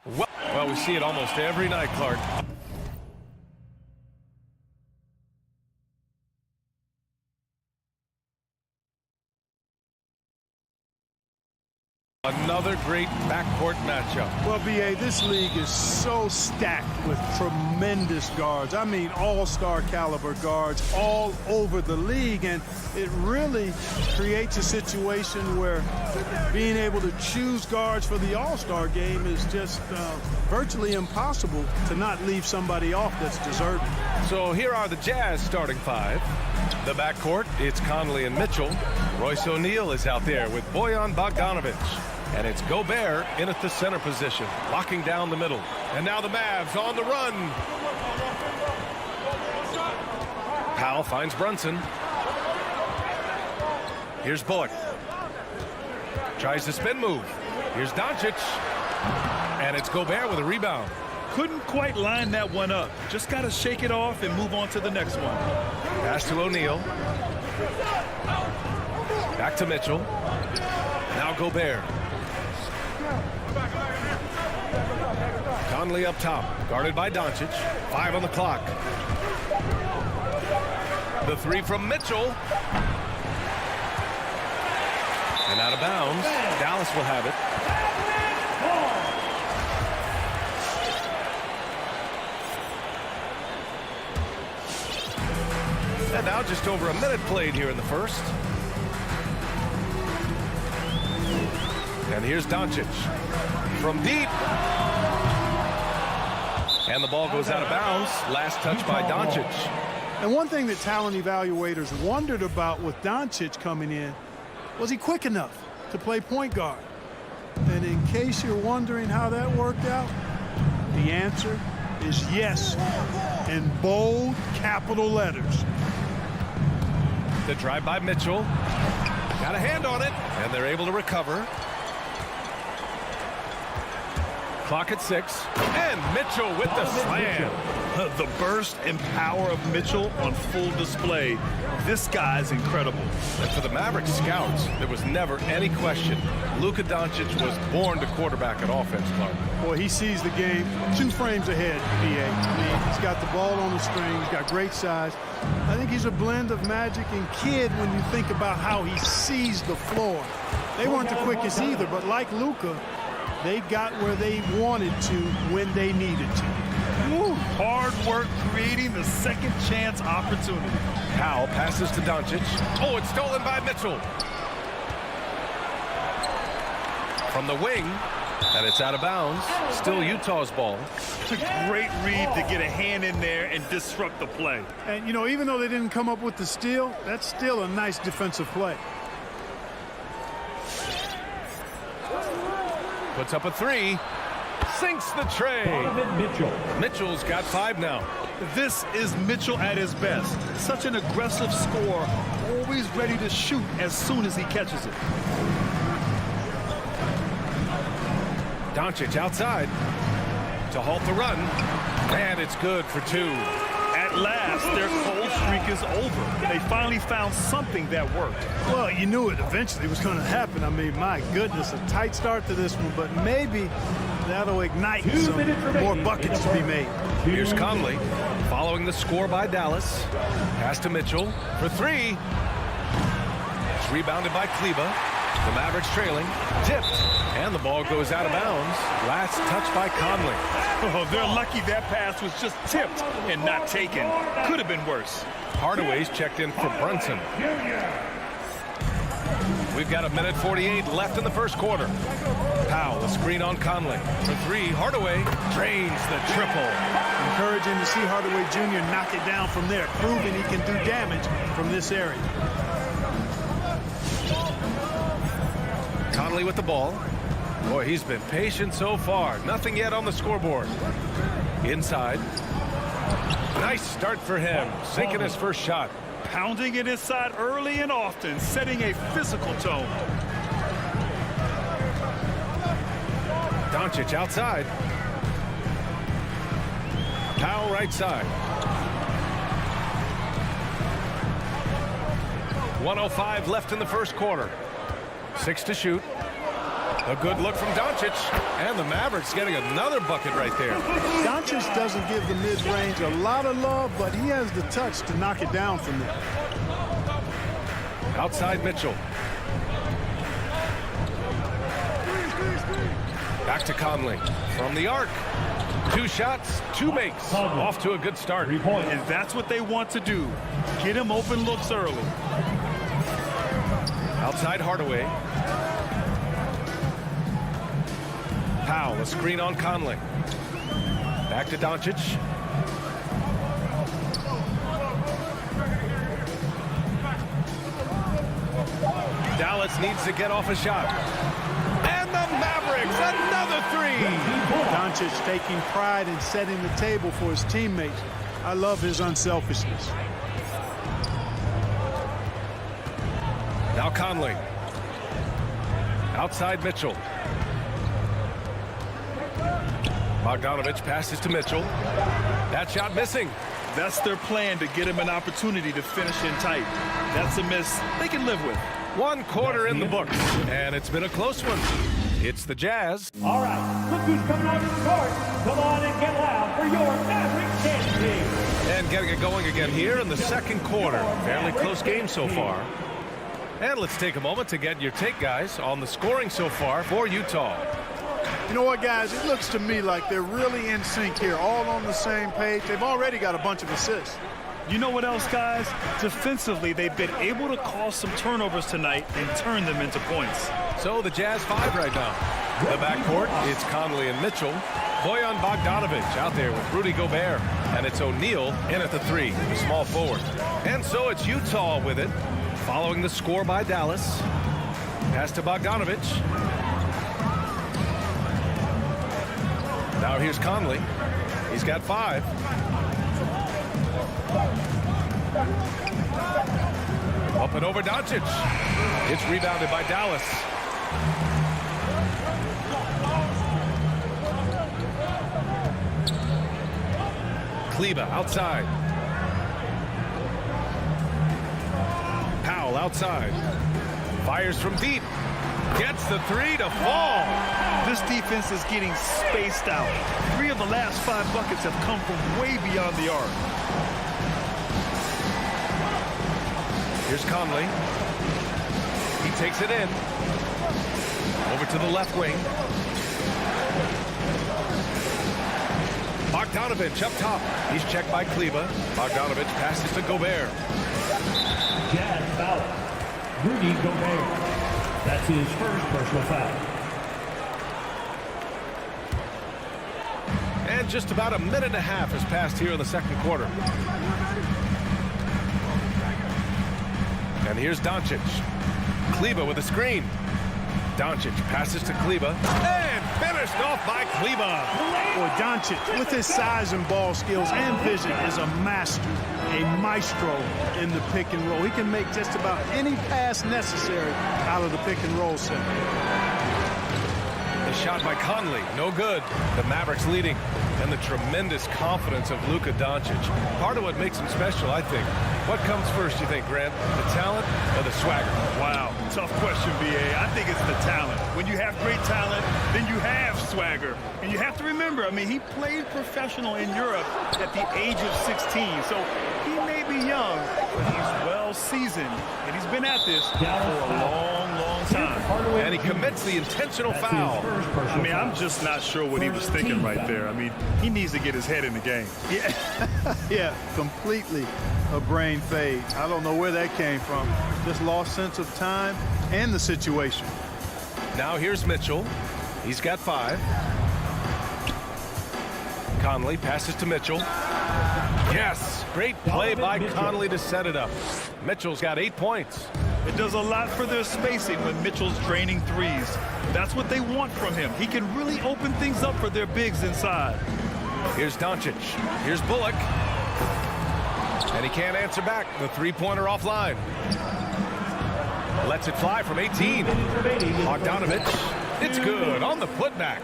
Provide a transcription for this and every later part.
Well, we see it almost every night, Clark. Another great backcourt matchup. Well, B.A., this league is so stacked with tremendous guards. I mean, all-star caliber guards all over the league, and it really creates a situation where being able to choose guards for the all-star game is just virtually impossible to not leave somebody off that's deserving. So here are the Jazz starting five. The backcourt, it's Conley and Mitchell. Royce O'Neal is out there with Bojan Bogdanovic. And it's Gobert in at the center position, locking down the middle. And now the Mavs on the run. Powell finds Brunson. Here's Bullock. Tries the spin move. Here's Doncic. And it's Gobert with a rebound. Couldn't quite line that one up. Just got to shake it off and move on to the next one. Pass to O'Neal. Back to Mitchell. Now Gobert. Conley up top, guarded by Doncic. 5 on the clock. The three from Mitchell. And out of bounds. Dallas will have it. And now just over a minute played here in the first. And here's Doncic from deep. And the ball goes out of bounds. Last touch by Doncic. And one thing that talent evaluators wondered about with Doncic coming in, was he quick enough to play point guard? And in case you're wondering how that worked out, the answer is yes, in bold capital letters. The drive by Mitchell. Got a hand on it, and they're able to recover. Clock at 6, and Mitchell with the slam. The burst and power of Mitchell on full display. This guy's incredible. And for the Mavericks scouts, there was never any question. Luka Doncic was born to quarterback an offense, Clark. Boy, he sees the game 2 frames ahead, B.A. I mean, he's got the ball on the string. He's got great size. I think he's a blend of magic and kid when you think about how he sees the floor. They weren't the quickest either, but like Luka, they got where they wanted to when they needed to. Woo, hard work creating the second chance opportunity. Powell passes to Doncic. Oh, it's stolen by Mitchell. From the wing, and it's out of bounds. Still Utah's ball. It's a great read to get a hand in there and disrupt the play. And, you know, even though they didn't come up with the steal, that's still a nice defensive play. Puts up a 3. Sinks the tray. Mitchell's got 5 now. This is Mitchell at his best. Such an aggressive scorer, always ready to shoot as soon as he catches it. Doncic outside to halt the run. And it's good for 2. At last, their cold streak is over. They finally found something that worked. Well, you knew it eventually was going to happen. I mean, my goodness, a tight start to this one, but maybe that'll ignite some more buckets to be made. Here's Conley following the score by Dallas. Pass to Mitchell for 3. It's rebounded by Kleba. The Mavericks trailing, tipped, and the ball goes out of bounds. Last touch by Conley. Oh, they're lucky that pass was just tipped and not taken. Could have been worse. Hardaway's checked in for Brunson. We've got 1:48 left in the first quarter. Powell, a screen on Conley. For 3, Hardaway drains the triple. Encouraging to see Hardaway Jr. knock it down from there, proving he can do damage from this area. Conley with the ball. Boy, he's been patient so far. Nothing yet on the scoreboard. Inside. Nice start for him. Sinking his first shot. Pounding it inside early and often, setting a physical tone. Doncic outside. Powell right side. 1:05 left in the first quarter. 6 to shoot. A good look from Doncic, and the Mavericks getting another bucket right there. Doncic doesn't give the mid-range a lot of love, but he has the touch to knock it down from there. Outside Mitchell. Back to Conley from the arc. 2 shots, 2 makes. Off to a good start. And that's what they want to do. Get him open looks early. Outside Hardaway. Powell, a screen on Conley. Back to Doncic. Dallas needs to get off a shot. And the Mavericks, another 3. Doncic taking pride in setting the table for his teammates. I love his unselfishness. Now Conley. Outside Mitchell. Bogdanovich passes to Mitchell. That shot missing. That's their plan, to get him an opportunity to finish in tight. That's a miss they can live with. 1 quarter in the books, and it's been a close one. It's the Jazz. All right, look who's coming on the court. Come on and get loud for your Mavericks dance team. And getting it going again here in the second quarter. Fairly close game so far. And let's take a moment to get your take, guys, on the scoring so far for Utah. You know what, guys? It looks to me like they're really in sync here, all on the same page. They've already got a bunch of assists. You know what else, guys? Defensively, they've been able to cause some turnovers tonight and turn them into points. So the Jazz 5 right now. The backcourt, it's Conley and Mitchell. Bojan Bogdanovich out there with Rudy Gobert. And it's O'Neal in at the 3, the small forward. And so it's Utah with it, following the score by Dallas. Pass to Bogdanovich. Now here's Conley. He's got 5. Up and over Doncic. It's rebounded by Dallas. Kleber outside. Powell outside. Fires from deep. Gets the 3 to fall. This defense is getting spaced out. 3 of the last 5 buckets have come from way beyond the arc. Here's Conley. He takes it in. Over to the left wing. Bogdanovich up top. He's checked by Kleber. Bogdanovich passes to Gobert. Jazz foul. Rudy Gobert. That's his first personal foul. And just about a minute and a half has passed here in the second quarter. And here's Doncic. Kleber with a screen. Doncic passes to Kleber. And finished off by Kleber. Boy, Doncic, with his size and ball skills and vision, is a master, a maestro in the pick and roll. He can make just about any pass necessary out of the pick and roll set. The shot by Conley, no good. The Mavericks leading. And the tremendous confidence of Luka Doncic. Part of what makes him special, I think. What comes first, you think, Grant? The talent or the swagger? Wow, tough question, B.A. I think it's the talent. When you have great talent, then you have swagger. And you have to remember, I mean, he played professional in Europe at the age of 16. So he may be young, but he's well seasoned. And he's been at this for a long, long time. And he commits the intentional foul. I mean, I'm just not sure what he was thinking right there. I mean, he needs to get his head in the game. Yeah, completely a brain fade. I don't know where that came from. Just lost sense of time and the situation. Now here's Mitchell. He's got 5. Conley passes to Mitchell. Yes, great play by Conley to set it up. Mitchell's got 8 points. It does a lot for their spacing when Mitchell's draining threes. That's what they want from him. He can really open things up for their bigs inside. Here's Doncic. Here's Bullock. And he can't answer back. The 3-pointer offline. Lets it fly from 18. Bogdanovich. It's good on the putback.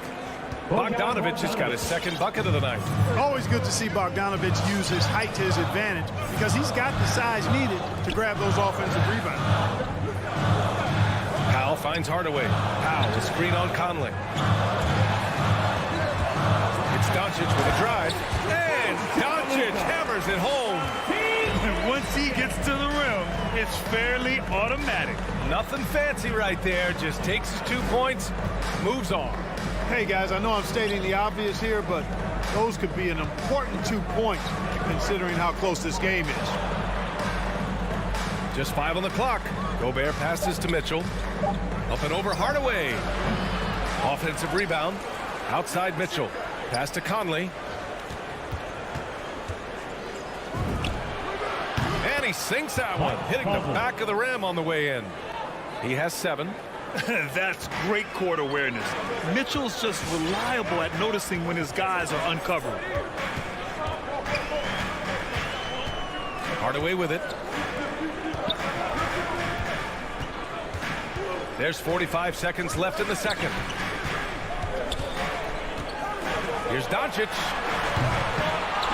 Bogdanovich has got his second bucket of the night. Always good to see Bogdanovich use his height to his advantage because he's got the size needed to grab those offensive rebounds. Powell finds Hardaway. Powell will screen on Conley. It's Doncic with a drive. And Doncic hammers it home. And once he gets to the rim, it's fairly automatic. Nothing fancy right there. Just takes his 2 points, moves on. Hey, guys, I know I'm stating the obvious here, but those could be an important 2 points considering how close this game is. Just 5 on the clock. Gobert passes to Mitchell. Up and over Hardaway. Offensive rebound. Outside Mitchell. Pass to Conley. And he sinks that one, hitting the back of the rim on the way in. He has 7. That's great court awareness. Mitchell's just reliable at noticing when his guys are uncovered. Hardaway with it. There's 45 seconds left in the second. Here's Doncic.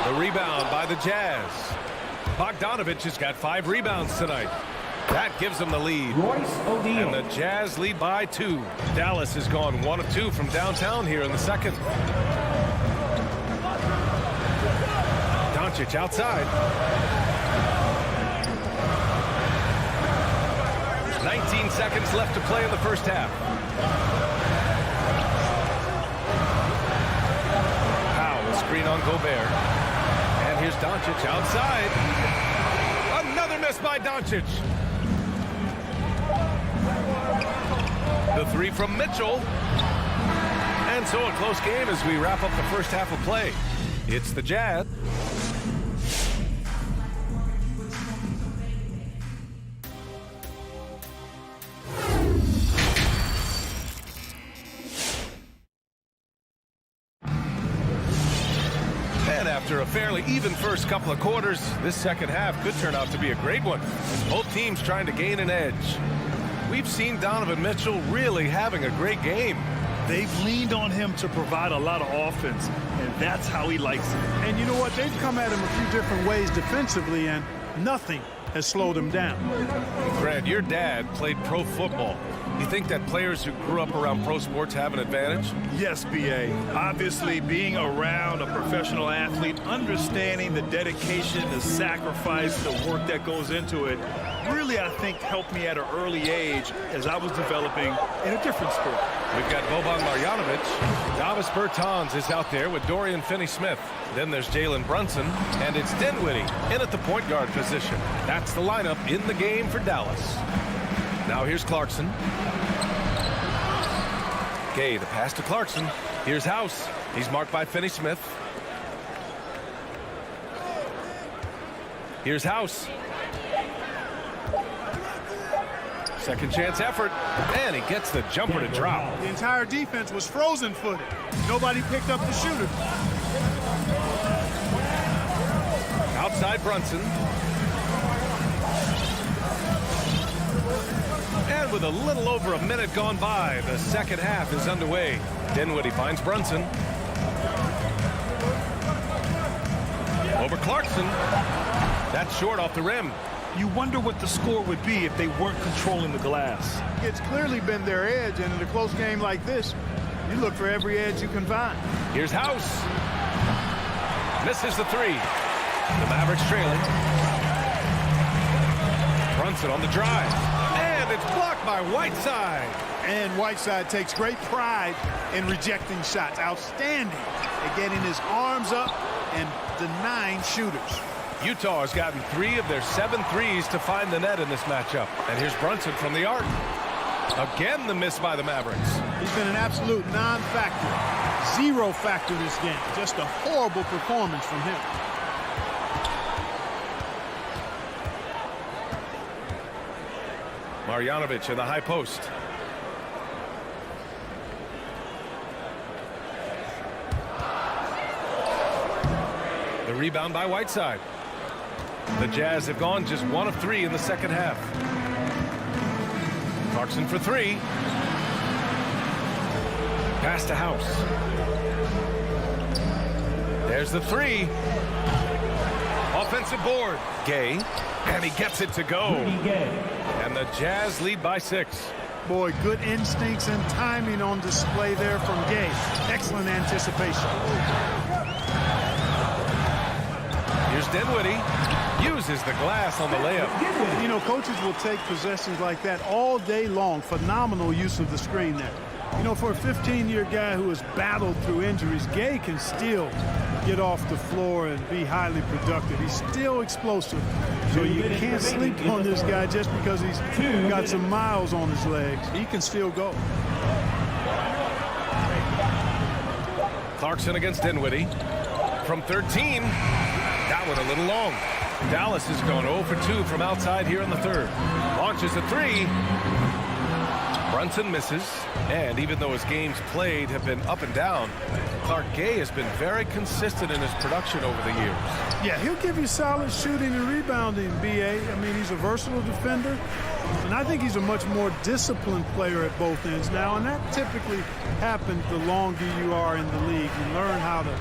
The rebound by the Jazz. Bogdanovich has got 5 rebounds tonight. That gives them the lead. And the Jazz lead by 2. Dallas has gone 1 of 2 from downtown here in the second. Doncic outside. 19 seconds left to play in the first half. Powell will screen on Gobert. And here's Doncic outside. Another miss by Doncic. The 3 from Mitchell. And so a close game as we wrap up the first half of play. It's the Jazz. And after a fairly even first couple of quarters, this second half could turn out to be a great one, as both teams trying to gain an edge. We've seen Donovan Mitchell really having a great game. They've leaned on him to provide a lot of offense, and that's how he likes it. And you know what? They've come at him a few different ways defensively, and nothing has slowed him down. Brad, your dad played pro football. You think that players who grew up around pro sports have an advantage? Yes, B.A. Obviously, being around a professional athlete, understanding the dedication, the sacrifice, the work that goes into it, really, I think, helped me at an early age as I was developing in a different sport. We've got Boban Marjanovic. Davis Bertans is out there with Dorian Finney-Smith. Then there's Jalen Brunson, and it's Dinwiddie in at the point guard position. That's the lineup in the game for Dallas. Now here's Clarkson. Gay, the pass to Clarkson. Here's House. He's marked by Finney-Smith. Here's House. Second chance effort. And he gets the jumper to drop. The entire defense was frozen-footed. Nobody picked up the shooter. Outside Brunson. And with a little over a minute gone by, the second half is underway. Dinwiddie finds Brunson. Over Clarkson. That's short off the rim. You wonder what the score would be if they weren't controlling the glass. It's clearly been their edge, and in a close game like this, you look for every edge you can find. Here's House. Misses the 3. The Mavericks trailing. Brunson on the drive. And it's blocked by Whiteside. And Whiteside takes great pride in rejecting shots. Outstanding at getting his arms up and denying shooters. Utah has gotten 3 of their 7 threes to find the net in this matchup. And here's Brunson from the arc. Again, the miss by the Mavericks. He's been an absolute non-factor. 0 factor this game. Just a horrible performance from him. Marjanovic in the high post. The rebound by Whiteside. The Jazz have gone just 1 of 3 in the second half. Clarkson for 3. Pass to House. There's the 3. Offensive board. Gay. And he gets it to go. And the Jazz lead by 6. Boy, good instincts and timing on display there from Gay. Excellent anticipation. Here's Dinwiddie. Uses the glass on the layup. You know, coaches will take possessions like that all day long. Phenomenal use of the screen there. You know, for a 15-year guy who has battled through injuries, Gay can still get off the floor and be highly productive. He's still explosive. So you can't sleep on this guy just because he's got some miles on his legs. He can still go. Clarkson against Dinwiddie. From 13, that one a little long. Dallas has gone 0 for 2 from outside here in the third. Launches a three. Brunson misses, and even though his games played have been up and down, Clark Gay has been very consistent in his production over the years. Yeah, he'll give you solid shooting and rebounding, B.A. I mean, he's a versatile defender, and I think he's a much more disciplined player at both ends now, and that typically happens the longer you are in the league. You learn how to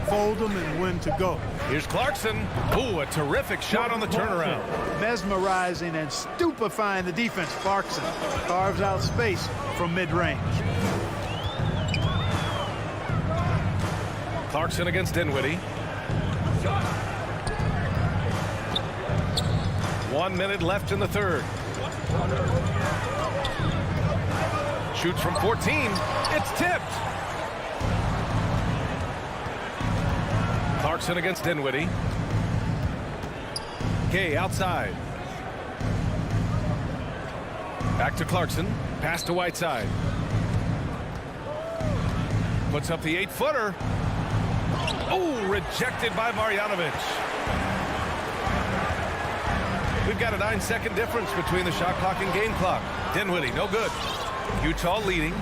fold them and when to go. Here's Clarkson. Ooh, a terrific shot on the turnaround. Mesmerizing and stupefying the defense. Clarkson carves out space from mid-range. Clarkson against Dinwiddie. 1 minute left in the third. Shoots from 14. It's tipped. Clarkson against Dinwiddie. Gay outside. Back to Clarkson. Pass to Whiteside. Puts up the 8-footer. Oh, rejected by Marjanovic. We've got a 9-second difference between the shot clock and game clock. Dinwiddie, no good. Utah leading.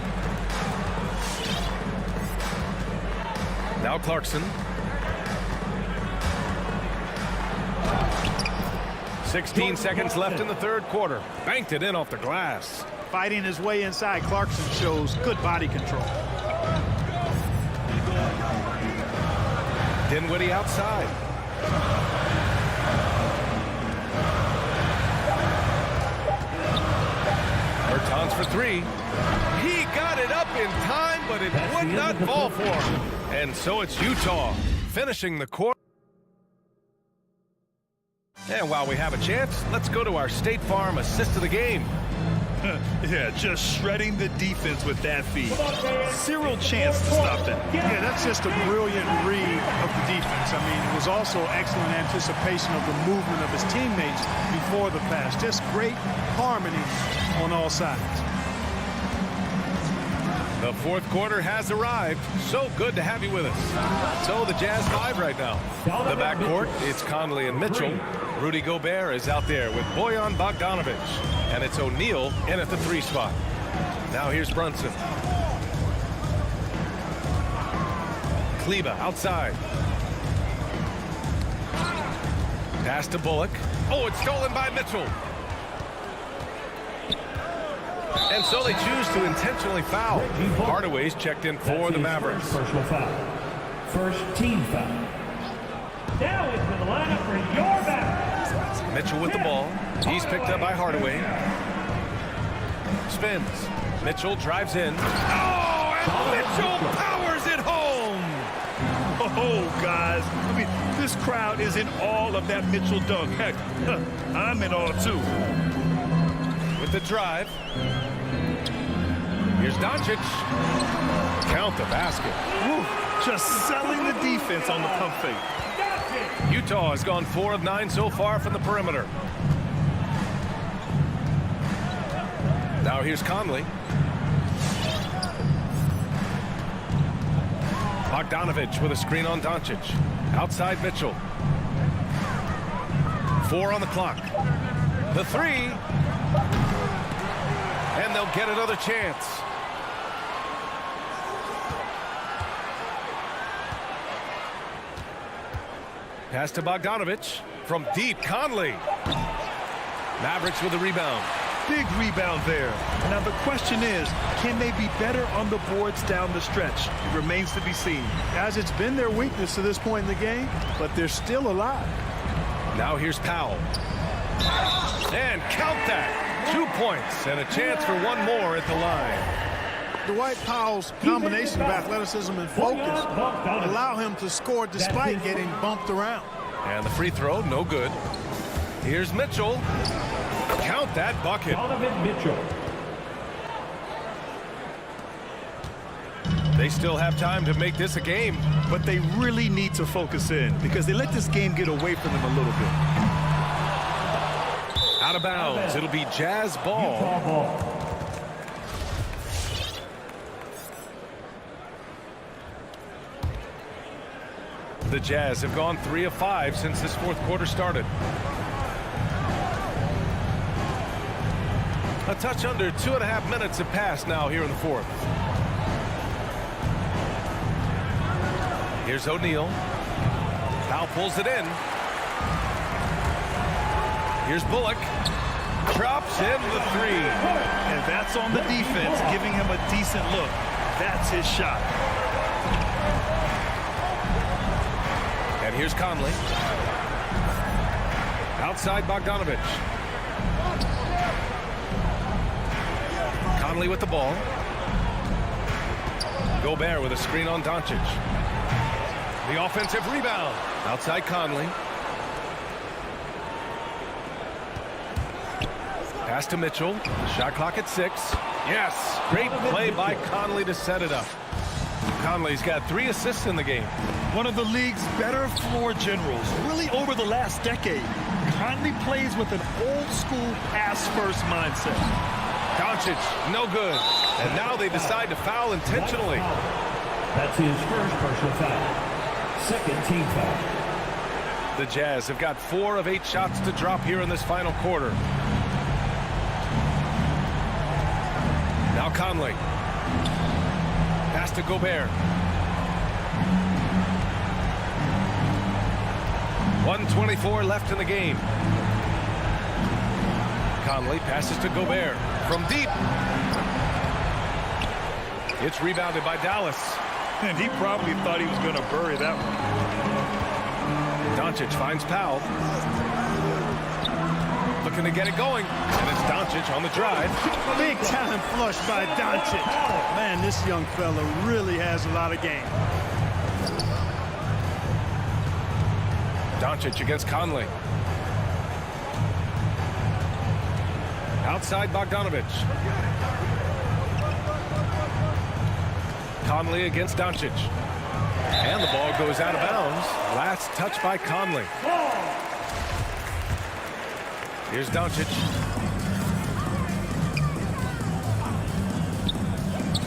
Now Clarkson. 16 seconds left in the third quarter. Banked it in off the glass. Fighting his way inside, Clarkson shows good body control. Dinwiddie outside. Bertans for three. He got it up in time, but it would not fall for him. And so it's Utah finishing the quarter. And while we have a chance, let's go to our State Farm assist of the game. Yeah, just shredding the defense with that feed. Zero chance to stop that. Yeah, that's just a brilliant read of the defense. I mean, it was also excellent anticipation of the movement of his teammates before the pass. Just great harmony on all sides. The fourth quarter has arrived. So good to have you with us. So the Jazz 5 right now. The backcourt, it's Conley and Mitchell. Rudy Gobert is out there with Bojan Bogdanovic. And it's O'Neal in at the 3 spot. Now here's Brunson. Kleber outside. Pass to Bullock. Oh, it's stolen by Mitchell. And so they choose to intentionally foul. Hardaway's checked in for the Mavericks. Personal foul. First team foul. Now into the lineup for your Mavericks. Mitchell with the ball. He's picked up by Hardaway. Spins. Mitchell drives in. Oh, and Mitchell powers it home. Oh, guys. I mean, this crowd is in awe of that Mitchell dunk. Heck, I'm in awe, too. With the drive. Here's Doncic. Count the basket. Woo, just selling the defense on the pump fake. Utah has gone 4 of 9 so far from the perimeter. Now here's Conley. Bogdanovic with a screen on Doncic. Outside Mitchell. 4 on the clock. The 3. And they'll get another chance. Pass to Bogdanovic. From deep, Conley. Mavericks with a rebound. Big rebound there. Now the question is, can they be better on the boards down the stretch? It remains to be seen. Guys, it's been their weakness to this point in the game, but they're still alive. Now here's Powell. And count that. 2 points and a chance for one more at the line. Dwight Powell's combination of athleticism and focus allow him to score despite getting bumped around. And the free throw, no good. Here's Mitchell. Count that bucket. Donovan Mitchell. They still have time to make this a game. But they really need to focus in because they let this game get away from them a little bit. Out of bounds. It'll be Jazz ball. Utah ball. The Jazz have gone 3 of 5 since this fourth quarter started. A touch under 2.5 minutes have passed now here in the fourth. Here's O'Neal. Powell pulls it in. Here's Bullock. Drops in the 3. And that's on the defense, giving him a decent look. That's his shot. And here's Conley. Outside Bogdanovich. Conley with the ball. Gobert with a screen on Doncic. The offensive rebound. Outside Conley. Pass to Mitchell. Shot clock at 6. Yes. Great play by Conley to set it up. Conley's got 3 assists in the game. One of the league's better floor generals, really over the last decade. Conley plays with an old-school pass-first mindset. Doncic, no good. And now they decide to foul intentionally. That's his first personal foul. Second team foul. The Jazz have got 4 of 8 shots to drop here in this final quarter. Now Conley. Pass to Gobert. 1:24 left in the game. Conley passes to Gobert from deep. It's rebounded by Dallas. And he probably thought he was going to bury that one. Doncic finds Powell. Looking to get it going. And it's Doncic on the drive. Big time flush by Doncic. Man, this young fella really has a lot of game. Doncic against Conley. Outside Bogdanovich. Conley against Doncic. And the ball goes out of bounds. Last touch by Conley. Here's Doncic.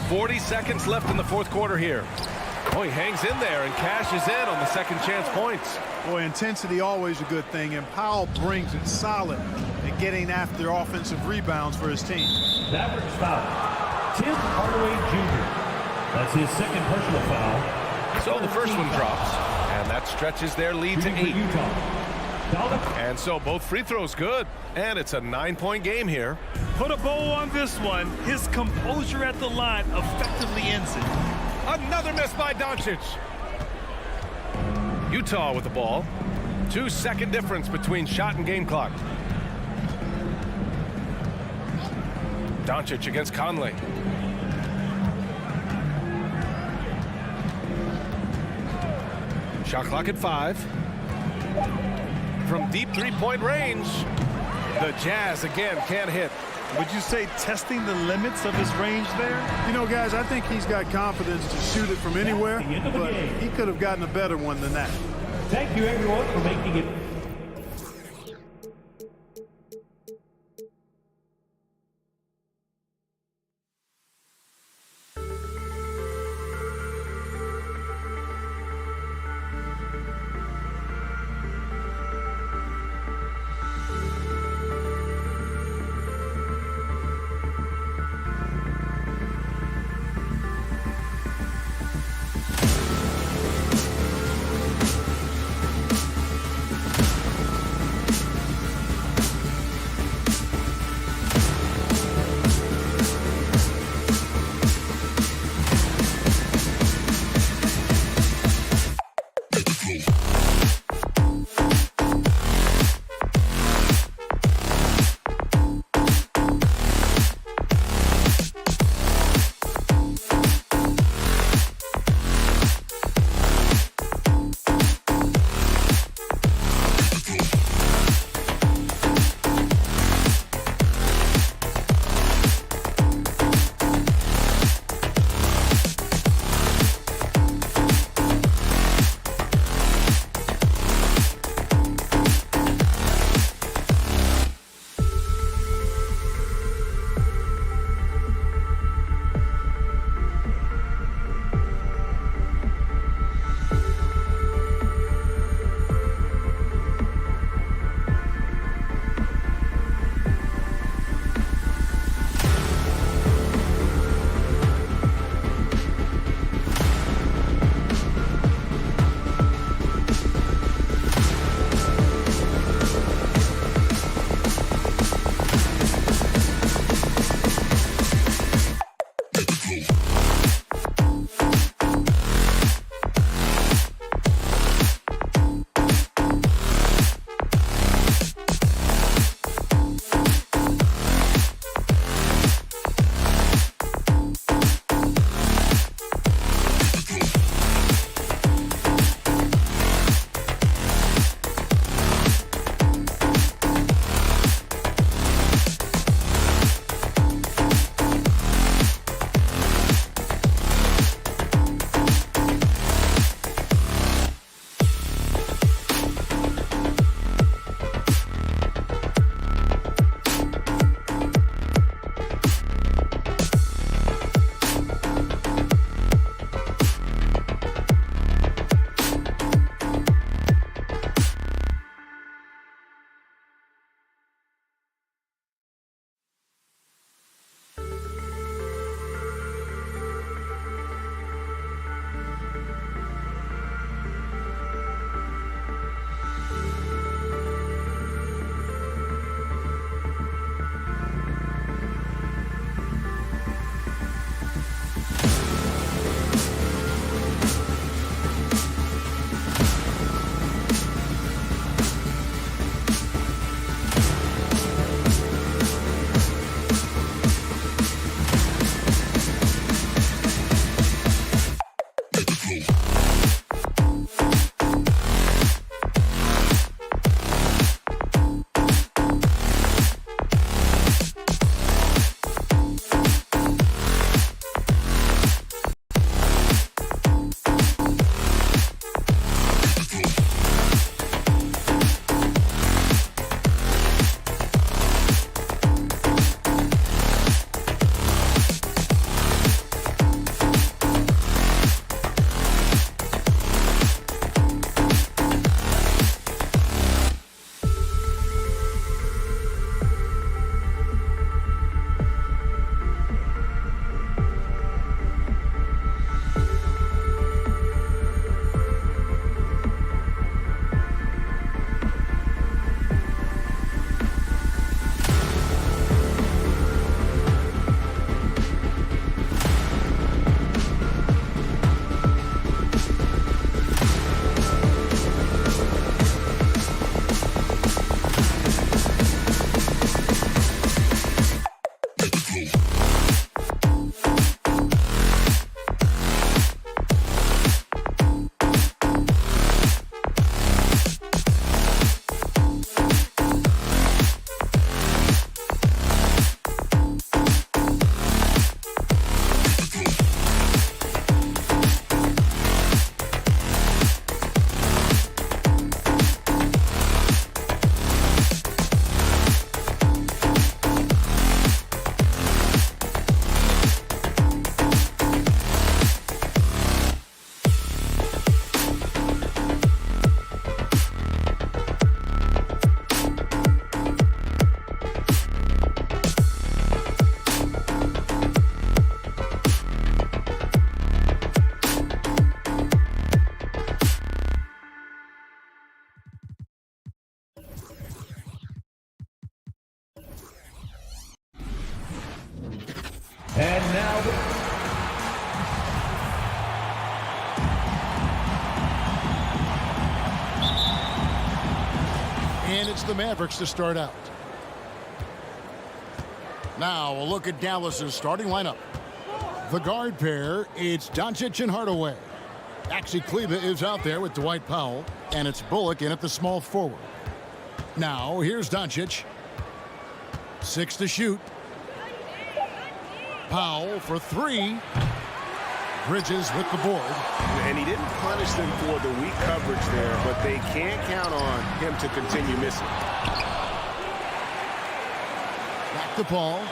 40 seconds left in the fourth quarter here. Oh, he hangs in there and cashes in on the second chance points. Boy, intensity always a good thing, and Powell brings it solid at getting after offensive rebounds for his team. Mavericks foul. Tim Hardaway Jr. That's his second personal foul. So the first one drops, and that stretches their lead to 8. And so both free throws good, and it's a 9-point game here. Put a bow on this one. His composure at the line effectively ends it. Another miss by Doncic. Utah with the ball. 2-second difference between shot and game clock. Doncic against Conley. Shot clock at 5. From deep three-point range, the Jazz again can't hit. Would you say testing the limits of his range there? You know, guys, I think he's got confidence to shoot it from anywhere, but he could have gotten a better one than that. Thank you, everyone, for making it. And now, and it's the Mavericks to start out. Now a look at Dallas's starting lineup. The guard pair, it's Doncic and Hardaway. Maxi Kleber is out there with Dwight Powell, and it's Bullock in at the small forward. Now here's Doncic. 6 to shoot. Powell for 3. Bridges with the board. And he didn't punish them for the weak coverage there, but they can't count on him to continue missing. Back to Paul.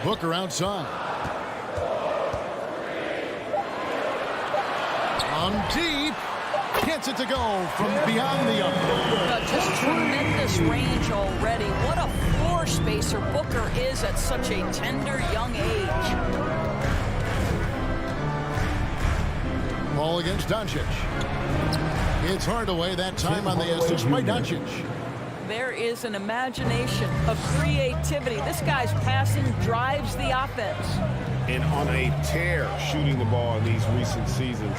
Booker outside. On deep. Gets it to go from beyond the arc. Just tremendous range already. What a floor spacer Booker is at such a tender young age. Ball against Doncic. It's Hardaway that time on the assist by Doncic. There is an imagination of creativity. This guy's passing drives the offense. And on a tear shooting the ball in these recent seasons,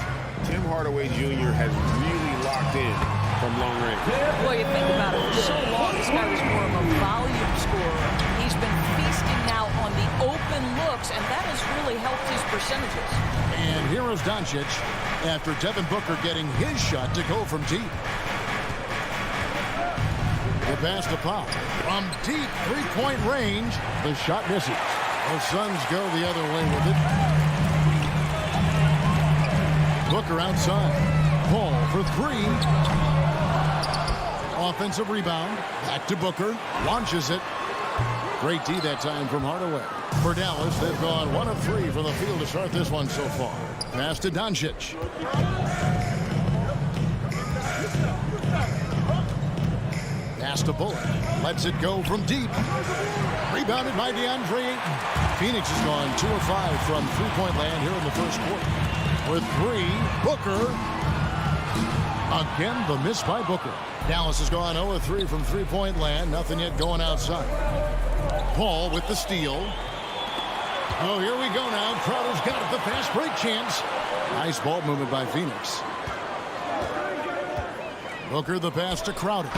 Tim Hardaway Jr. has really locked in from long range. Well, you think about it, for so long, this guy was more of a volume scorer. He's been feasting now on the open looks, and that has really helped his percentages. And here is Doncic after Devin Booker getting his shot to go from deep. The pass to Powell. From deep three-point range, the shot misses. The Suns go the other way with it. Booker outside. Paul for 3. Offensive rebound. Back to Booker. Launches it. Great D that time from Hardaway. For Dallas, they've gone 1 of 3 from the field to start this one so far. Pass to Doncic. Pass to Bullock. Lets it go from deep. Rebounded by Deandre Ayton. Phoenix has gone 2 of 5 from three-point land here in the first quarter. With 3, Booker. Again, the miss by Booker. Dallas has gone 0 of 3 from three-point land. Nothing yet going outside. Paul with the steal. Oh, here we go now. Crowder's got it. The fast break chance. Nice ball movement by Phoenix. Booker the pass to Crowder.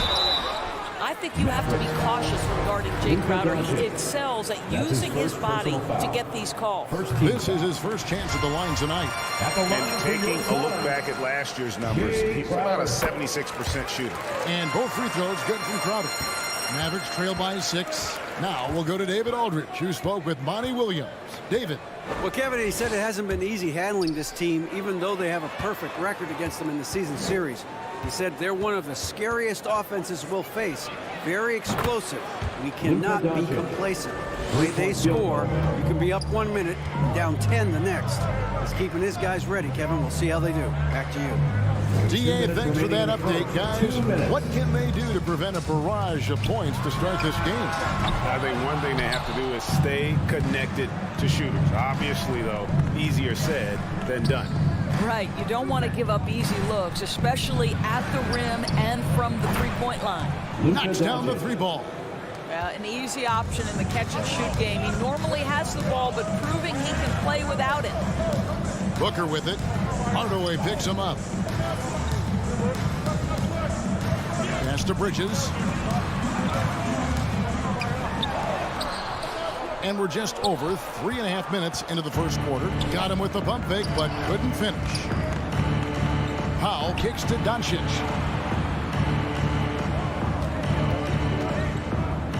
I think you have to be cautious regarding Jay Crowder. He excels at using his body to get these calls. This is his first chance at the line tonight. And taking a look back at last year's numbers, he's about a 76% shooter. And both free throws good from Crowder. Mavericks trail by 6. Now we'll go to David Aldridge, who spoke with Monty Williams. David. Well, Kevin, he said it hasn't been easy handling this team, even though they have a perfect record against them in the season series. He said they're one of the scariest offenses we'll face. Very explosive. We cannot be complacent. The way they score, you can be up 1 minute, down 10 the next. He's keeping his guys ready, Kevin. We'll see how they do. Back to you. DA, thanks for that update, guys. What can they do to prevent a barrage of points to start this game? I think one thing they have to do is stay connected to shooters. Obviously, though, easier said than done. Right. You don't want to give up easy looks, especially at the rim and from the three-point line. Knocks down the 3 ball. An easy option in the catch-and-shoot game. He normally has the ball, but proving he can play without it. Booker with it. Hardaway picks him up. Pass to Bridges. And we're just over 3.5 minutes into the first quarter. Got him with the pump fake, but couldn't finish. Powell kicks to Doncic.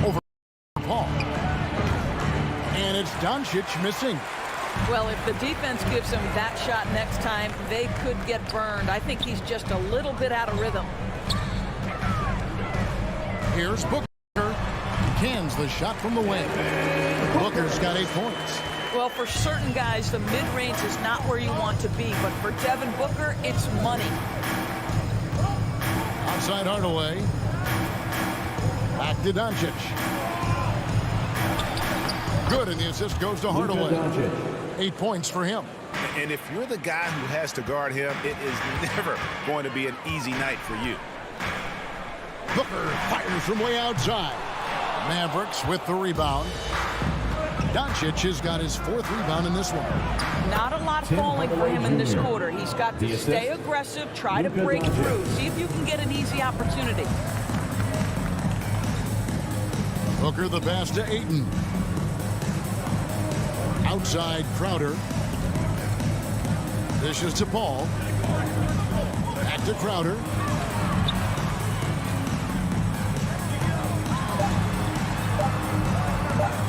Over Paul. And it's Doncic missing. Well, if the defense gives him that shot next time, they could get burned. I think he's just a little bit out of rhythm. Here's Booker. Cans the shot from the wing. Booker's got 8 points. Well, for certain guys, the mid-range is not where you want to be. But for Devin Booker, it's money. Outside Hardaway. Back to Doncic. Good, and the assist goes to Hardaway. 8 points for him. And if you're the guy who has to guard him, it is never going to be an easy night for you. Booker fires from way outside. Mavericks with the rebound. Doncic has got his 4th rebound in this one. Not a lot falling for him in this quarter. He's got to stay aggressive, try to break through, see if you can get an easy opportunity. Booker the pass to Ayton. Outside Crowder. Dishes to Paul. Back to Crowder.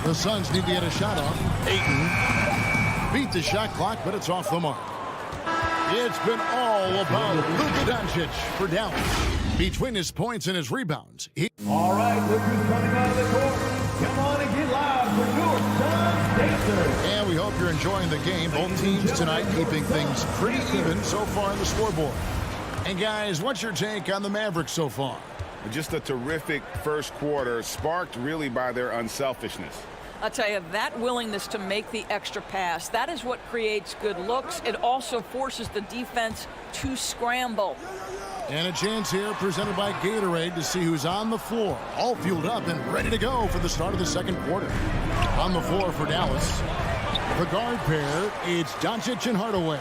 The Suns need to get a shot off. Ayton beat the shot clock, but it's off the mark. It's been all about Luka Doncic for Dallas. Between his points and his rebounds. All right, look who's coming out of the court. Come on and get live for your Suns Pacers. And we hope you're enjoying the game. Both teams tonight keeping things pretty even so far on the scoreboard. And guys, what's your take on the Mavericks so far? Just a terrific first quarter, sparked really by their unselfishness. I'll tell you, that willingness to make the extra pass, that is what creates good looks. It also forces the defense to scramble. And a chance here presented by Gatorade to see who's on the floor. All fueled up and ready to go for the start of the second quarter. On the floor for Dallas, the guard pair, it's Doncic and Hardaway.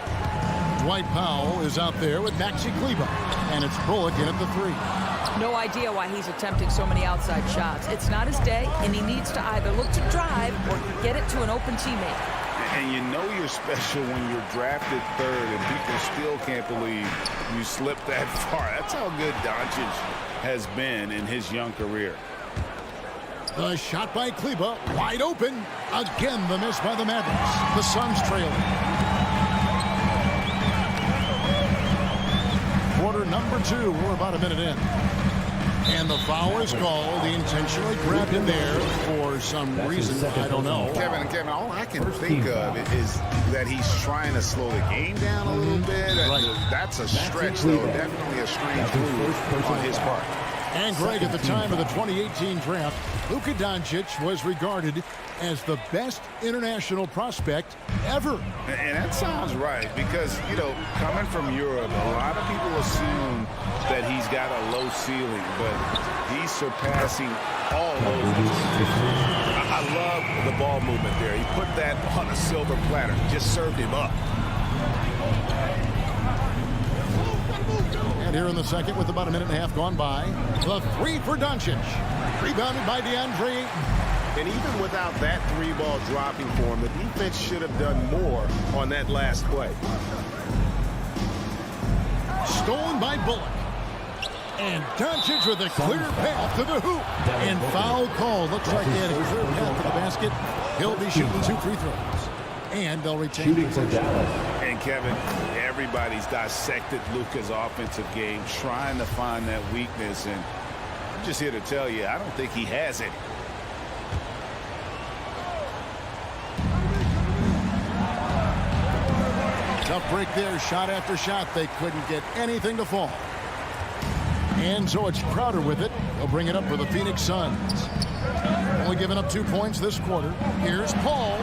Dwight Powell is out there with Maxi Kleber. And it's Bullock in at the 3. No idea why he's attempting so many outside shots. It's not his day, and he needs to either look to drive or get it to an open teammate. And you know you're special when you're drafted 3rd and people still can't believe you slipped that far. That's how good Doncic has been in his young career. The shot by Kleber, wide open. Again, the miss by the Mavericks. The Suns trailing. Quarter number 2, we're about a minute in. And the foul is called. He intentionally grabbed him there for some reason. I don't know. Kevin, all I can think of is that he's trying to slow the game down a little bit. Right. That's a stretch, though. Definitely a strange move on his part. And Greg, at the time of the 2018 draft, Luka Doncic was regarded as the best international prospect ever. And that sounds right because, you know, coming from Europe, a lot of people assume that he's got a low ceiling, but he's surpassing all those. I love the ball movement there. He put that on a silver platter, just served him up. And here in the second with about a minute and a half gone by. The three for Doncic. Rebounded by Deandre Ayton. And even without that three ball dropping for him, the defense should have done more on that last play. Stolen by Bullock. And Doncic with a clear path to the hoop. And foul call. Looks like he had a clear path to the basket. He'll be shooting 2 free throws. And they'll retain possession. And Kevin, everybody's dissected Luka's offensive game, trying to find that weakness. And I'm just here to tell you, I don't think he has it. Tough break there, shot after shot. They couldn't get anything to fall. And so it's Crowder with it. He'll bring it up for the Phoenix Suns. Only giving up 2 points this quarter. Here's Paul.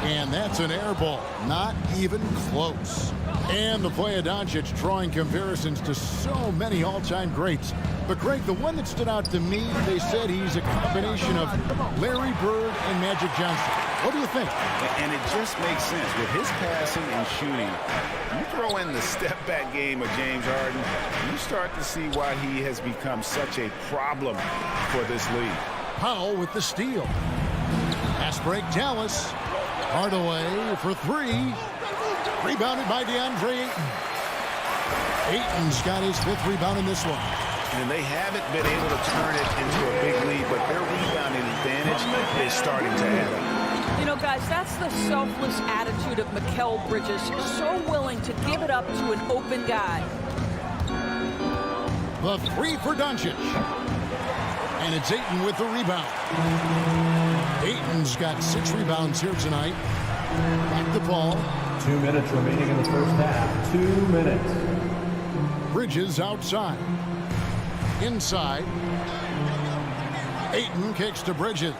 And that's an air ball. Not even close. And the play of Doncic drawing comparisons to so many all-time greats. But, Greg, the one that stood out to me, they said he's a combination of Larry Bird and Magic Johnson. What do you think? And it just makes sense. With his passing and shooting, you throw in the step-back game of James Harden, you start to see why he has become such a problem for this league. Powell with the steal. Pass break, Dallas. Hardaway for 3. Rebounded by Deandre Ayton. Ayton's got his 5th rebound in this one. And they haven't been able to turn it into a big lead, but their rebounding advantage is starting to add up. You know, guys, that's the selfless attitude of Mikal Bridges. So willing to give it up to an open guy. The 3 for Doncic. And it's Ayton with the rebound. Ayton's got 6 rebounds here tonight. Back to Paul. 2 minutes remaining in the first half. 2 minutes. Bridges outside. Inside. Ayton kicks to Bridges.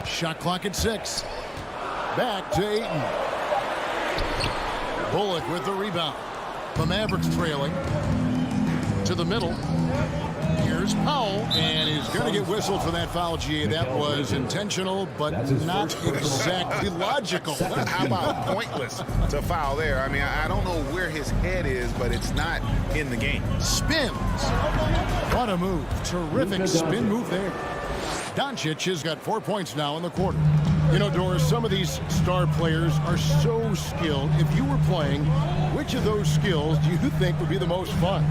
Shot clock at 6. Back to Ayton. Bullock with the rebound. The Mavericks trailing. To the middle. Here's Powell, and he's going to get whistled for that foul, GA. That was intentional, but not exactly logical. How about pointless to foul there? I mean, I don't know where his head is, but it's not in the game. Spins. What a move. Terrific spin move there. Doncic has got 4 points now in the quarter. You know, Doris, some of these star players are so skilled. If you were playing, which of those skills do you think would be the most fun?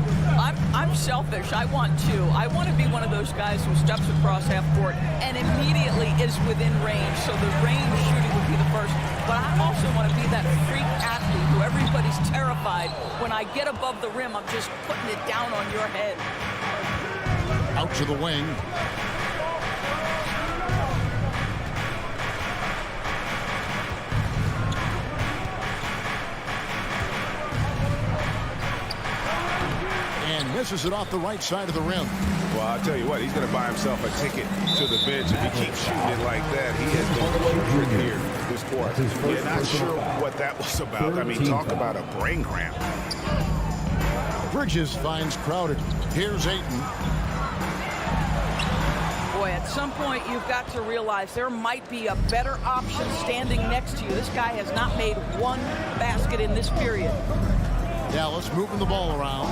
I'm selfish. I want to. I want to be one of those guys who steps across half court and immediately is within range. So the range shooting would be the first. But I also want to be that freak athlete who everybody's terrified. When I get above the rim, I'm just putting it down on your head. Out to the wing. And misses it off the right side of the rim. Well, I'll tell you what, he's going to buy himself a ticket to the bench if he keeps shooting it like that. He has been putrid here this quarter. Yeah, not sure what that was about. I mean, talk about a brain cramp. Bridges finds Crowder. Here's Ayton. Boy, at some point you've got to realize there might be a better option standing next to you. This guy has not made one basket in this period. Dallas moving the ball around.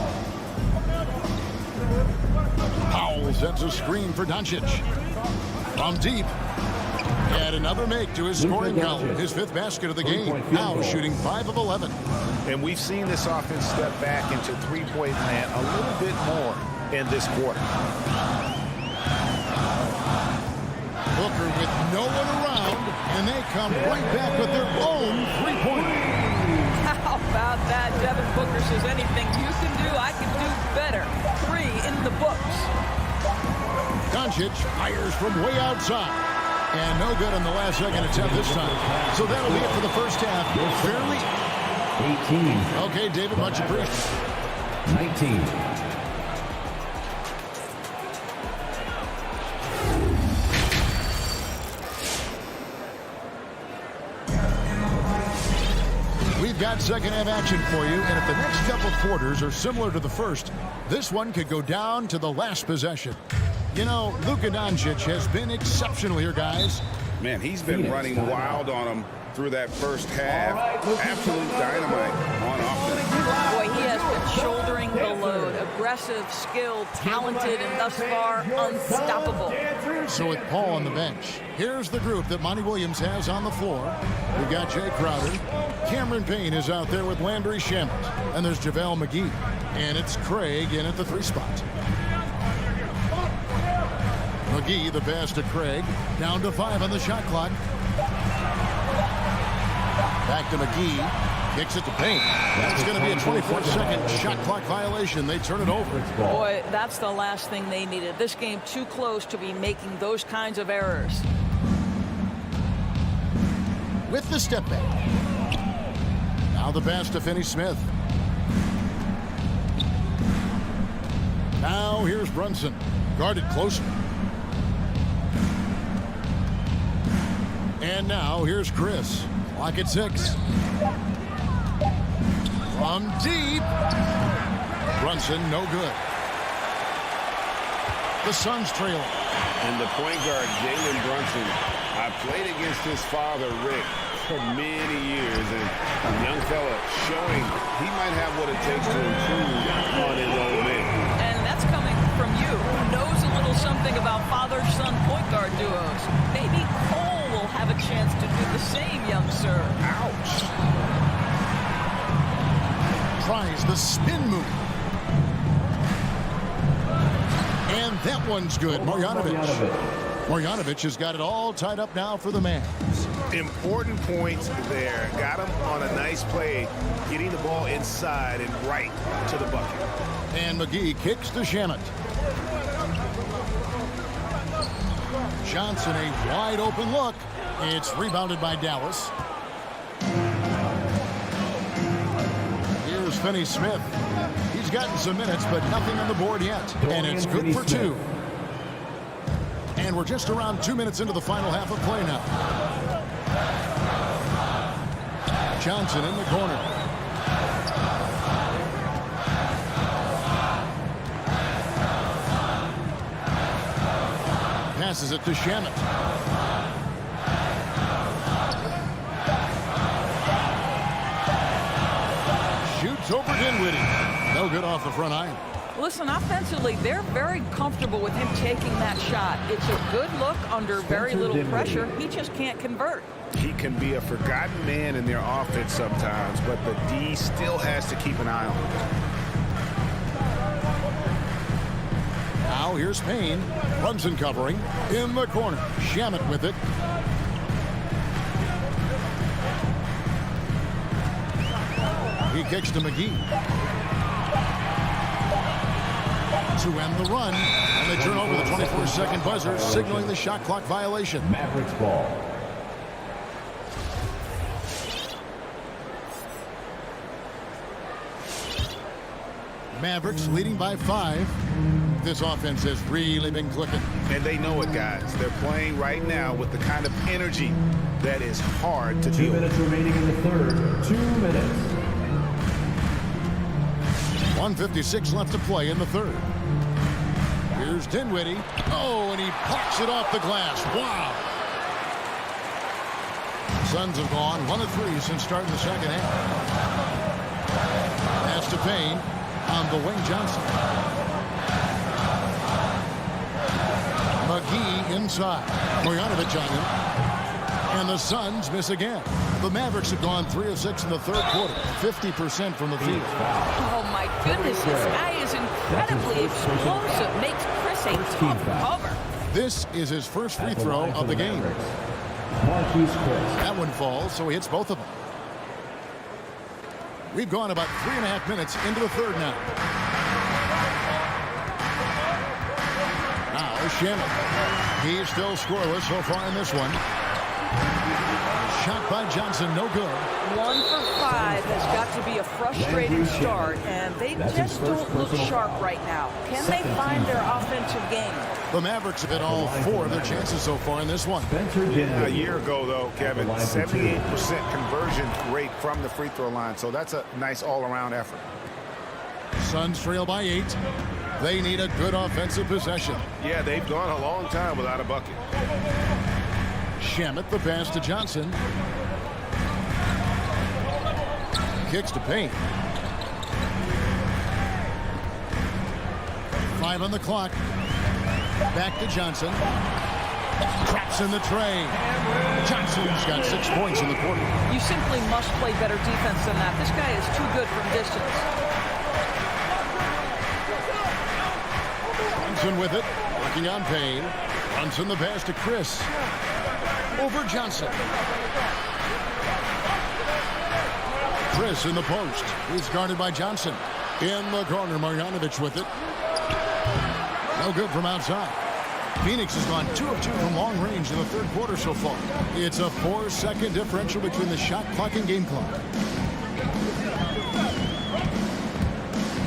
Powell sets a screen for Doncic. From deep. And another make to his scoring column. His 5th basket of the game. Now shooting 5 of 11. And we've seen this offense step back into three-point land a little bit more in this quarter. Booker with no one around. And they come right back with their own 3-pointer. How about that? Devin Booker says anything you can do, I can do better. 3 in the books. Doncic fires from way outside. And no good on the last second attempt this time. So that'll be it for the first half. Fairly 18. Okay, David, much appreciated. 19. We've got second half action for you, and if the next couple quarters are similar to the first, this one could go down to the last possession. You know, Luka Doncic has been exceptional here, guys. Man, he's been running wild on him through that first half. Absolute dynamite on offense. Boy, he has been shouldering the load. aggressive, skilled, talented, and thus far unstoppable. So with Paul on the bench, here's the group that Monty Williams has on the floor. We've got Jay Crowder. Cameron Payne is out there with Landry Shamet. And there's JaVale McGee. And it's Craig in at the 3 spot. McGee, the pass to Craig. Down to 5 on the shot clock. Back to McGee. Kicks it to Payne. That's going to be a 24-second shot clock violation. They turn it over. Boy, that's the last thing they needed. This game too close to be making those kinds of errors. With the step back. Now the pass to Finney-Smith. Now here's Brunson. Guarded closer. And now here's Chris. Clock at 6. From deep. Brunson, no good. The Suns trailing. And the point guard, Jalen Brunson, I played against his father, Rick, for many years. And a young fella showing he might have what it takes to improve on his old man. And that's coming from you, who knows a little something about father-son point guard duos. Maybe Cole will have a chance to do the same, young sir. Ouch. Tries the spin move. And that one's good. Marjanovic has got it all tied up now for the Mavs. Important points there. Got him on a nice play, getting the ball inside and right to the bucket. And McGee kicks to Shamet. Johnson, a wide open look. It's rebounded by Dallas. Here's Finney-Smith. He's gotten some minutes, but nothing on the board yet. And it's good for 2. And we're just around 2 minutes into the final half of play now. Johnson in the corner. Passes it to Shamet. Shoots over Dinwiddie. No good off the front iron. Listen, offensively, they're very comfortable with him taking that shot. It's a good look under very little pressure. He just can't convert. He can be a forgotten man in their offense sometimes, but the D still has to keep an eye on him. Now here's Payne. Brunson covering. In the corner. Shamet with it. He kicks to McGee. To end the run. And they turn over the 24-second buzzer, signaling the shot clock violation. Mavericks ball. Mavericks leading by 5. This offense has really been clicking. And they know it, guys. They're playing right now with the kind of energy that is hard to deal 2 minutes with. remaining in the third. 2 minutes. 1:56 left to play in the third. Here's Dinwiddie. Oh, and he pops it off the glass. Wow. Suns have gone 1 of 3 since starting the second half. Pass to Payne. On the wing, Johnson. McGee inside. Marjanovic on him. And the Suns miss again. The Mavericks have gone 3 of 6 in the third quarter. 50% from the field. Oh, my goodness. This guy is incredibly explosive. Makes Chris a tough cover. This is his first free throw of the game. That one falls, so he hits both of them. We've gone about 3.5 minutes into the third now. Now Shamet. He's still scoreless so far in this one. Shot by Johnson, no good. 1 for 5 has got to be a frustrating start, and they just don't look sharp right now. Can they find their offensive game? The Mavericks have hit all 4 of their chances so far in this one. A year ago, though, Kevin, 78% conversion rate from the free throw line. So that's a nice all-around effort. Suns trail by 8. They need a good offensive possession. Yeah, they've gone a long time without a bucket. Shamet, the pass to Johnson. Kicks to Payne. 5 on the clock. Back to Johnson. Traps in the tray. Johnson's got 6 points in the quarter. You simply must play better defense than that. This guy is too good from distance. Johnson with it. Working on Payne. Runs in the pass to Chris. Over Johnson. Chris in the post. He's guarded by Johnson. In the corner, Marjanovic with it. No good from outside. Phoenix has gone 2 of 2 from long range in the third quarter so far. It's a 4-second differential between the shot clock and game clock.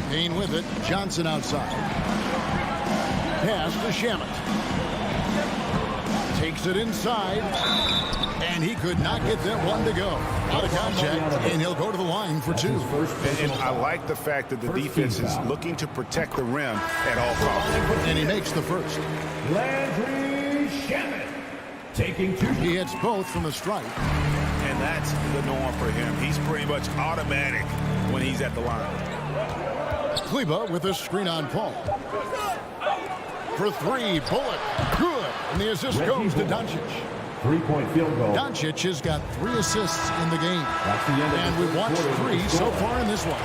Payne with it. Johnson outside. Pass to Shamet. Takes it inside. And he could not get that one to go. Out of contact, and he'll go to the line for 2. And I like the fact that the defense is looking to protect the rim at all costs. And he makes the first. Landry Shamet taking 2. He hits both from the stripe. And that's the norm for him. He's pretty much automatic when he's at the line. Kleba with a screen on Paul. For 3, Bullock. Good. And the assist goes to Doncic. 3-point field goal. Doncic has got 3 assists in the game. That's the end of And the we've watched quarter. 3 so far in this one.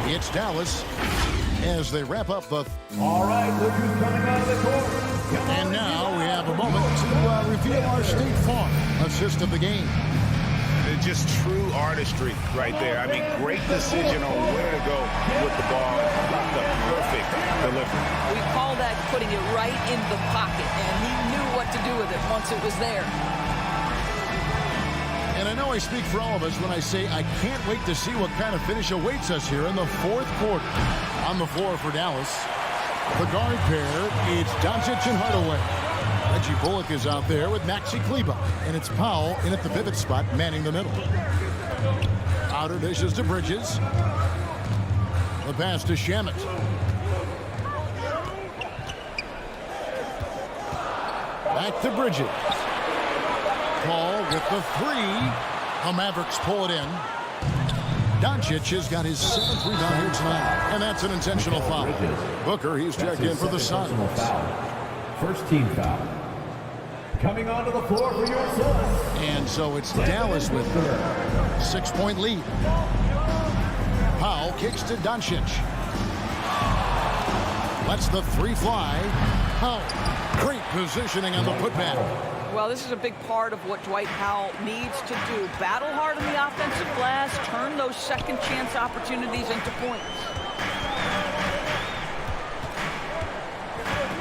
It's Dallas as they wrap up the... All right, look who's coming out of the court. And now we have a moment to reveal our State Farm assist of the game. It's just true artistry right there. I mean, great decision on where to go with the ball. The perfect delivery. We call that putting it right in the pocket, and he knew what to do with it once it was there. And I know I speak for all of us when I say I can't wait to see what kind of finish awaits us here in the fourth quarter. On the floor for Dallas, the guard pair, it's Doncic and Hardaway. Reggie Bullock is out there with Maxi Kleba, and it's Powell in at the pivot spot, manning the middle. Outer dishes to Bridges. The pass to Shamet. Back to Bridges. Paul with the 3. The Mavericks pull it in. Doncic has got his 7th rebound here tonight, and that's an intentional foul. Booker, he's checked in for the Suns. First team foul. Coming onto the floor for your Suns. And so it's Dallas with the 6-point lead. Powell kicks to Doncic. Lets the 3 fly. Powell, great positioning on the putback. Well, this is a big part of what Dwight Powell needs to do. Battle hard on the offensive glass, turn those second chance opportunities into points.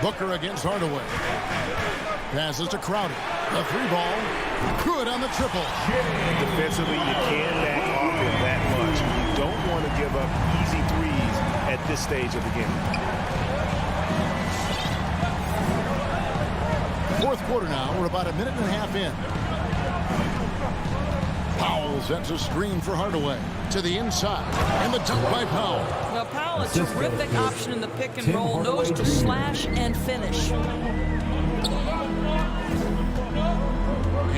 Booker against Hardaway. Passes to Crowder. The 3 ball. Good on the triple. Defensively, you can't back off him that much. You don't want to give up easy threes at this stage of the game. Fourth quarter now. We're about a minute and a half in. Powell sends a screen for Hardaway to the inside. And the dunk by Powell. Well, Powell, a terrific option in the pick and roll. Knows to slash and finish.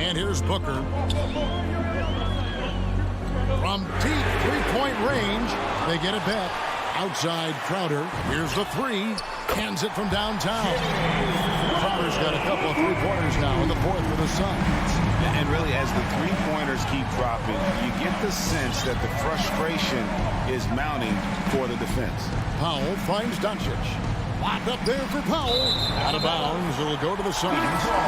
And here's Booker. From deep 3-point range, they get it back. Outside Crowder. Here's the 3. Hands it from downtown. Crowder's got a couple of 3-pointers now in the fourth for the Suns. And really, as the 3-pointers keep dropping, you get the sense that the frustration is mounting for the defense. Powell finds Doncic. Locked up there for Powell. Out of bounds. It'll go to the Suns.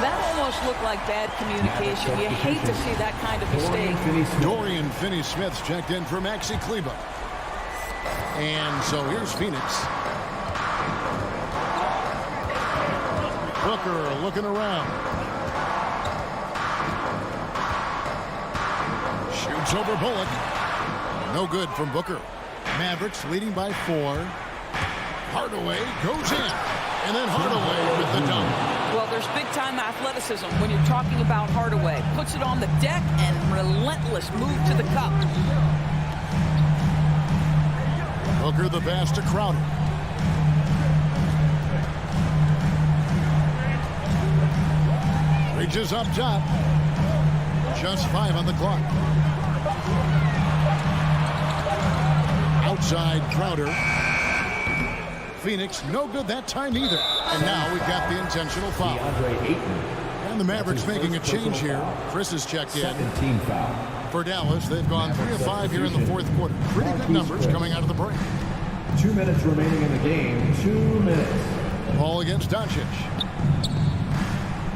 That almost looked like bad communication. You hate to see that kind of mistake. Dorian Finney-Smith's checked in for Maxi Kleba. And so here's Phoenix. Booker looking around. Shoots over Bullock. No good from Booker. Mavericks leading by 4. Hardaway goes in. And then Hardaway with the dunk. Well, there's big-time athleticism when you're talking about Hardaway. Puts it on the deck and relentless move to the cup. Booker the pass to Crowder. Reaches up top. Just 5 on the clock. Outside Crowder. Phoenix, no good that time either. And now we've got the intentional foul. Deandre Ayton. And the Mavericks making a change here. Chris has checked in. Second team foul. For Dallas, they've gone 3 of 5 here in the fourth quarter. Pretty good numbers coming out of the break. 2 minutes remaining in the game. 2 minutes. Ball against Doncic.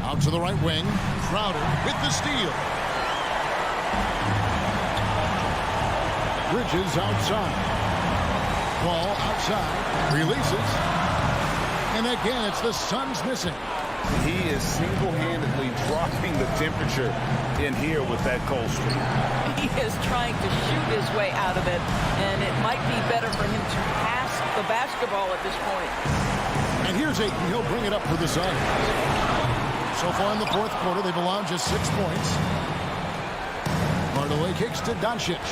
Out to the right wing. Crowder with the steal. Bridges outside. Ball outside. Releases. And again, it's the Suns missing. He is single-handedly dropping the temperature in here with that cold streak. He is trying to shoot his way out of it, and it might be better for him to pass the basketball at this point. And here's Ayton. He'll bring it up for the Suns. So far in the fourth quarter, they've allowed just 6 points. Hardaway kicks to Doncic.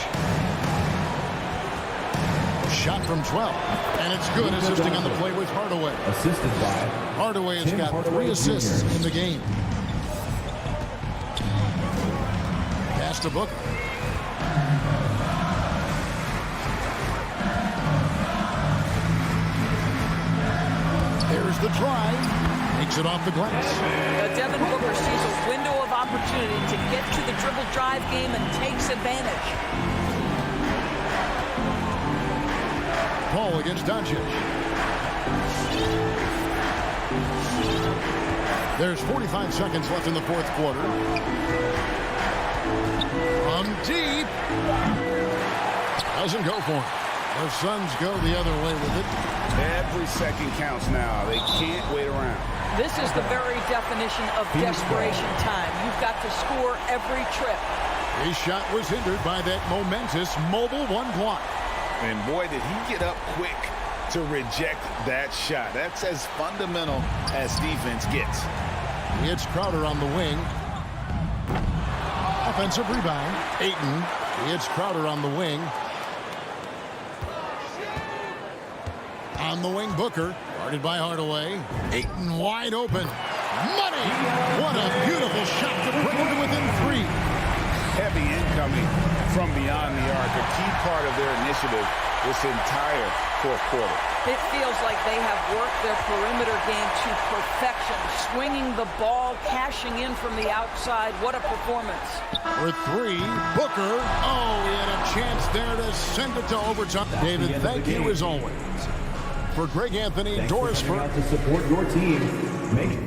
Shot from 12. And it's good, assisting on the play with Hardaway. Assisted by Hardaway has got 3 assists in the game. Pass to Booker. There's the drive. Makes it off the glass. Devin Booker sees a window of opportunity to get to the dribble drive game and takes advantage. Ball against Doncic. There's 45 seconds left in the fourth quarter. From deep. Doesn't go for it. The Suns go the other way with it. Every second counts now. They can't wait around. This is the very definition of desperation time. You've got to score every trip. His shot was hindered by that momentous mobile 1 block. And boy, did he get up quick to reject that shot. That's as fundamental as defense gets. It's Crowder on the wing. Offensive rebound. Ayton. It's Crowder on the wing. On the wing, Booker. Guarded by Hardaway. Ayton wide open. Money! What a beautiful shot to bring him to within 3. Heavy incoming from beyond the arc, a key part of their initiative this entire fourth quarter. It feels like they have worked their perimeter game to perfection, swinging the ball, cashing in from the outside. What a performance. For 3, Booker. Oh, he had a chance there to send it to overtime. David, thank you as always. For Greg Anthony, Doris for to support your team. Make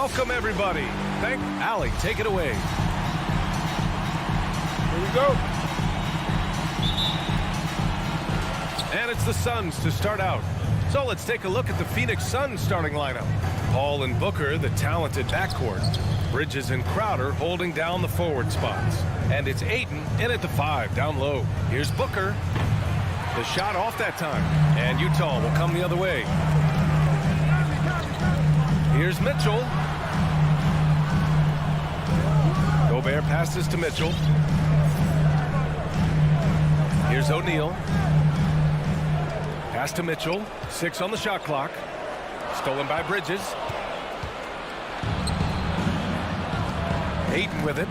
Welcome, everybody. Thank Allie. Take it away. Here we go. And it's the Suns to start out. So let's take a look at the Phoenix Suns starting lineup. Paul and Booker, the talented backcourt. Bridges and Crowder holding down the forward spots. And it's Ayton in at the 5, down low. Here's Booker. The shot off that time. And Utah will come the other way. Here's Mitchell. Gobert passes to Mitchell. Here's O'Neal. Pass to Mitchell. 6 on the shot clock. Stolen by Bridges. Ayton with it.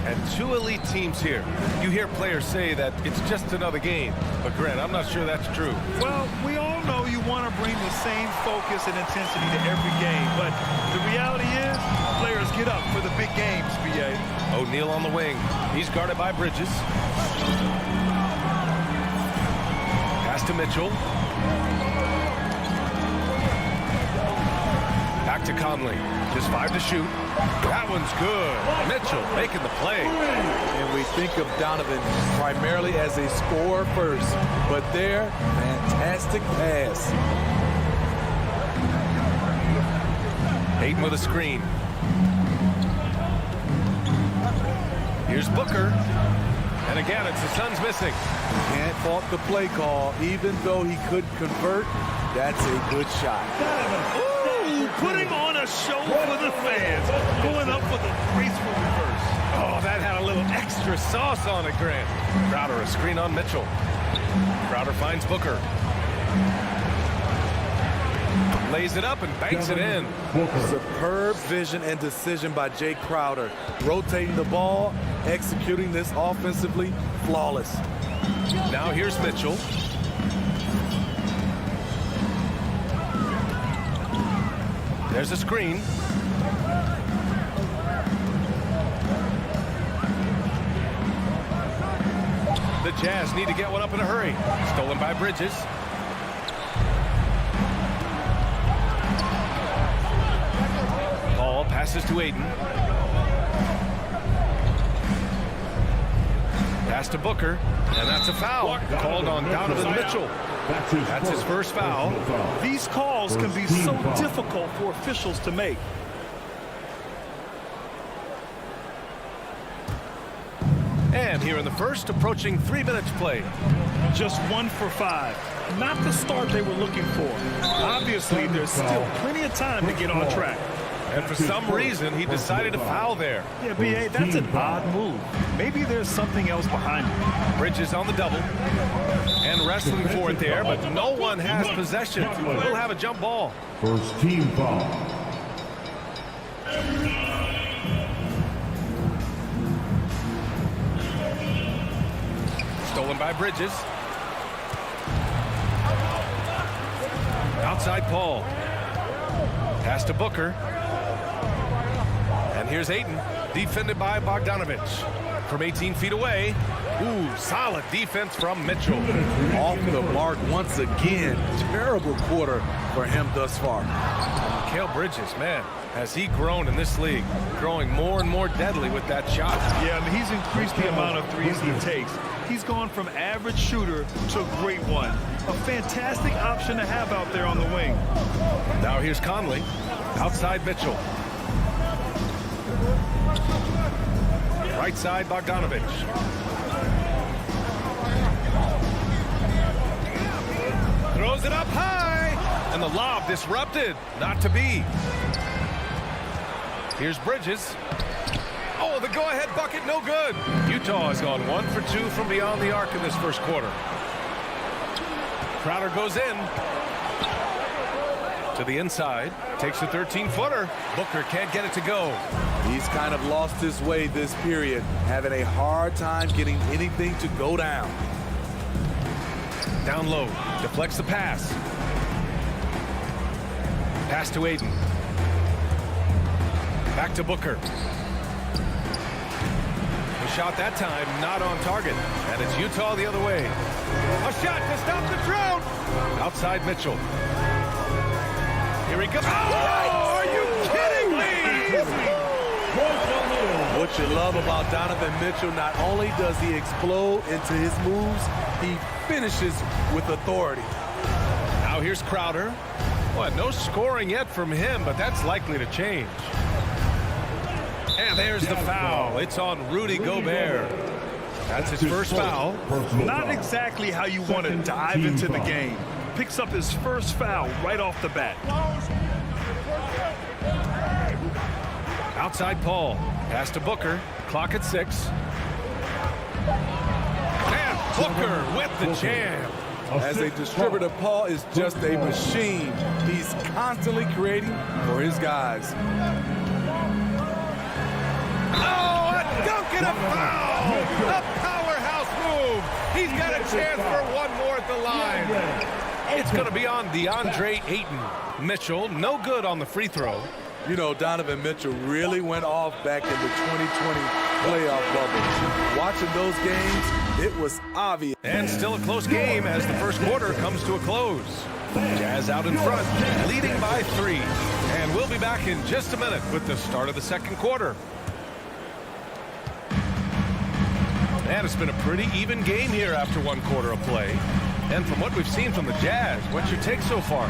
And two elite teams here. You hear players say that it's just another game. But Grant, I'm not sure that's true. Well, we all know you want to bring the same focus and intensity to every game. But the reality is, players get up for the big games, B.A. O'Neal on the wing. He's guarded by Bridges. Pass to Mitchell. Back to Conley. Just 5 to shoot. That one's good. Mitchell making the play. And we think of Donovan primarily as a scorer first, but there, fantastic pass. Ayton with a screen. Here's Booker. And again, it's the Suns missing. Can't fault the play call. Even though he couldn't convert, that's a good shot. Ooh, putting on a show for the fans. Going up with a graceful reverse. Oh, that had a little extra sauce on it, Grant. Crowder, a screen on Mitchell. Crowder finds Booker. Lays it up and banks it in. Superb vision and decision by Jay Crowder. Rotating the ball, executing this offensively, flawless. Now here's Mitchell. There's a screen. The Jazz need to get one up in a hurry. Stolen by Bridges. Paul passes to Ayton. Pass to Booker, and that's a foul called on Donovan Mitchell. That's his first foul. These calls can be so difficult for officials to make. And here in the first, approaching 3 minutes played. Just 1 for 5. Not the start they were looking for. Obviously, there's still plenty of time to get on track. And for some reason, he decided to foul there. Yeah, B.A., that's an odd move. Maybe there's something else behind it. Bridges on the double. And wrestling for it there, but no one has possession. We'll have a jump ball. First team foul. Stolen by Bridges. Outside Paul. Pass to Booker. And here's Ayton, defended by Bogdanovich. From 18 feet away. Ooh, solid defense from Mitchell. Off the mark once again. Terrible quarter for him thus far. Mikal Bridges, man, has he grown in this league, growing more and more deadly with that shot. Yeah, I mean, he's increased the amount of threes he takes. He's gone from average shooter to a great one. A fantastic option to have out there on the wing. Now here's Conley, outside Mitchell. Right side Bogdanovich. Throws it up high, and the lob disrupted. Not to be. Here's Bridges. Oh, the go-ahead bucket, no good. Utah has gone 1 for 2 from beyond the arc in this first quarter. Crowder goes in. To the inside, takes a 13-footer. Booker can't get it to go. He's kind of lost his way this period, having a hard time getting anything to go down. Down low, deflects the pass. Pass to Ayton. Back to Booker. The shot that time not on target, and it's Utah the other way. A shot to stop the drought. Outside Mitchell. Here he goes. Oh, are you kidding me? What you love about Donovan Mitchell, not only does he explode into his moves, he finishes with authority. Now here's Crowder. Well, no scoring yet from him, but that's likely to change. And there's the foul. It's on Rudy Gobert. That's his first foul. Not exactly how you want to dive into the game. Picks up his first foul right off the bat. Outside Paul. Pass to Booker. Clock at 6. And Booker with the jam. As a distributor, Paul is just a machine. He's constantly creating for his guys. Oh, a dunk and a foul! A powerhouse move! He's got a chance for one more at the line. It's going to be on Deandre Ayton. Mitchell, no good on the free throw. You know, Donovan Mitchell really went off back in the 2020 playoff bubble. Watching those games, it was obvious. And still a close game as the first quarter comes to a close. Jazz out in front, leading by 3. And we'll be back in just a minute with the start of the second quarter. And it's been a pretty even game here after one quarter of play. And from what we've seen from the Jazz, what's your take so far?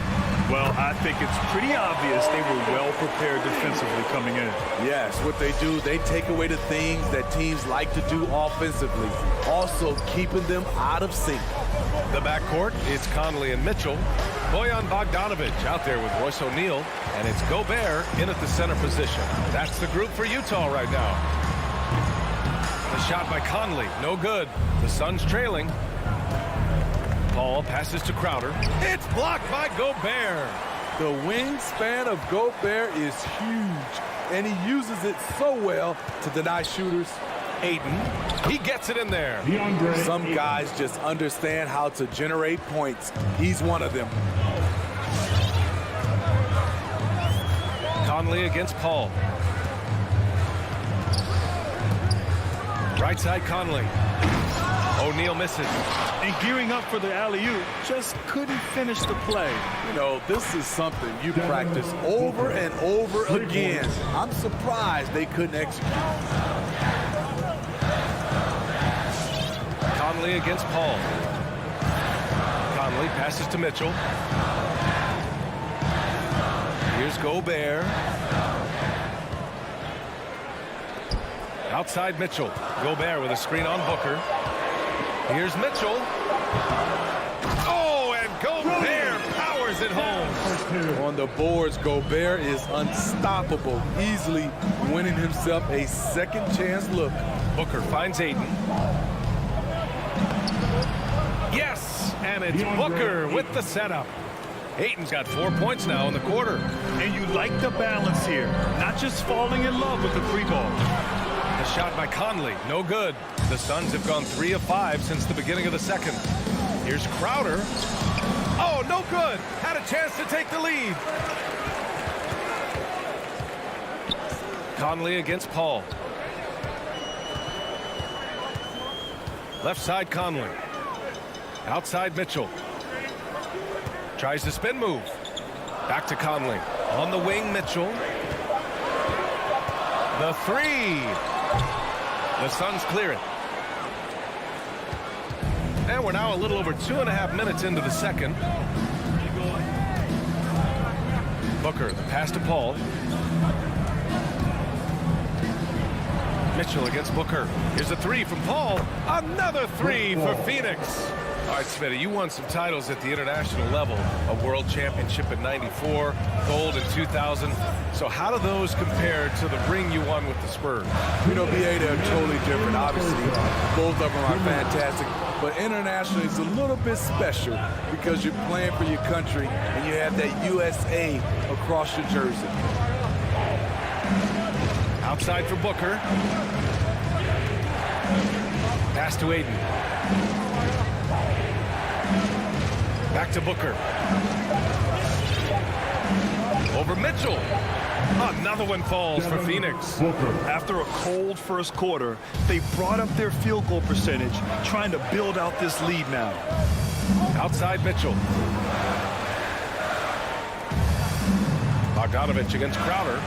Well, I think it's pretty obvious they were well prepared defensively coming in. Yes, what they do, they take away the things that teams like to do offensively, also keeping them out of sync. The backcourt, it's Conley and Mitchell. Bojan Bogdanovic out there with Royce O'Neal, and it's Gobert in at the center position. That's the group for Utah right now. The shot by Conley, no good. The Suns trailing. Paul passes to Crowder. It's blocked by Gobert. The wingspan of Gobert is huge, and he uses it so well to deny shooters. Ayton, he gets it in there. Some guys just understand how to generate points. He's one of them. Conley against Paul. Right side Conley. O'Neal misses. And gearing up for the alley-oop, just couldn't finish the play. You know, this is something you practice over and over again. I'm surprised they couldn't execute. Conley against Paul. Conley passes to Mitchell. Here's Gobert. Outside Mitchell. Gobert with a screen on Booker. Here's Mitchell. Oh, and Gobert powers it home. On the boards, Gobert is unstoppable, easily winning himself a second chance look. Booker finds Ayton. Yes, and it's Booker with the setup. Ayton's got 4 points now in the quarter. And you like the balance here, not just falling in love with the free ball. The shot by Conley, no good. The Suns have gone 3 of 5 since the beginning of the second. Here's Crowder. Oh, no good. Had a chance to take the lead. Conley against Paul. Left side Conley. Outside Mitchell. Tries the spin move. Back to Conley. On the wing, Mitchell. The 3. The Suns clear it. And we're now a little over 2.5 minutes into the second. Booker, the pass to Paul. Mitchell against Booker. Here's a 3 from Paul. Another 3 for Phoenix. All right, Smitty, you won some titles at the international level. A world championship in '94, gold in 2000. So how do those compare to the ring you won with the Spurs? You know, BA, they're totally different. Obviously, both of them are fantastic. But internationally, it's a little bit special because you're playing for your country and you have that USA across your jersey. Outside for Booker. Pass to Ayton. Back to Booker. Over Mitchell. Another one falls for Phoenix. After a cold first quarter, they brought up their field goal percentage, trying to build out this lead now. Bogdanovich against Crowder.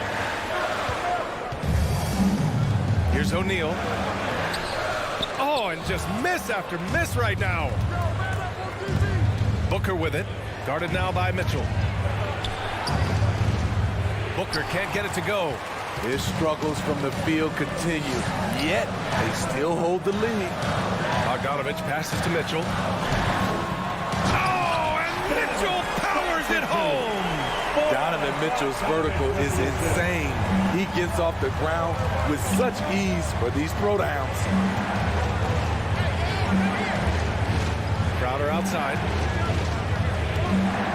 Here's O'Neal. Oh, and just miss after miss right now. Booker with it. Guarded now by Mitchell. Booker can't get it to go. His struggles from the field continue, yet they still hold the lead. Bogdanovich passes to Mitchell. Oh, and Mitchell powers it home. Donovan Mitchell's vertical is insane. He gets off the ground with such ease for these throwdowns. Crowder outside.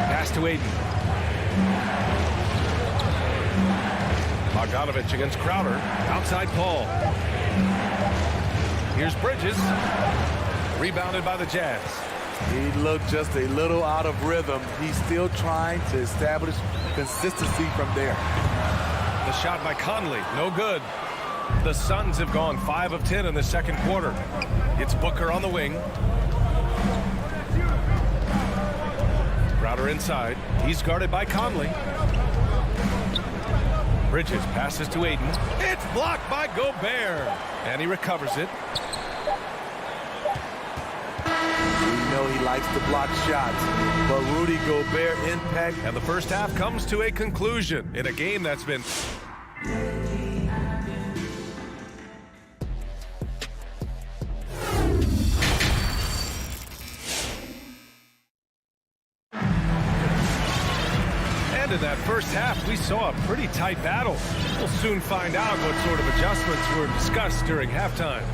Pass to Ayton. Bogdanovich against Crowder. Outside Paul. Here's Bridges. Rebounded by the Jazz. He looked just a little out of rhythm. He's still trying to establish consistency from there. The shot by Conley. No good. The Suns have gone 5 of 10 in the second quarter. It's Booker on the wing. Crowder inside. He's guarded by Conley. Bridges passes to Ayton. It's blocked by Gobert. And he recovers it. We know he likes to block shots, but Rudy Gobert impact. And the first half comes to a conclusion in a game that's been... In that first half, we saw a pretty tight battle. We'll soon find out what sort of adjustments were discussed during halftime.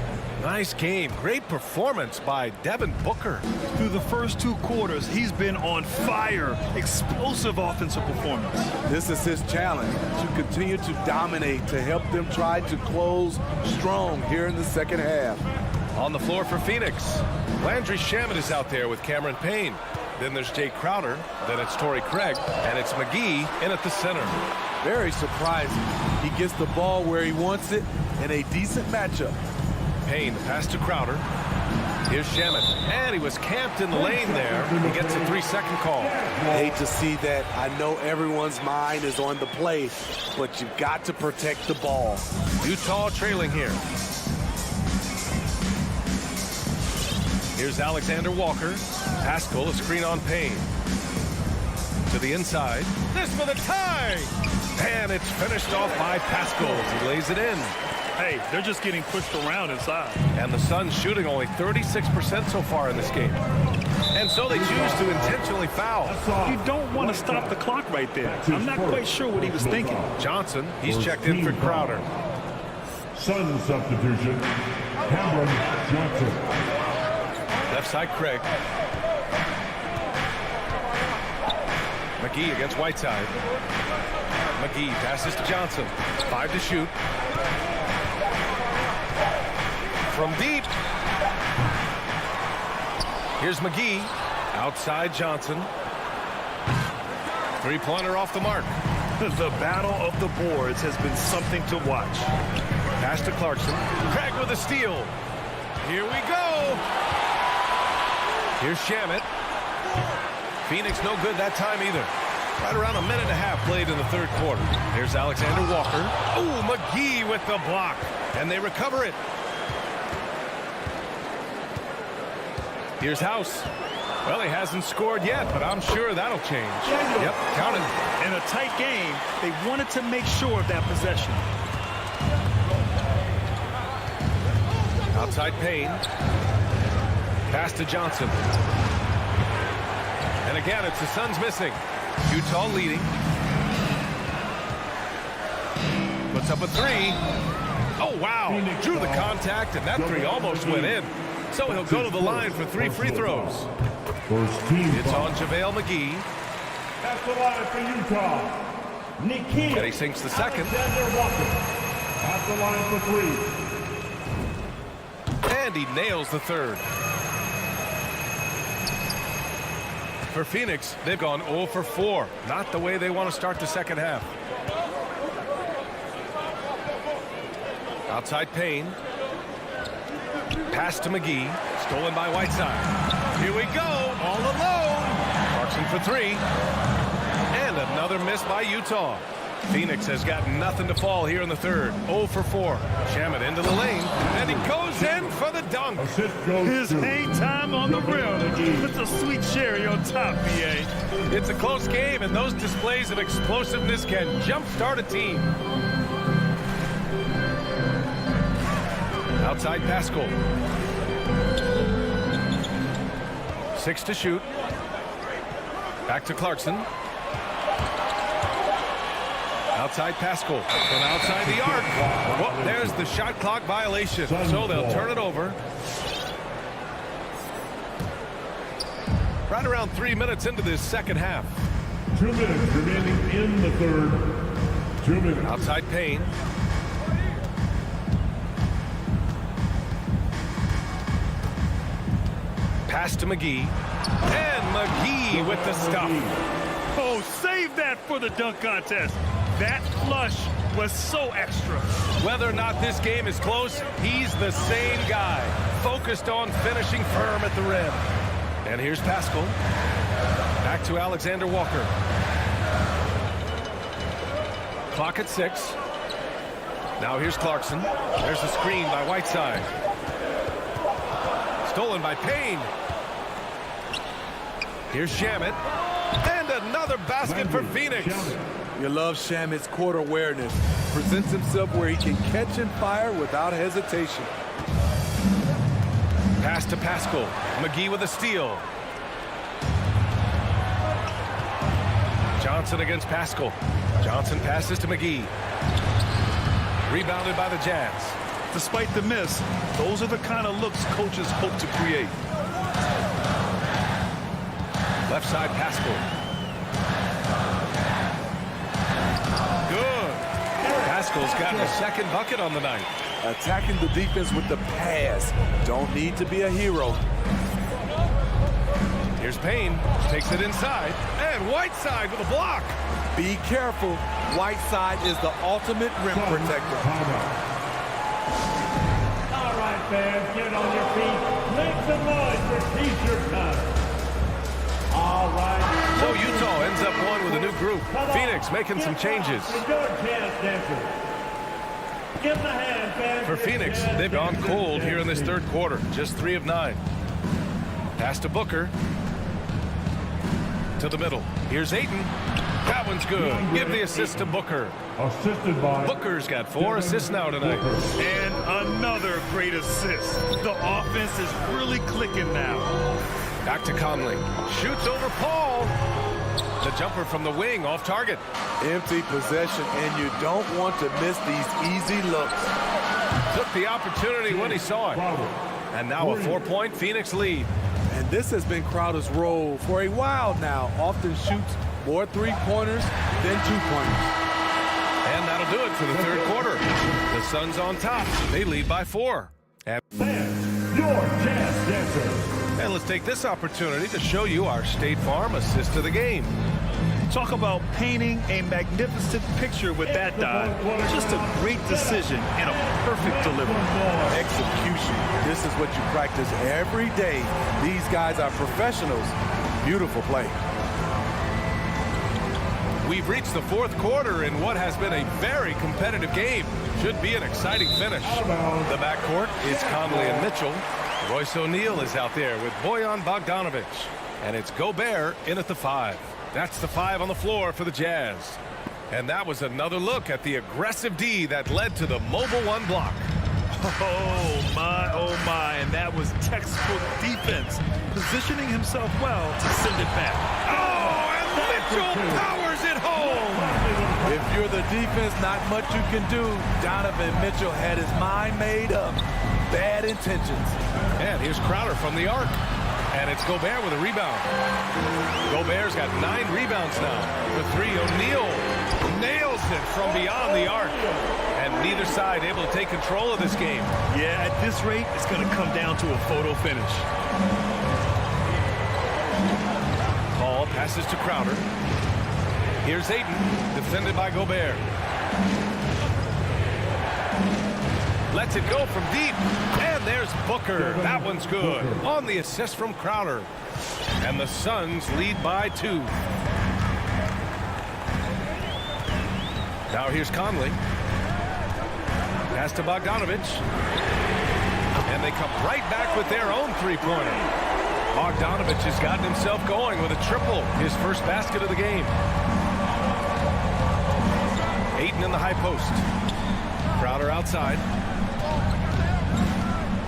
Nice game. Great performance by Devin Booker. Through the first 2 quarters, he's been on fire. Explosive offensive performance. This is his challenge, to continue to dominate, to help them try to close strong here in the second half. On the floor for Phoenix, Landry Shamet is out there with Cameron Payne. Then there's Jay Crowder, then it's Torrey Craig, and it's McGee in at the center. Very surprising. He gets the ball where he wants it in a decent matchup. Payne, the pass to Crowder. Here's Shamet, and he was camped in the lane there. He gets a 3-second call. Hate to see that. I know everyone's mind is on the play, but you've got to protect the ball. Utah trailing here. Here's Alexander Walker. Pascal, a screen on Payne. To the inside. This for the tie! And it's finished off by Pascal as he lays it in. Hey, they're just getting pushed around inside. And the Suns shooting only 36% so far in this game. And so they choose to intentionally foul. You don't want to stop the clock right there. I'm not quite sure what he was thinking. Johnson, he's checked in for Crowder. Sun substitution, Cameron Johnson. Left side, Craig. McGee against Whiteside. McGee passes to Johnson. 5 to shoot. From deep. Here's McGee. Outside Johnson. 3-pointer off the mark. The battle of the boards has been something to watch. Pass to Clarkson. Craig with a steal. Here we go. Here's Shamet. Phoenix no good that time either. Right around a minute and a half played in the third quarter. Here's Alexander Walker. Oh, McGee with the block. And they recover it. Here's House. Well, he hasn't scored yet, but I'm sure that'll change. Yep, count it. In a tight game, they wanted to make sure of that possession. Outside Payne. Pass to Johnson. And again, it's the Suns missing. Utah leading. Puts up a 3. Oh, wow. Drew the contact, and that 3 almost went in. So he'll go to the line for 3 free throws. It's on JaVale McGee. That's the line for Utah. Nikhil. And he sinks the second. At the line for 3. And he nails the third. For Phoenix, they've gone 0 for 4. Not the way they want to start the second half. Outside Payne. Pass to McGee. Stolen by Whiteside. Here we go. All alone. Clarkson for 3. And another miss by Utah. Phoenix has got nothing to fall here in the third. 0 for 4. Shamet into the lane, and he goes in for the dunk. His hang time on the rim puts a sweet cherry on top, B.A. It's a close game, and those displays of explosiveness can jumpstart a team. Outside Pascal. 6 to shoot. Back to Clarkson. Outside Pascal from outside the arc. Well, there's the shot clock violation, so they'll turn it over. Right around 3 minutes into this second half. 2 minutes remaining in the third. 2 minutes. Outside Payne. Pass to McGee. And McGee with the stuff. Oh, save that for the dunk contest. That flush was so extra. Whether or not this game is close, he's the same guy, focused on finishing firm at the rim. And here's Pascal. Back to Alexander Walker. Clock at 6. Now here's Clarkson. There's the screen by Whiteside. Stolen by Payne. Here's Shamet. And another basket for Phoenix. You love Shamet's court awareness. Presents himself where he can catch and fire without hesitation. Pass to Pascal. McGee with a steal. Johnson against Pascal. Johnson passes to McGee. Rebounded by the Jazz. Despite the miss, those are the kind of looks coaches hope to create. Left side Pascal. Good. Pascal's got a second bucket on the night. Attacking the defense with the pass. Don't need to be a hero. Here's Payne. Takes it inside. And Whiteside with a block. Be careful. Whiteside is the ultimate rim protector. All right, fans, get on your feet. Make some noise for T-shirt time. All right. So Utah ends up going with a new group. Phoenix making some changes. Give them a hand, fans. For Phoenix, they've gone cold here in this third quarter. Just 3 of 9. Pass to Booker. To the middle. Here's Ayton. That one's good. Give the assist to Booker. Assisted by Booker's got 4 assists now tonight. And another great assist. The offense is really clicking now. Back to Conley. Shoots over Paul. The jumper from the wing off target. Empty possession, and you don't want to miss these easy looks. Took the opportunity when he saw it. And now a 4-point Phoenix lead. And this has been Crowder's role for a while now. Often shoots more three-pointers than two-pointers. And that'll do it for the third quarter. The Suns on top. They lead by 4. And your Jazz Dancers. And let's take this opportunity to show you our State Farm assist of the game. Talk about painting a magnificent picture with that dive. Just a great decision and a perfect delivery. Execution. This is what you practice every day. These guys are professionals. Beautiful play. We've reached the fourth quarter in what has been a very competitive game. Should be an exciting finish. The backcourt is Conley and Mitchell. Royce O'Neal is out there with Bojan Bogdanovic. And it's Gobert in at the 5. That's the 5 on the floor for the Jazz. And that was another look at the aggressive D that led to the mobile 1 block. Oh my, and that was textbook defense. Positioning himself well to send it back. Oh, and Mitchell powers it home. If you're the defense, not much you can do. Donovan Mitchell had his mind made up. Bad intentions. And here's Crowder from the arc. And it's Gobert with a rebound. Gobert's got 9 rebounds now. For 3, O'Neal nails it from beyond the arc. And neither side able to take control of this game. Yeah, at this rate, it's going to come down to a photo finish. Paul passes to Crowder. Here's Ayton, defended by Gobert. Lets it go from deep. And there's Booker. That one's good. On the assist from Crowder. And the Suns lead by 2. Now here's Conley. Pass to Bogdanovich. And they come right back with their own three-pointer. Bogdanovich has gotten himself going with a triple, his first basket of the game. Ayton in the high post. Crowder outside.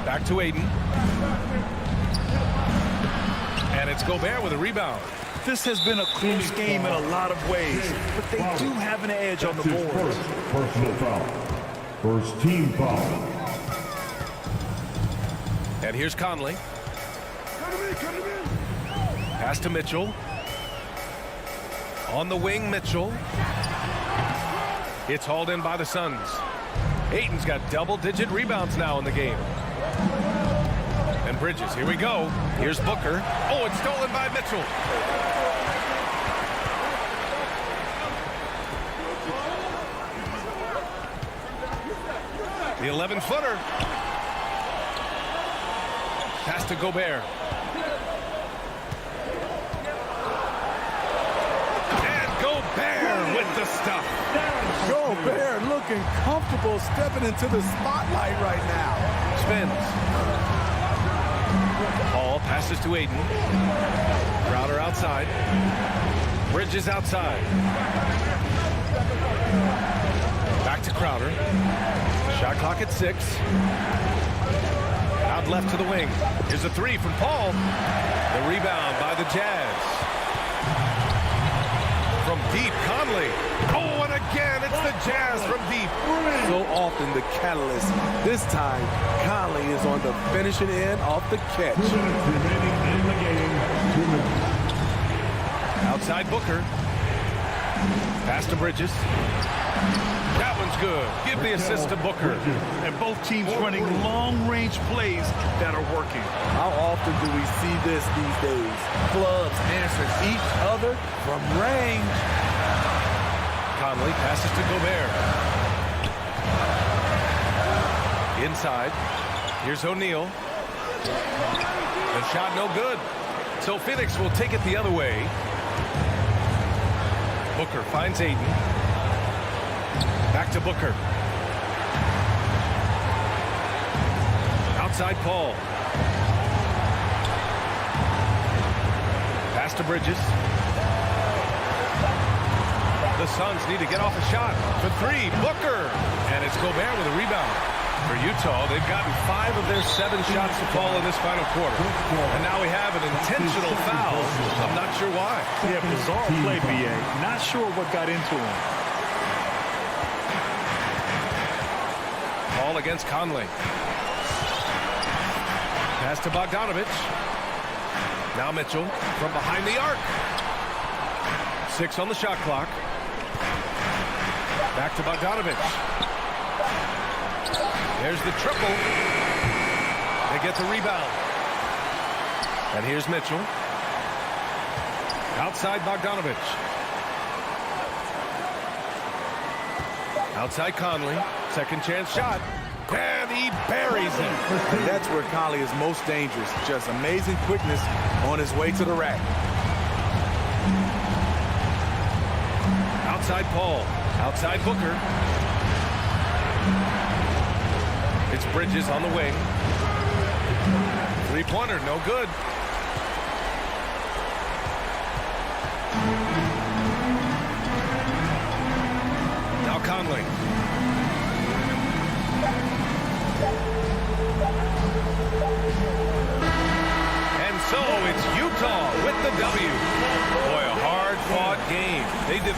Back to Ayton. And it's Gobert with a rebound. This has been a close game in a lot of ways, but they do have an edge on the board. Personal foul. First team foul. And here's Conley. Pass to Mitchell. On the wing, Mitchell. It's hauled in by the Suns. Ayton's got double-digit rebounds now in the game. And Bridges, here we go. Here's Booker. Oh, it's stolen by Mitchell. The 11-footer. Pass to Gobert. And Gobert with the stuff. Gobert looking comfortable stepping into the spotlight right now. Spins. Ball passes to Ayton. Crowder outside. Bridges outside. Back to Crowder. Shot clock at 6. Out left to the wing. Here's a three from Paul. The rebound by the Jazz. From deep, Conley. Oh, and again, it's the Jazz from deep. So often the catalyst. This time, Conley is on the finishing end off the catch. 2 minutes remaining in the game. 2 minutes. Outside Booker. Pass to Bridges. That one's good. Give the assist to Booker. And both teams running long-range plays that are working. How often do we see this these days? Clubs answering each other from range. Conley passes to Gobert. Inside. Here's O'Neal. The shot no good. So Phoenix will take it the other way. Booker finds Ayton. Back to Booker. Outside Paul. Pass to Bridges. The Suns need to get off a shot for 3. Booker. And it's Gobert with a rebound. For Utah, they've gotten 5 of their 7 shots to fall in this final quarter. And now we have an intentional foul. I'm not sure why. Yeah, bizarre play, BA. Not sure what got into him. Ball against Conley. Pass to Bogdanovich. Now Mitchell from behind the arc. 6 on the shot clock. Back to Bogdanovich. There's the triple. They get the rebound. And here's Mitchell. Outside Bogdanovich. Outside Conley. Second chance shot. And he buries it. And that's where Conley is most dangerous. Just amazing quickness on his way to the rack. Outside Paul. Outside Booker. It's Bridges on the wing. Three-pointer, no good. Now Conley. And so it's Utah with the W. Boy, a hard-fought game. They did.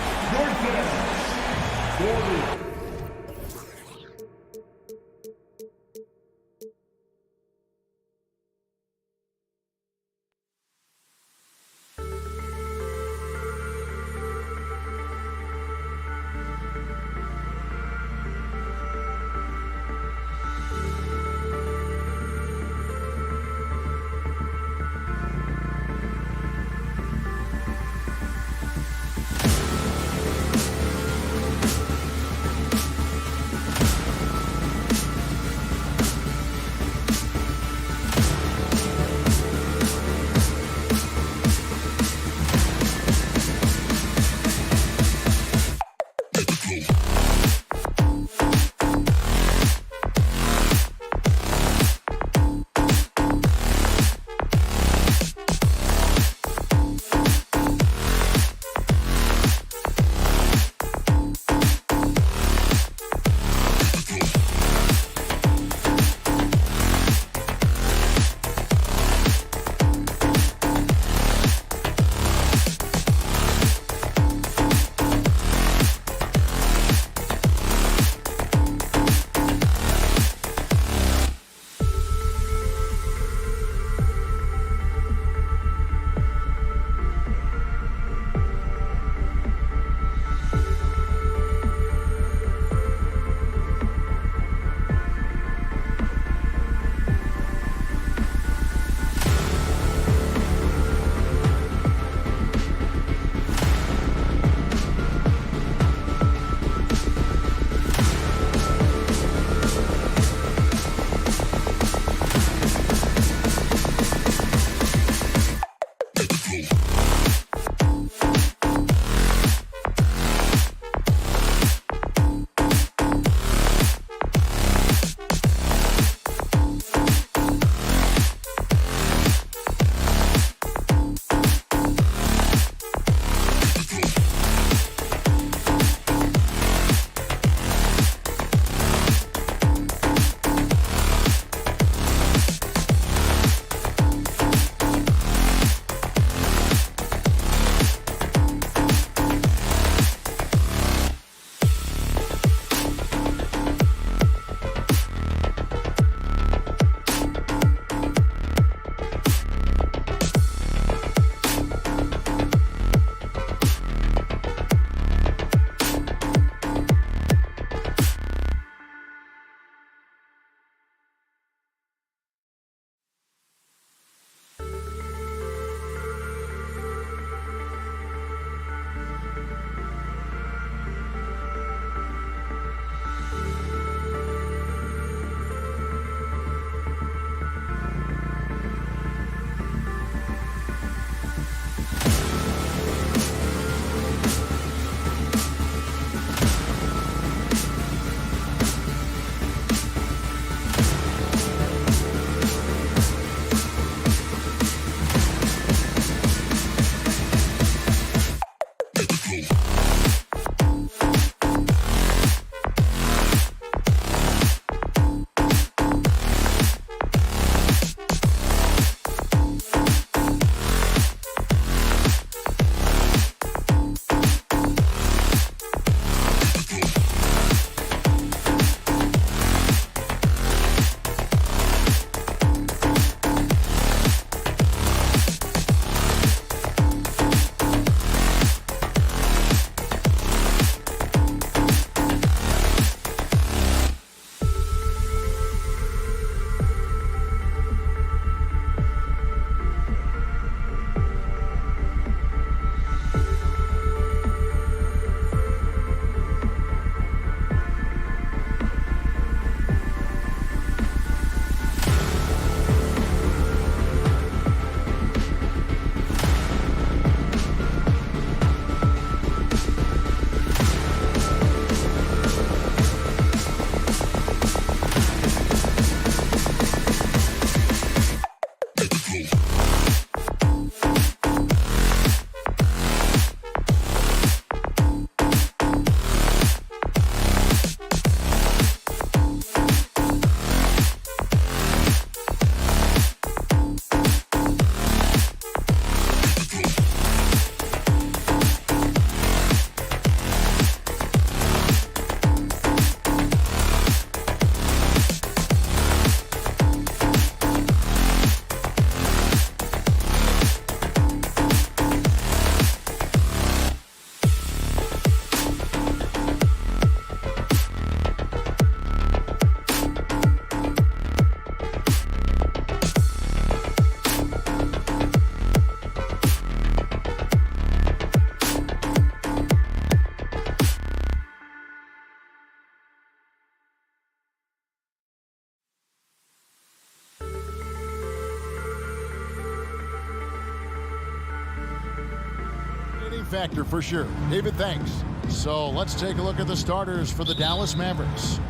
factor for sure. David, thanks. So let's take a look at the starters for the Dallas Mavericks.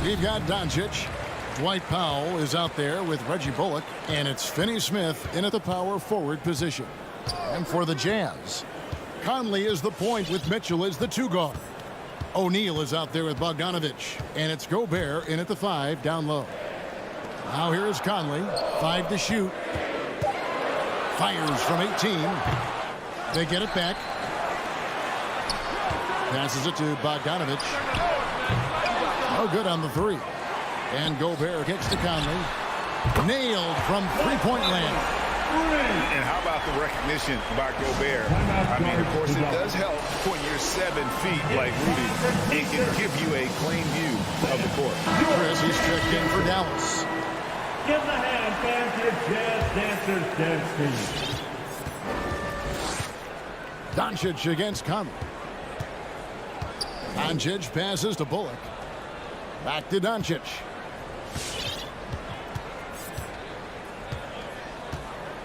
We've got Doncic. Dwight Powell is out there with Reggie Bullock, and it's Finney Smith in at the power forward position. And for the Jazz, Conley is the point with Mitchell as the 2 guard. O'Neal is out there with Bogdanovich, and it's Gobert in at the 5 down low. Now here is Conley, 5 to shoot. Fires from 18. They get it back. Passes it to Bogdanovich. Oh, good on the 3. And Gobert kicks to Conley. Nailed from three-point land. And how about the recognition by Gobert? I mean, of course, it does help when you're 7 feet like Rudy. It can give you a plain view of the court. Chris is checked in for Dallas. Give the hand, fans, your Jazz Dancers dance team. Doncic against Conley. Doncic passes to Bullock. Back to Doncic.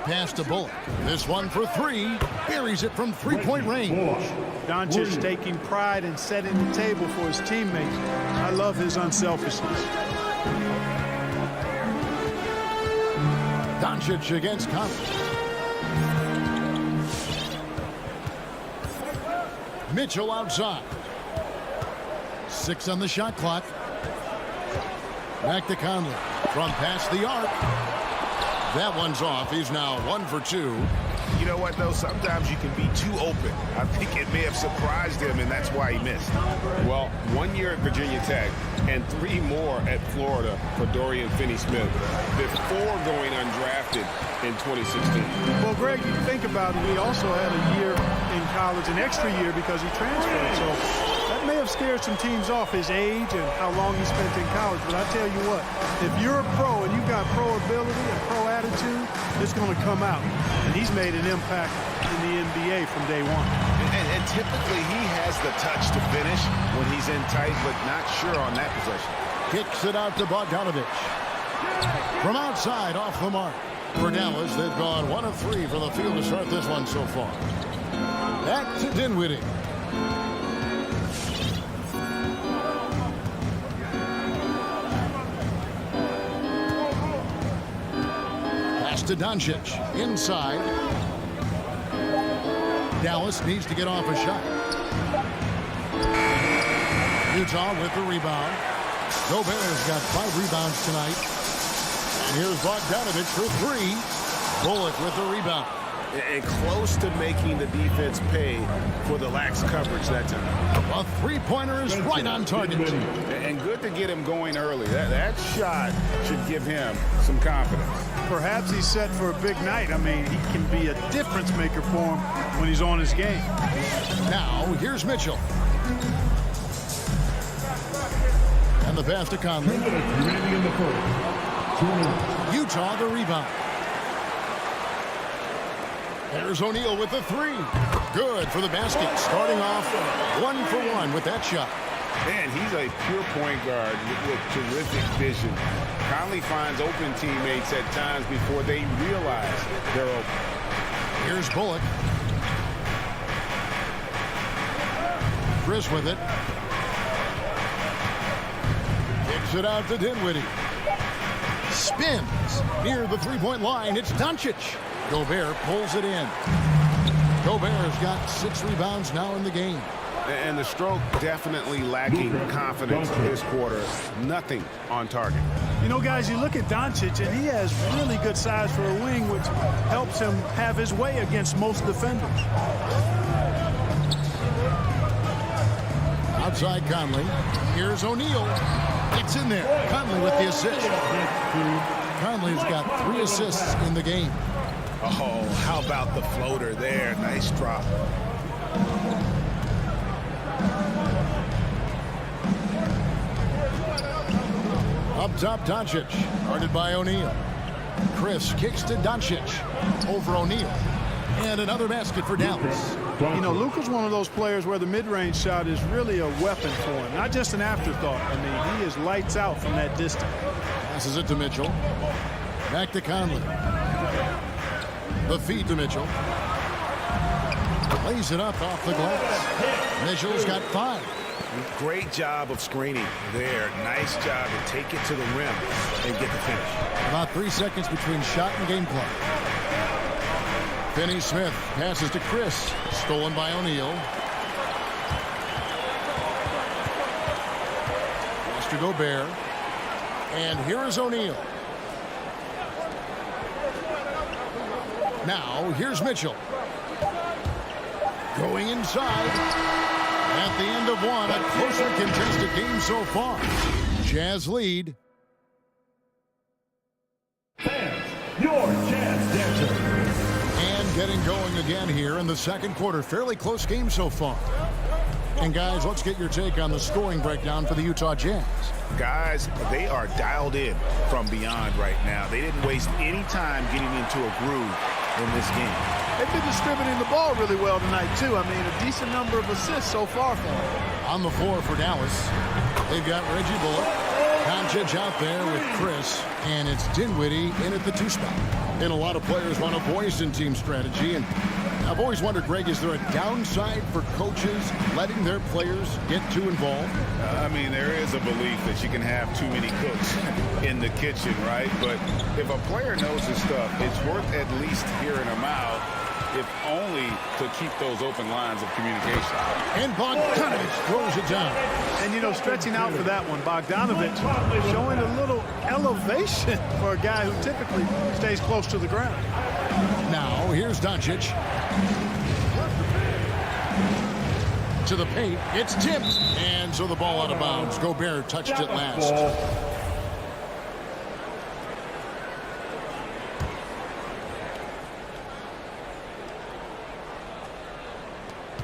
Pass to Bullock. This one for 3. Buries it from three-point range. Doncic taking pride in setting the table for his teammates. I love his unselfishness. Doncic against Conley. Mitchell outside. 6 on the shot clock. Back to Conley. From past the arc. That one's off. He's now 1 for 2. You know what, though? Sometimes you can be too open. I think it may have surprised him, and that's why he missed. Well, 1 year at Virginia Tech and 3 more at Florida for Dorian Finney-Smith before going undrafted in 2016. Well, Greg, you think about it, he also had a year in college, an extra year because he transferred. So that may have scared some teams off, his age and how long he spent in college. But I tell you what, if you're a pro and you've got pro ability and pro attitude, it's going to come out. And he's made an impact in the NBA from day one. And typically he has the touch to finish when he's in tight, but not sure on that possession. Kicks it out to Bogdanovich. From outside, off the mark. For Dallas, they've gone 1 of 3 from the field to start this one so far. Back to Dinwiddie. Pass to Doncic. Inside. Dallas needs to get off a shot. Utah with the rebound. Gobert has got 5 rebounds tonight. And here's Bogdanovich for 3. Bullock with the rebound. And close to making the defense pay for the lax coverage that time. A three-pointer is right on target. And good to get him going early. That shot should give him some confidence. Perhaps he's set for a big night. I mean, he can be a difference maker for him when he's on his game. Now, here's Mitchell. And the pass to Conley. Utah the rebound. There's O'Neal with the 3. Good for the basket. Starting off 1 for 1 with that shot. Man, he's a pure point guard with terrific vision. Conley finds open teammates at times before they realize they're open. Here's Bullock. Chris with it. Kicks it out to Dinwiddie. Spins near the three-point line. It's Doncic. Gobert pulls it in. Gobert's got 6 rebounds now in the game. And the stroke definitely lacking confidence this quarter. Nothing on target. You know, guys, you look at Doncic, and he has really good size for a wing, which helps him have his way against most defenders. Outside Conley. Here's O'Neal. It's in there. Conley with the assist. Conley's got 3 assists in the game. Oh, how about the floater there? Nice drop. Up top, Doncic. Guarded by O'Neal. Chris kicks to Doncic. Over O'Neal. And another basket for Dallas. You know, Luka's one of those players where the mid-range shot is really a weapon for him, not just an afterthought. I mean, he is lights out from that distance. Passes it to Mitchell. Back to Conley. The feed to Mitchell. Lays it up off the glass. Mitchell's got 5. Great job of screening there. Nice job to take it to the rim and get the finish. About 3 seconds between shot and game clock. Finney Smith passes to Chris. Stolen by O'Neal. To Gobert. And here is O'Neal. Now, here's Mitchell. Going inside. At the end of one, a closer contested game so far. Jazz lead. Fans, your Jazz Dancer. And getting going again here in the second quarter. Fairly close game so far. And guys, let's get your take on the scoring breakdown for the Utah Jazz. Guys, they are dialed in from beyond right now. They didn't waste any time getting into a groove in this game. They've been distributing the ball really well tonight, too. I mean, a decent number of assists so far for them. On the floor for Dallas, they've got Reggie Bullock, Doncic out there with Chris, and it's Dinwiddie in at the 2 spot. And a lot of players want a voice in team strategy, and I've always wondered, Greg, is there a downside for coaches letting their players get too involved? I mean, there is a belief that you can have too many cooks in the kitchen, right? But if a player knows his stuff, it's worth at least hearing him out, if only to keep those open lines of communication. And Bogdanovich throws it down. And, you know, stretching out for that one, Bogdanovich showing a little elevation for a guy who typically stays close to the ground. Now, here's Doncic. To the paint. It's tipped. And so the ball out of bounds. Gobert touched it last.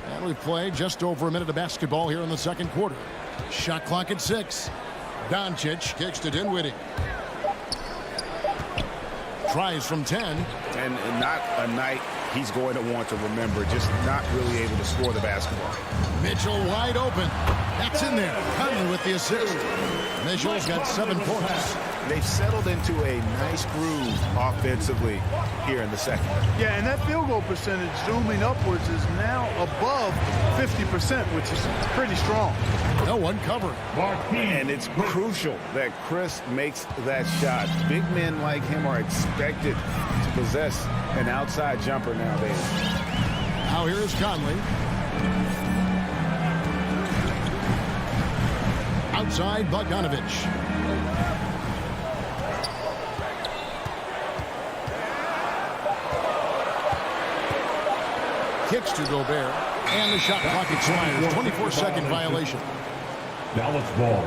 And we've played just over a minute of basketball here in the second quarter. Shot clock at 6. Doncic kicks to Dinwiddie. Tries from 10. And not a night he's going to want to remember, just not really able to score the basketball. Mitchell wide open. That's in there. Conley with the assist. Mitchell's got 7 points. They've settled into a nice groove offensively here in the second. Yeah, and that field goal percentage zooming upwards is now above 50%, which is pretty strong. No one covered. And it's crucial that Chris makes that shot. Big men like him are expected to possess an outside jumper nowadays. Now here is Conley. Outside Bogdanovich. Kicks to Gobert. And the shot clock expires. 24-second violation. Dallas ball.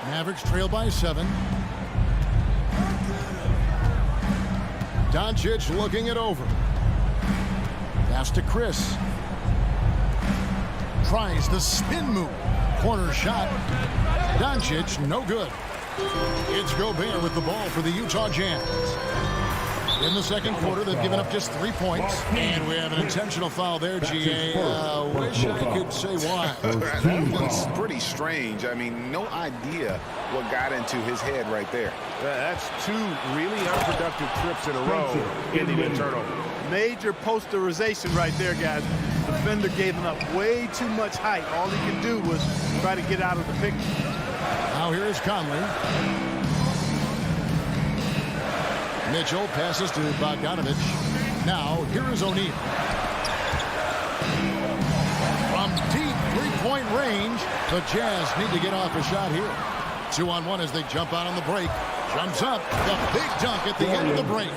Mavericks trail by 7. Doncic looking it over. Pass to Chris. Tries the spin move. Corner shot. Doncic, no good. It's Gobert with the ball for the Utah Jazz. In the second quarter, they've given up just 3 points. And we have an intentional foul there, GA. Wish I could say why. That was pretty strange. I mean, no idea what got into his head right there. That's 2 really unproductive trips in a row, ending in turnover. Major posterization right there, guys. The defender gave him up way too much height. All he could do was try to get out of the picture. Now here is Conley. Mitchell passes to Bogdanovich. Now here is O'Neal. From deep three-point range, the Jazz need to get off a shot here. 2-on-1 as they jump out on the break. Jumps up. The big dunk at the end of the break.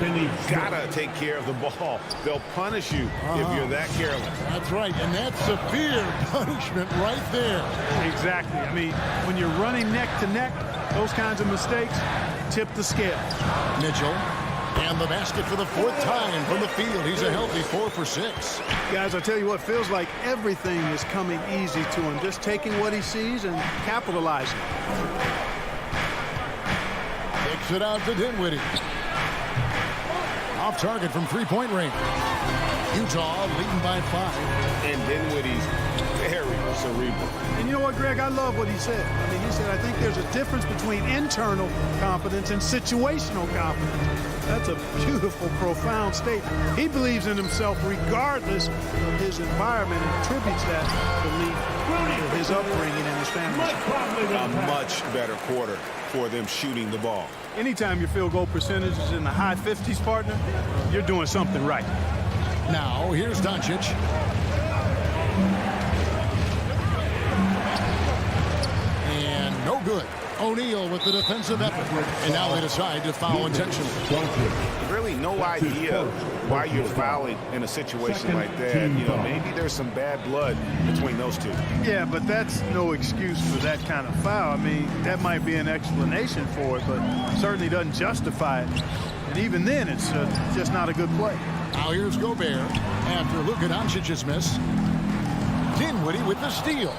Gotta take care of the ball. They'll punish you if you're that careless. That's right, and that's severe punishment right there. Exactly. I mean, when you're running neck to neck, those kinds of mistakes tip the scale. Mitchell. And the basket for the 4th time from the field. He's a healthy 4 for 6. Guys, I tell you what, feels like everything is coming easy to him. Just taking what he sees and capitalizing. Kicks it out to Dinwiddie. Off target from 3-point range. Utah leading by 5. And Dinwiddie's very cerebral. And you know what, Greg? I love what he said. I mean, he said, I think there's a difference between internal confidence and situational confidence. That's a beautiful, profound statement. He believes in himself regardless of his environment and attributes that belief to his upbringing and his family. A much better quarter for them shooting the ball. Anytime your field goal percentage is in the high 50s, partner, you're doing something right. Now, here's Doncic. And no good. O'Neal with the defensive effort. And now they decide to foul intentionally. Really no idea why you're fouling in a situation like that. You know, maybe there's some bad blood between those two. Yeah, but that's no excuse for that kind of foul. I mean, that might be an explanation for it, but certainly doesn't justify it. And even then, it's just not a good play. Now here's Gobert after Luka Doncic's miss. Dinwiddie with the steal.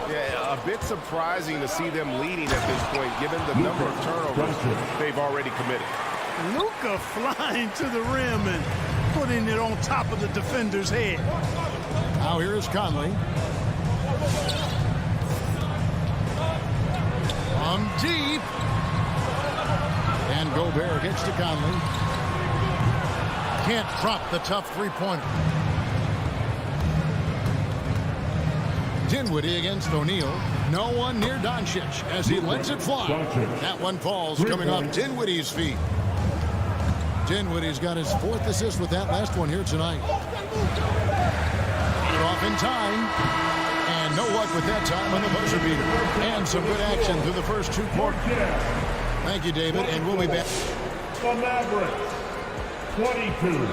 Yeah, a bit surprising to see them leading at this point, given the number of turnovers they've already committed. Luka flying to the rim and putting it on top of the defender's head. Now here's Conley. From deep. And Gobert gets to Conley. Can't drop the tough three-pointer. Dinwiddie against O'Neal. No one near Doncic as he lets it fly. That one falls coming off Dinwiddie's feet. Dinwiddie's got his 4th assist with that last one here tonight. Got off in time. And no luck with that time on the buzzer beater. And some good action through the first 2 quarters. Thank you, David, and we'll be back. The Mavericks, 22.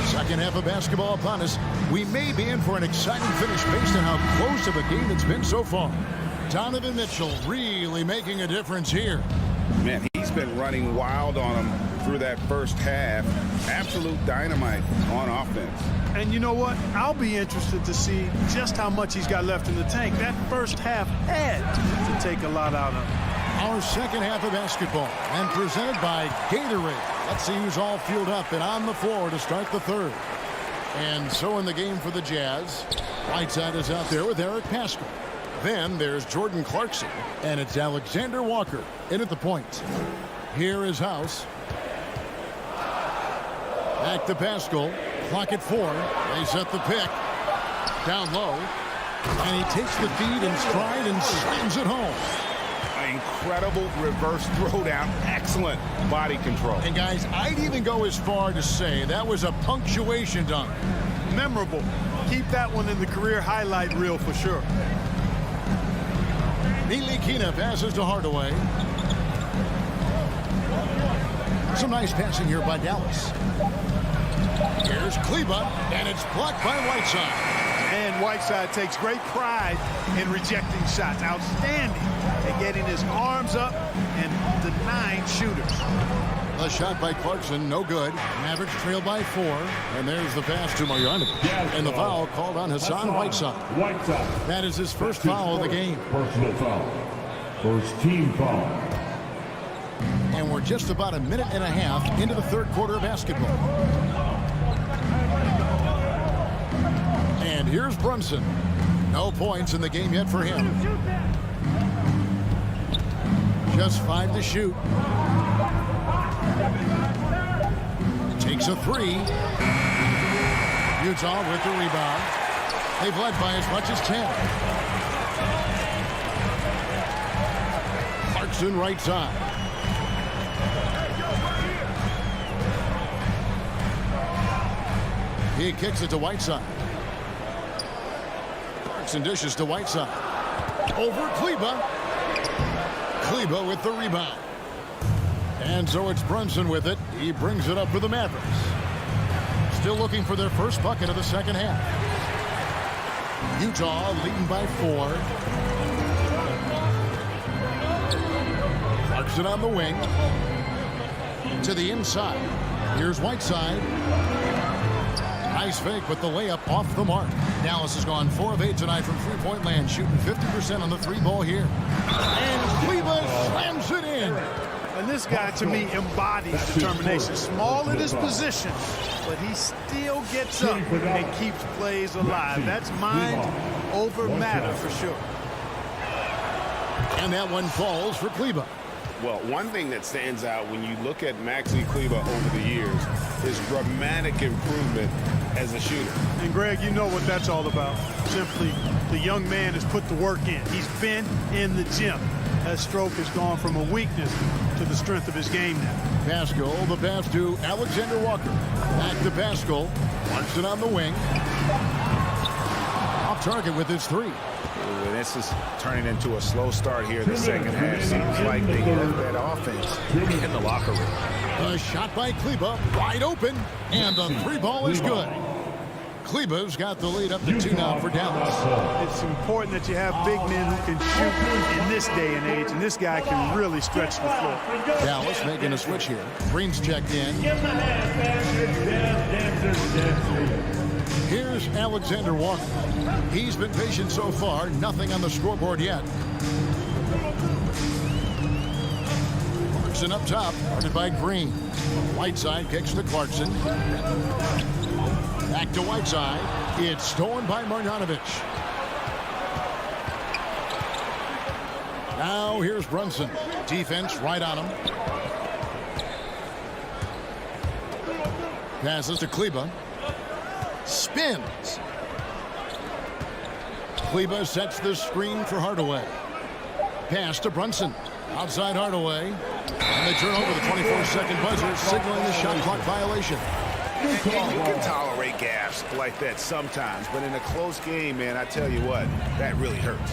Second half of basketball upon us. We may be in for an exciting finish based on how close of a game it's been so far. Donovan Mitchell really making a difference here. Man, he's been running wild on him through that first half. Absolute dynamite on offense. And you know what? I'll be interested to see just how much he's got left in the tank. That first half had to take a lot out of him. Our second half of basketball and presented by Gatorade. Let's see who's all fueled up and on the floor to start the third. And so in the game for the Jazz, Whiteside is out there with Eric Paschall. Then there's Jordan Clarkson, and it's Alexander Walker in at the point. Here is House. Back to Paschall. Clock at 4. They set the pick. Down low. And he takes the feed in stride and slams it home. Incredible reverse throwdown. Excellent body control. And guys, I'd even go as far to say that was a punctuation dunk. Memorable. Keep that one in the career highlight reel for sure. Ntilikina passes to Hardaway. Some nice passing here by Dallas. Here's Kleber, and it's blocked by Whiteside. And Whiteside takes great pride in rejecting shots. Outstanding at getting his arms up and denying shooters. The shot by Clarkson, no good. Mavericks trail by 4. And there's the pass to Marjanovic. And the foul called on Hassan Whiteside. That is his first foul of the game. Personal foul. First team foul. And we're just about a minute and a half into the third quarter of basketball. And here's Brunson. No points in the game yet for him. Just 5 to shoot. Takes a 3. Utah with the rebound. They've led by as much as 10. Clarkson right side. He kicks it to Whiteside. Clarkson dishes to Whiteside. Over Kleber. Kleber with the rebound. And so it's Brunson with it. He brings it up for the Mavericks. Still looking for their first bucket of the second half. Utah leading by 4. Clarkson on the wing. To the inside. Here's Whiteside. Nice fake, but the layup off the mark. Dallas has gone 4 of 8 tonight from three-point land, shooting 50% on the 3 ball here. And Kleber slams it in. And this guy, to me, embodies determination. Small in his position, but he still gets up and keeps plays alive. That's mind over matter for sure. And that one falls for Kleber. Well, one thing that stands out when you look at Maxi Kleber over the years is dramatic improvement as a shooter. And Greg, you know what that's all about. Simply, the young man has put the work in. He's been in the gym. That stroke has gone from a weakness to the strength of his game now. Pascal, the pass to Alexander Walker. Back to Pascal. Wants it on the wing. Off target with his three. And this is turning into a slow start here in the second half. Seems like they left that offense in the locker room. A shot by Kleber, wide open, and the three ball is good. Kleber's got the lead up to 2 now for Dallas. It's important that you have big men who can shoot in this day and age, and this guy can really stretch the floor. Dallas making a switch here. Green's checked in. Here's Alexander Walker. He's been patient so far. Nothing on the scoreboard yet. Clarkson up top, guarded by Green. Whiteside kicks to Clarkson. Back to Whiteside. It's stolen by Marjanovic. Now here's Brunson. Defense right on him. Passes to Kleber. Spins. Kleber sets the screen for Hardaway. Pass to Brunson. Outside Hardaway. And they turn over the 24-second buzzer, signaling the shot clock violation. And you can tolerate gaps like that sometimes, but in a close game, man, I tell you what, that really hurts.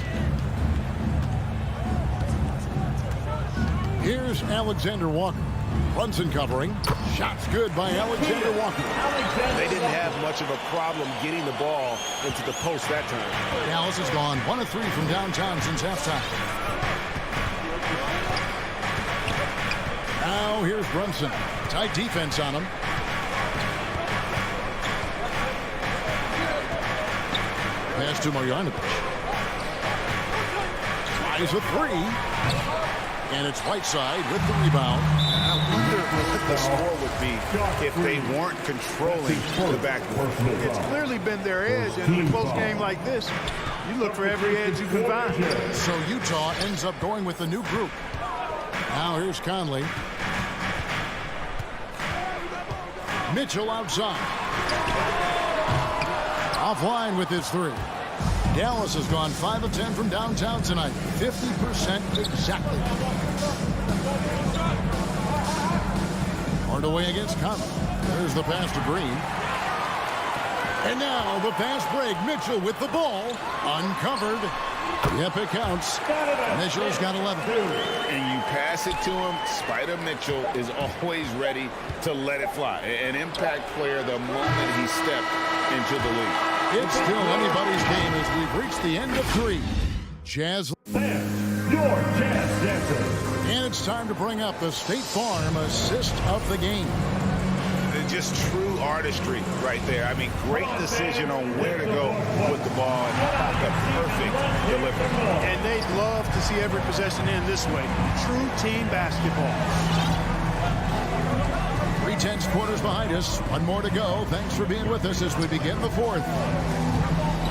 Here's Alexander Walker. Brunson covering. Shots good by Alexander Walker. They didn't have much of a problem getting the ball into the post that time. Dallas has gone 1 of 3 from downtown since halftime. Now here's Brunson. Tight defense on him. Pass to Marjanovic. Tries a 3. And it's Whiteside with the rebound. I wonder what the score would be if they weren't controlling the backboard. It's clearly been their edge, and in a close game like this, you look for every edge you can find. So Utah ends up going with the new group. Now here's Conley. Mitchell outside. Offline with his 3. Dallas has gone 5 of 10 from downtown tonight. 50% exactly. Hardaway against Conley. There's the pass to Green. And now the fast break. Mitchell with the ball. Uncovered. Yep, it counts. Mitchell's got 11. And you pass it to him, Spider Mitchell is always ready to let it fly. An impact player the moment he stepped into the league. It's still anybody's game as we've reached the end of 3. Jazz. Your Jazz Dancer. And it's time to bring up the State Farm assist of the game. Just true artistry right there. I mean, great decision on where to go with the ball and the perfect delivery. And they'd love to see every possession end this way. True team basketball. 3/10 quarters behind us. 1 more to go. Thanks for being with us as we begin the 4th.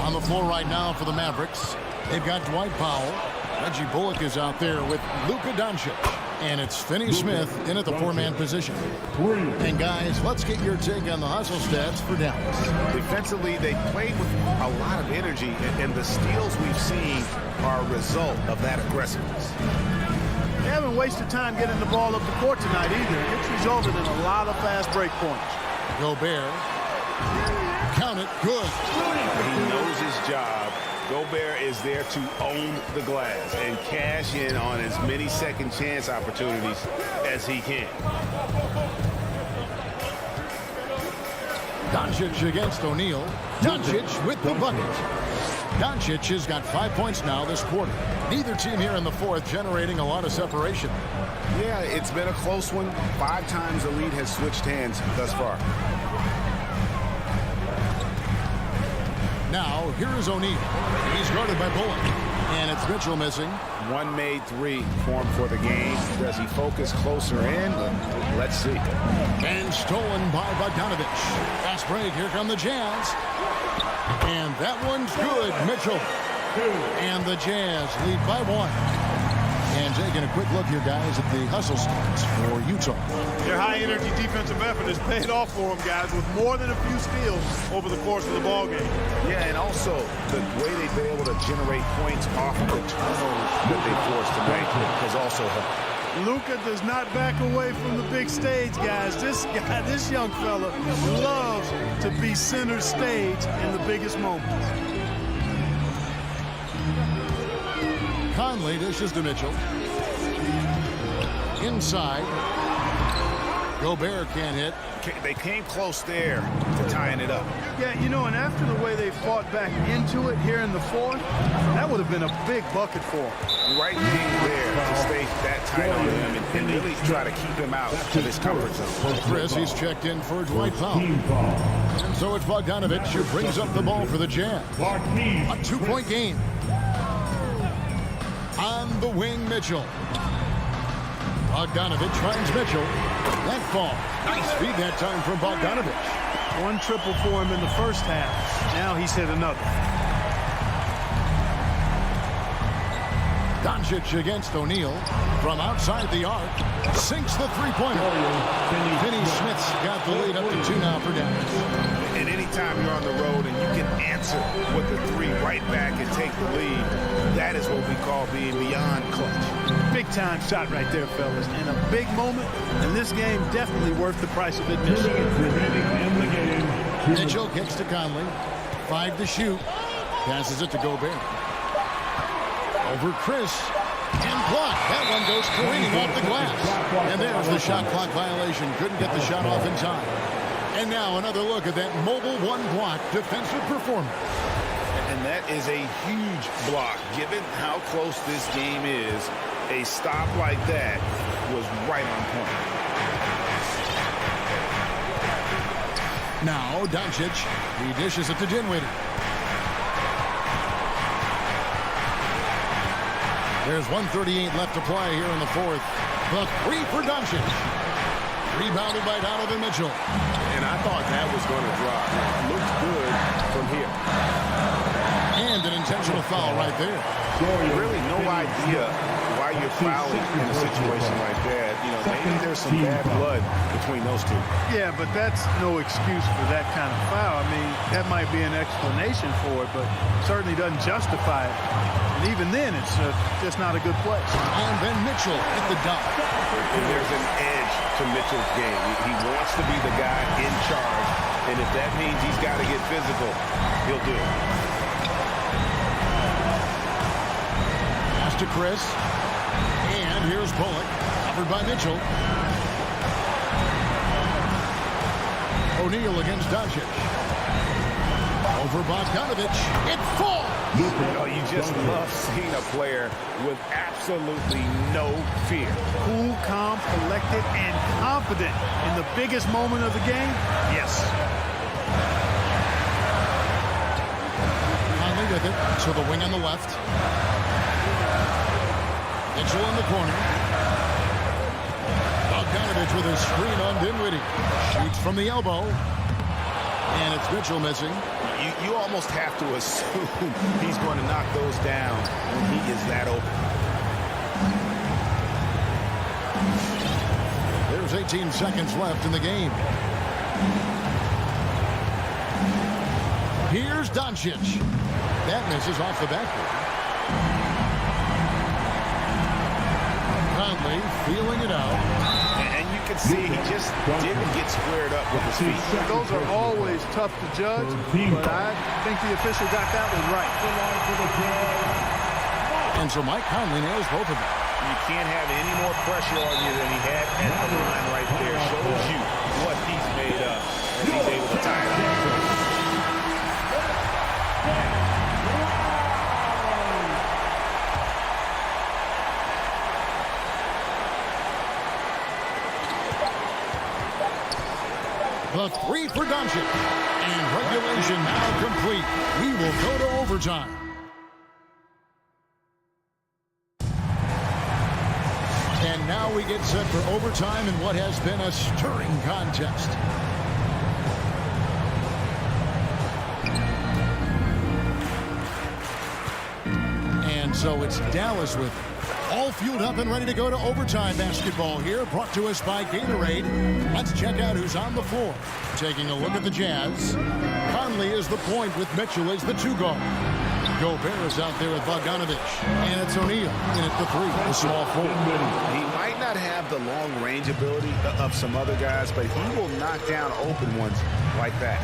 On the floor right now for the Mavericks, they've got Dwight Powell. Reggie Bullock is out there with Luka Doncic. And it's Finney Smith in at the 4-man position. And guys, let's get your take on the hustle stats for Dallas. Defensively, they played with a lot of energy, and the steals we've seen are a result of that aggressiveness. They haven't wasted time getting the ball up the court tonight either. It's resulted in a lot of fast break points. Gobert. Count it. Good. He knows his job. Gobert is there to own the glass and cash in on as many second chance opportunities as he can. Doncic against O'Neal. Doncic with the bucket. Doncic has got 5 points now this quarter. Neither team here in the 4th generating a lot of separation. Yeah, it's been a close one. 5 times the lead has switched hands thus far. Now, here is O'Neal. He's guarded by Bullock. And it's Mitchell missing. one made three for him for the game. Does he focus closer in? Let's see. And stolen by Bogdanovich. Fast break. Here come the Jazz. And that one's good. Mitchell. And the Jazz lead by 1. And taking a quick look here, guys, at the hustle stats for Utah. Their high-energy defensive effort has paid off for them, guys, with more than a few steals over the course of the ballgame. Yeah, and also the way they've been able to generate points off of the turnovers that they forced tonight has also helped. Luka does not back away from the big stage, guys. This young fella loves to be center stage in the biggest moments. Conley dishes to Mitchell. Inside. Gobert can't hit. They came close there to tying it up. Yeah, you know, and after the way they fought back into it here in the fourth, that would have been a big bucket for them. Right thing there to stay that tight on him and really try to keep him out of his comfort zone. Chris, he's checked in for Dwight Powell. And so it's Bogdanovich who brings up the ball for the Jazz. A 2-point game. On the wing, Mitchell. Bogdanovich finds Mitchell. That fall. Nice feed that time from Bogdanovich. One triple for him in the first half. Now he's hit another. Doncic against O'Neal. From outside the arc. Sinks the three-pointer. Finney Smith's got the lead up to 2 now for Dallas. And anytime you're on the road and you can answer with the three right back and take the lead, that is what we call being beyond clutch. Big time shot right there, fellas. And a big moment. And this game definitely worth the price of admission. Mitchell kicks to Conley. 5 to shoot. Passes it to Gobert. Over Chris. And blocked. That one goes careening off the glass. And there's the shot clock violation. Couldn't get the shot off in time. And now another look at that mobile one-block defensive performance. And that is a huge block. Given how close this game is, a stop like that was right on point. Now Doncic. He dishes it to Dinwiddie. There's 1:38 left to play here in the fourth. The three for Doncic. Rebounded by Donovan Mitchell. And I thought that was going to drop. Looked good from here. And an intentional foul right there. Really no idea why you're fouling in a situation like that. You know, maybe there's some bad blood between those two. Yeah, but that's no excuse for that kind of foul. I mean, that might be an explanation for it, but certainly doesn't justify it. And even then, it's just not a good play. And then Mitchell at the dunk. And there's an edge to Mitchell's game. He wants to be the guy in charge, and if that means he's got to get physical, he'll do it. Pass to Chris. And here's Bullock, covered by Mitchell. O'Neal against Doncic. Over Bogdanovich. It falls. You know, you just love seeing a player with absolutely no fear. Cool, calm, collected, and confident in the biggest moment of the game. Yes. Conley with it to the wing on the left. Mitchell in the corner. Bogdanovich with his screen on Dinwiddie. Shoots from the elbow. And it's Mitchell missing. You almost have to assume he's going to knock those down when he is that open. There's 18 seconds left in the game. Here's Doncic. That misses off the backboard. Conley feeling it out. And you can see he just didn't get squared up with his feet. Those are always tough to judge, but I think the official got that one right. And so Mike Conley nails both of them. You can't have any more pressure on you than he had at the line right there. Shows you what he's made of as he's able to tie it up. The three for Doncic. And regulation now complete. We will go to overtime. now we get set for overtime in what has been a stirring contest. And so it's Dallas with it. All fueled up and ready to go to overtime basketball here, brought to us by Gatorade. Let's check out who's on the floor. Taking a look at the Jazz. Conley is the point with Mitchell as the 2 guard. Gobert is out there with Bogdanovich. And it's O'Neal in at the 3, the small forward. He might not have the long range ability of some other guys, but he will knock down open ones like that.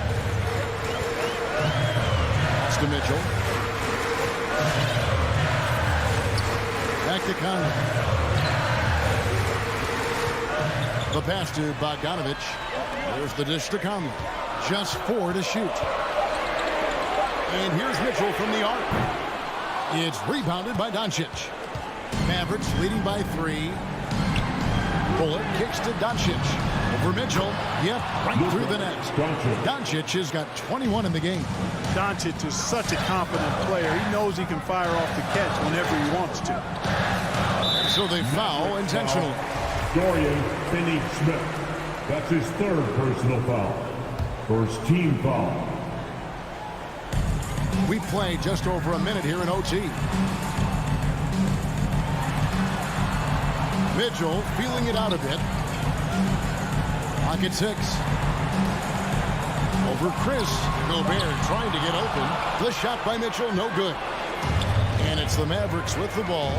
It's to Mitchell. Back to Conley. The pass to Bogdanovich. There's the dish to Conley. Just 4 to shoot. And here's Mitchell from the arc. It's rebounded by Doncic. Mavericks leading by 3. Bullock kicks to Doncic. Over Mitchell. Yep, right through the net. Doncic has got 21 in the game. Doncic is such a confident player. He knows he can fire off the catch whenever he wants to. So they foul intentionally. Dorian Finney-Smith. That's his 3rd personal foul. First team foul. We play just over a minute here in OT. Mitchell feeling it out a bit. Pocket 6. Over Chris. Gobert trying to get open. The shot by Mitchell, no good. And it's the Mavericks with the ball.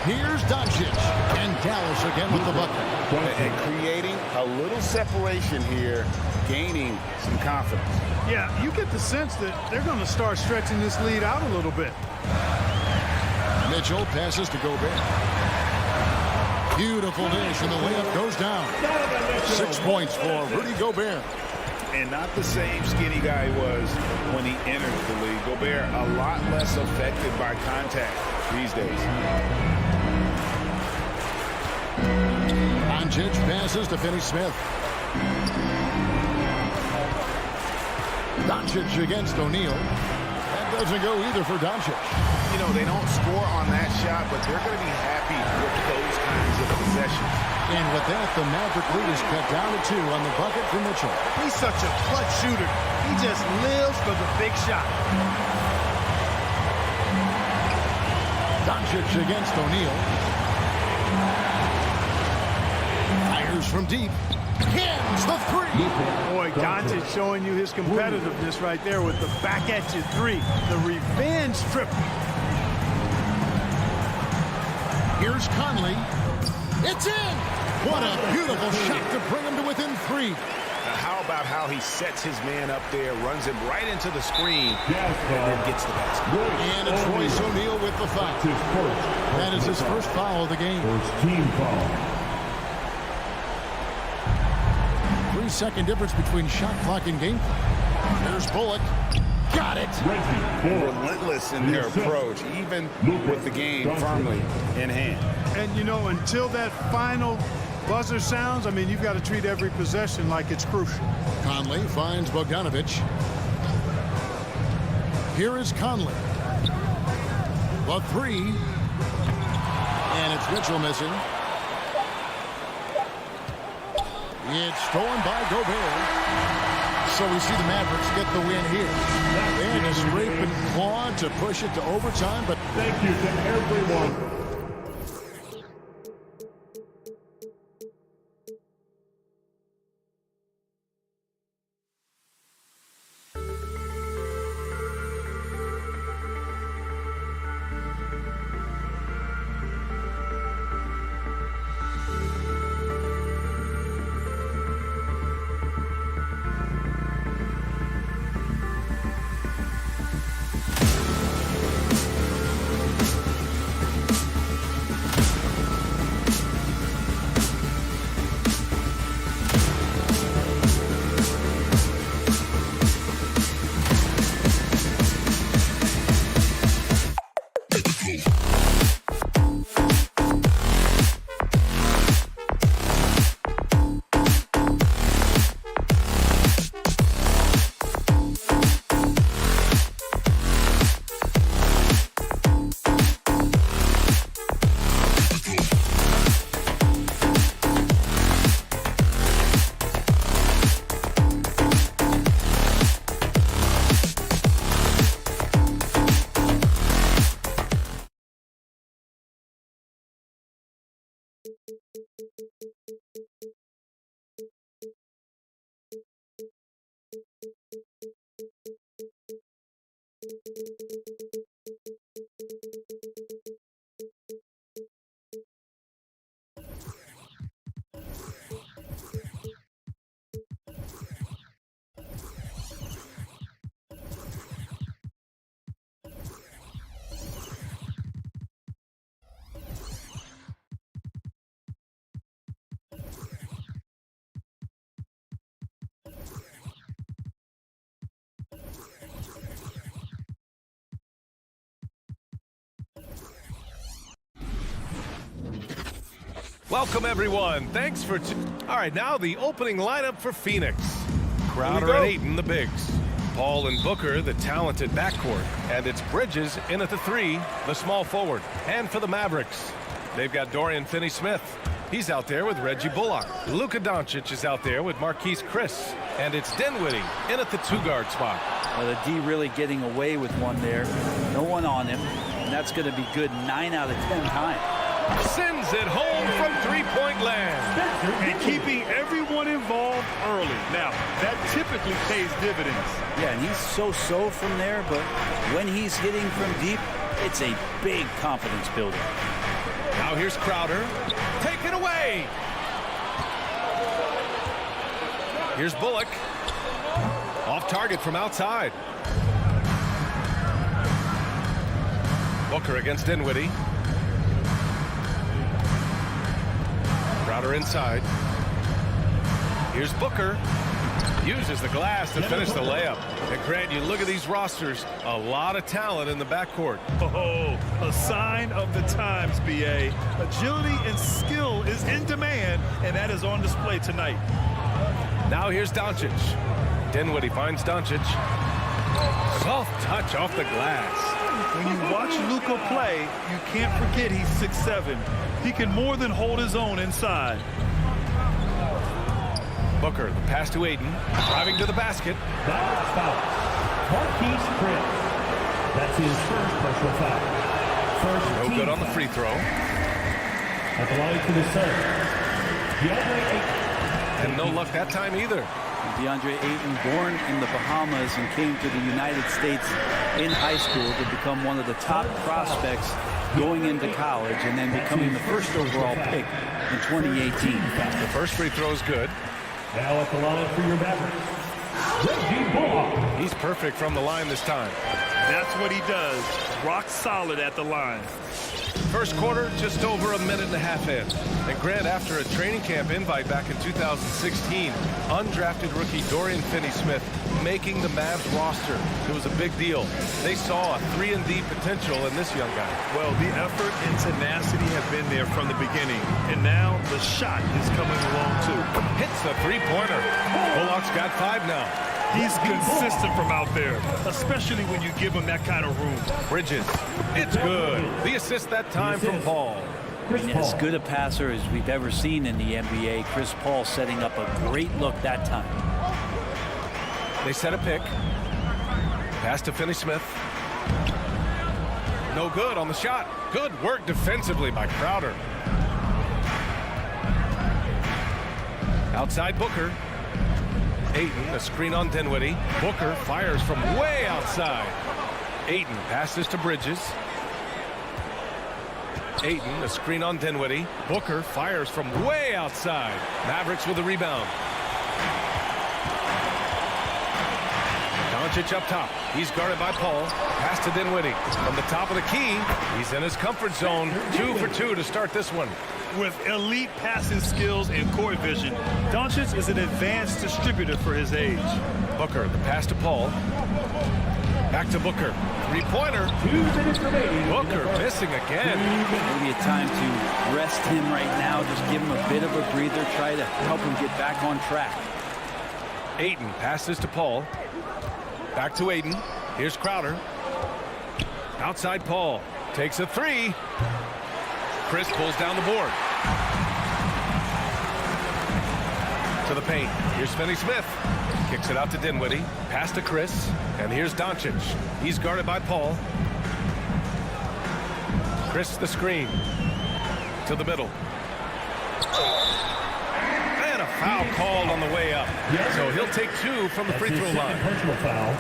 Here's Doncic. And Dallas again with the bucket. And creating a little separation here, gaining some confidence. Yeah, you get the sense that they're going to start stretching this lead out a little bit. Mitchell passes to Gobert. Beautiful dish, and the layup goes down. 6 points for Rudy Gobert. And not the same skinny guy he was when he entered the league. Gobert a lot less affected by contact these days. Doncic passes to Finney-Smith. Doncic against O'Neal. That doesn't go either for Doncic. You know, they don't score on that shot, but they're going to be happy with those kinds of possessions. And with that, the Maverick lead is cut down to 2 on the bucket for Mitchell. He's such a clutch shooter. He just lives for the big shot. Doncic against O'Neal. Fires from deep. Cans the 3. Boy, Doncic showing you his competitiveness right there with the back at you 3. The revenge triple. Here's Conley. It's in! What a beautiful shot to bring him to within 3. Now, how about how he sets his man up there, runs him right into the screen, and then gets the basket. And it's Royce O'Neal with the foul. That is his first foul of the game. First team foul. 3-second difference between shot clock and game clock. There's Bullock. Got it. Relentless in their approach, even with the game firmly in hand. And, you know, until that final buzzer sounds, I mean, you've got to treat every possession like it's crucial. Conley finds Bogdanovich. Here is Conley. The 3. And it's Mitchell missing. It's stolen by Gobert. So we see the Mavericks get the win here. And a scrape and claw to push it to overtime. But thank you to everyone. Welcome, everyone. Thanks for... All right, now the opening lineup for Phoenix. Crowder and Ayton, the bigs. Paul and Booker, the talented backcourt. And it's Bridges in at the 3, the small forward. And for the Mavericks, they've got Dorian Finney-Smith. He's out there with Reggie Bullock. Luka Doncic is out there with Marquise Chris. And it's Dinwiddie in at the 2-guard spot. Well, the D really getting away with one there. No one on him. And that's going to be good 9 out of 10 times. Sends it home from three-point land. And keeping everyone involved early. Now, that typically pays dividends. Yeah, and he's so-so from there, but when he's hitting from deep, it's a big confidence builder. Now here's Crowder. Take it away. Here's Bullock. Off target from outside. Booker against Dinwiddie. Crowder inside. Here's Booker. Uses the glass to finish the layup. And Grant, you look at these rosters, a lot of talent in the backcourt. Oh, a sign of the times, BA. Agility and skill is in demand, and that is on display tonight. Now here's Doncic. Dinwiddie finds Doncic. Soft touch off the glass. When you watch Luka play, you can't forget he's 6'7". He can more than hold his own inside. Booker, the pass to Ayton, driving to the basket. That's foul. Marquise Chris. That's his first personal foul. First No good on the free throw. At the line for the Suns, Deandre Ayton. And no luck that time either. Deandre Ayton, born in the Bahamas and came to the United States in high school to become one of the top prospects going into college and then becoming the first overall pick in 2018. The first free throw is good. Now at the line for your Mavericks, Reggie Bullock. He's perfect from the line this time. That's what he does. Rock solid at the line. First quarter, just over a minute and a half in. And Grant, after a training camp invite back in 2016, undrafted rookie Dorian Finney-Smith making the Mavs roster. It was a big deal. They saw a 3-and-D potential in this young guy. Well, the effort and tenacity have been there from the beginning. And now the shot is coming along, too. Hits the three-pointer. Bullock's got 5 now. He's consistent from out there, especially when you give him that kind of room. Bridges. It's good. The assist that time from Paul. As good a passer as we've ever seen in the NBA. Chris Paul setting up a great look that time. They set a pick. Pass to Finney-Smith. No good on the shot. Good work defensively by Crowder. Outside Booker. Ayton, a screen on Dinwiddie. Booker fires from way outside. Ayton passes to Bridges. Ayton, a screen on Dinwiddie. Booker fires from way outside. Mavericks with the rebound. Doncic up top. He's guarded by Paul. Pass to Dinwiddie. From the top of the key, he's in his comfort zone. 2 for 2 to start this one. With elite passing skills and court vision, Doncic is an advanced distributor for his age. Booker, the pass to Paul. Back to Booker. Three-pointer. 2 minutes remaining. Booker missing again. Maybe a time to rest him right now. Just give him a bit of a breather. Try to help him get back on track. Ayton passes to Paul. Back to Ayton. Here's Crowder. Outside Paul. Takes a 3. Chris pulls down the board. To the paint. Here's Finney-Smith. Kicks it out to Dinwiddie. Pass to Chris. And here's Doncic. He's guarded by Paul. Chris the screen. To the middle. And a foul called on the way up. So he'll take 2 from the free throw line. Personal foul.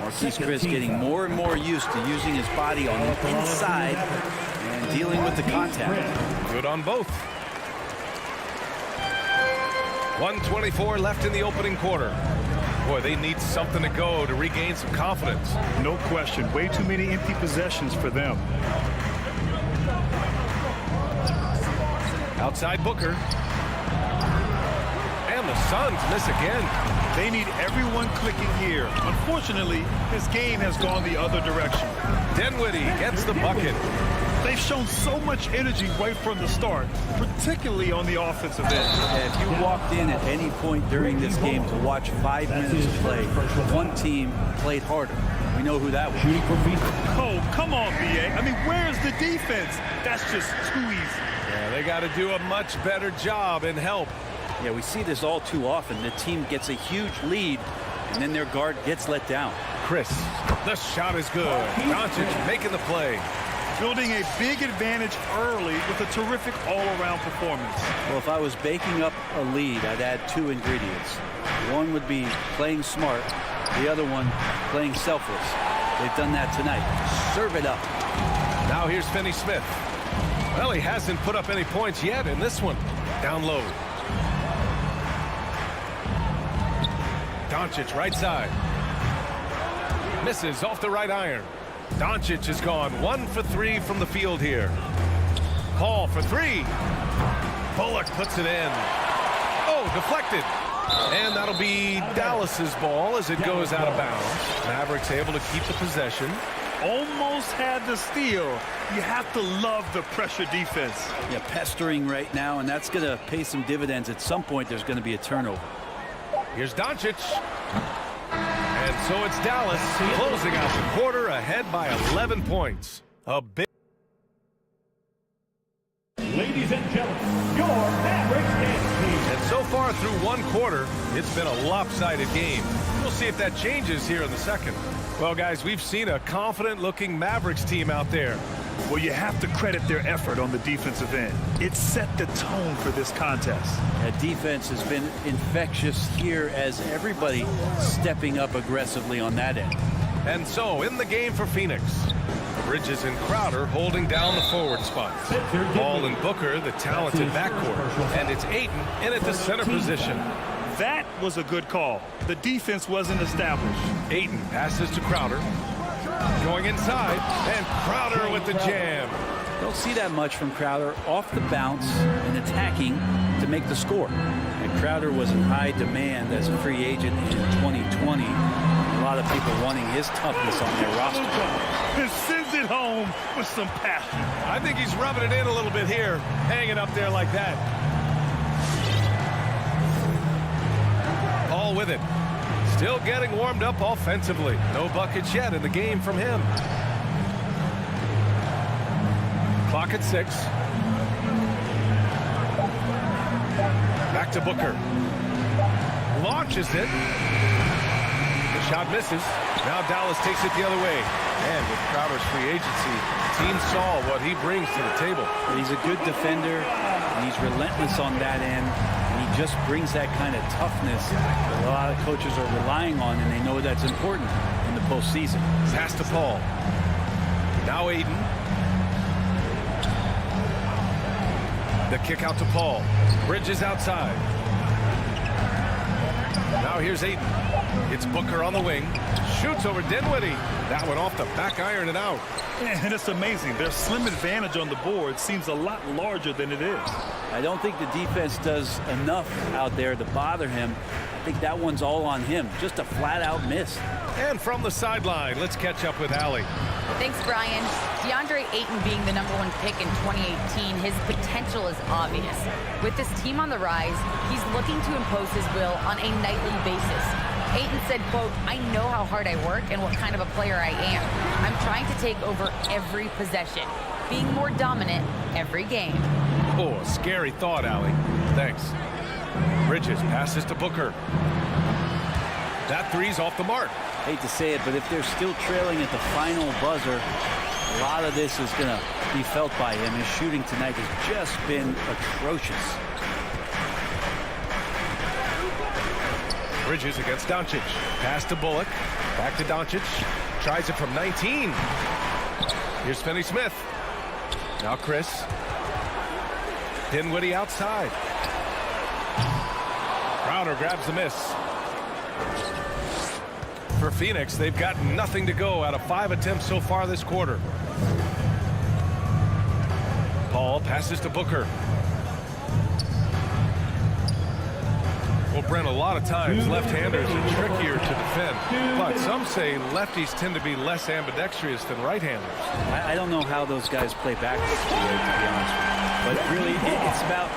Marquise Chris getting more and more used to using his body on the inside and dealing with the contact. Good on both. 1:24 left in the opening quarter. Boy, they need something to go to regain some confidence. No question. Way too many empty possessions for them. Outside Booker. And the Suns miss again. They need everyone clicking here. Unfortunately, his game has gone the other direction. Dinwiddie gets the bucket. They've shown so much energy right from the start, particularly on the offensive end. Yeah, if you walked in at any point during this game to watch 5 minutes of play, one team played harder. We know who that was. Oh, come on, B.A. I mean, where's the defense? That's just too easy. Yeah, they got to do a much better job in help. Yeah, we see this all too often. The team gets a huge lead, and then their guard gets let down. Chris, the shot is good. Doncic making the play. Building a big advantage early with a terrific all-around performance. Well, if I was baking up a lead, I'd add 2 ingredients. One would be playing smart. The other one, playing selfless. They've done that tonight. Serve it up. Now here's Finney Smith. Well, he hasn't put up any points yet in this one. Down low. Doncic, right side. Misses off the right iron. Doncic has gone 1 for 3 from the field here. Paul for 3. Bullock puts it in. Oh, deflected. And that'll be Dallas's ball as it goes out of bounds. Mavericks able to keep the possession. Almost had the steal. You have to love the pressure defense. Yeah, pestering right now, and that's going to pay some dividends. At some point, there's going to be a turnover. Here's Doncic. And so it's Dallas closing out the quarter ahead by 11 points. A big... Ladies and gentlemen, your Mavericks dance team. And so far through one quarter, it's been a lopsided game. We'll see if that changes here in the second. Well, guys, we've seen a confident-looking Mavericks team out there. Well, you have to credit their effort on the defensive end. It set the tone for this contest. That defense has been infectious here as everybody stepping up aggressively on that end. And so, in the game for Phoenix, Bridges and Crowder holding down the forward spots. Paul and Booker, the talented backcourt. And it's Ayton in at the center position. That was a good call. The defense wasn't established. Ayton passes to Crowder. Going inside, and Crowder with the jam. Don't see that much from Crowder off the bounce and attacking to make the score. And Crowder was in high demand as a free agent in 2020. A lot of people wanting his toughness on their roster. And sends it home with some passion. I think he's rubbing it in a little bit here, hanging up there like that. Paul with it. Still getting warmed up offensively. No buckets yet in the game from him. Clock at 6. Back to Booker. Launches it. The shot misses. Now Dallas takes it the other way. And with Crowder's free agency, the team saw what he brings to the table. He's a good defender, and he's relentless on that end. And he just brings that kind of toughness that a lot of coaches are relying on, and they know that's important in the postseason. Pass to Paul. Now Ayton. The kick out to Paul. Bridges outside. Now here's Ayton. It's Booker on the wing. Shoots over Dinwiddie. That one off the back iron and out. And it's amazing. Their slim advantage on the board seems a lot larger than it is. I don't think the defense does enough out there to bother him. I think that one's all on him. Just a flat-out miss. And from the sideline, let's catch up with Allie. Thanks, Brian. Deandre Ayton being the #1 pick in 2018, his potential is obvious. With this team on the rise, he's looking to impose his will on a nightly basis. Ayton said, quote, "I know how hard I work and what kind of a player I am. I'm trying to take over every possession, being more dominant every game." Oh, a scary thought, Allie. Thanks. Bridges passes to Booker. That three's off the mark. Hate to say it, but if they're still trailing at the final buzzer, a lot of this is going to be felt by him. His shooting tonight has just been atrocious. Bridges against Doncic. Pass to Bullock. Back to Doncic. Tries it from 19. Here's Finney Smith. Now Chris. Dinwiddie outside. Crowder grabs the miss. For Phoenix, they've got nothing to go out of 5 attempts so far this quarter. Paul passes to Booker. Well, Brent, a lot of times left-handers are trickier to defend, but some say lefties tend to be less ambidextrous than right-handers. I don't know how those guys play backwards, to be honest with you. But really, it's about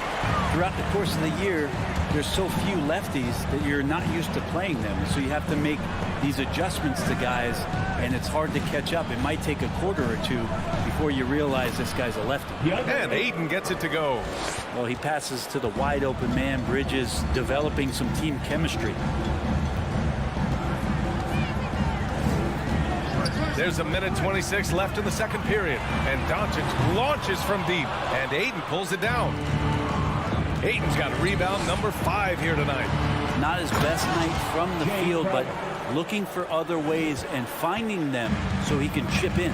throughout the course of the year, there's so few lefties that you're not used to playing them. So you have to make these adjustments to guys, and it's hard to catch up. It might take a quarter or two before you realize this guy's a lefty. And Ayton gets it to go. Well, he passes to the wide open man. Bridges developing some team chemistry. There's 1:26 left in the second period, and Doncic launches from deep, and Ayton pulls it down. Ayton's got rebound number 5 here tonight. Not his best night from the field, but looking for other ways and finding them so he can chip in.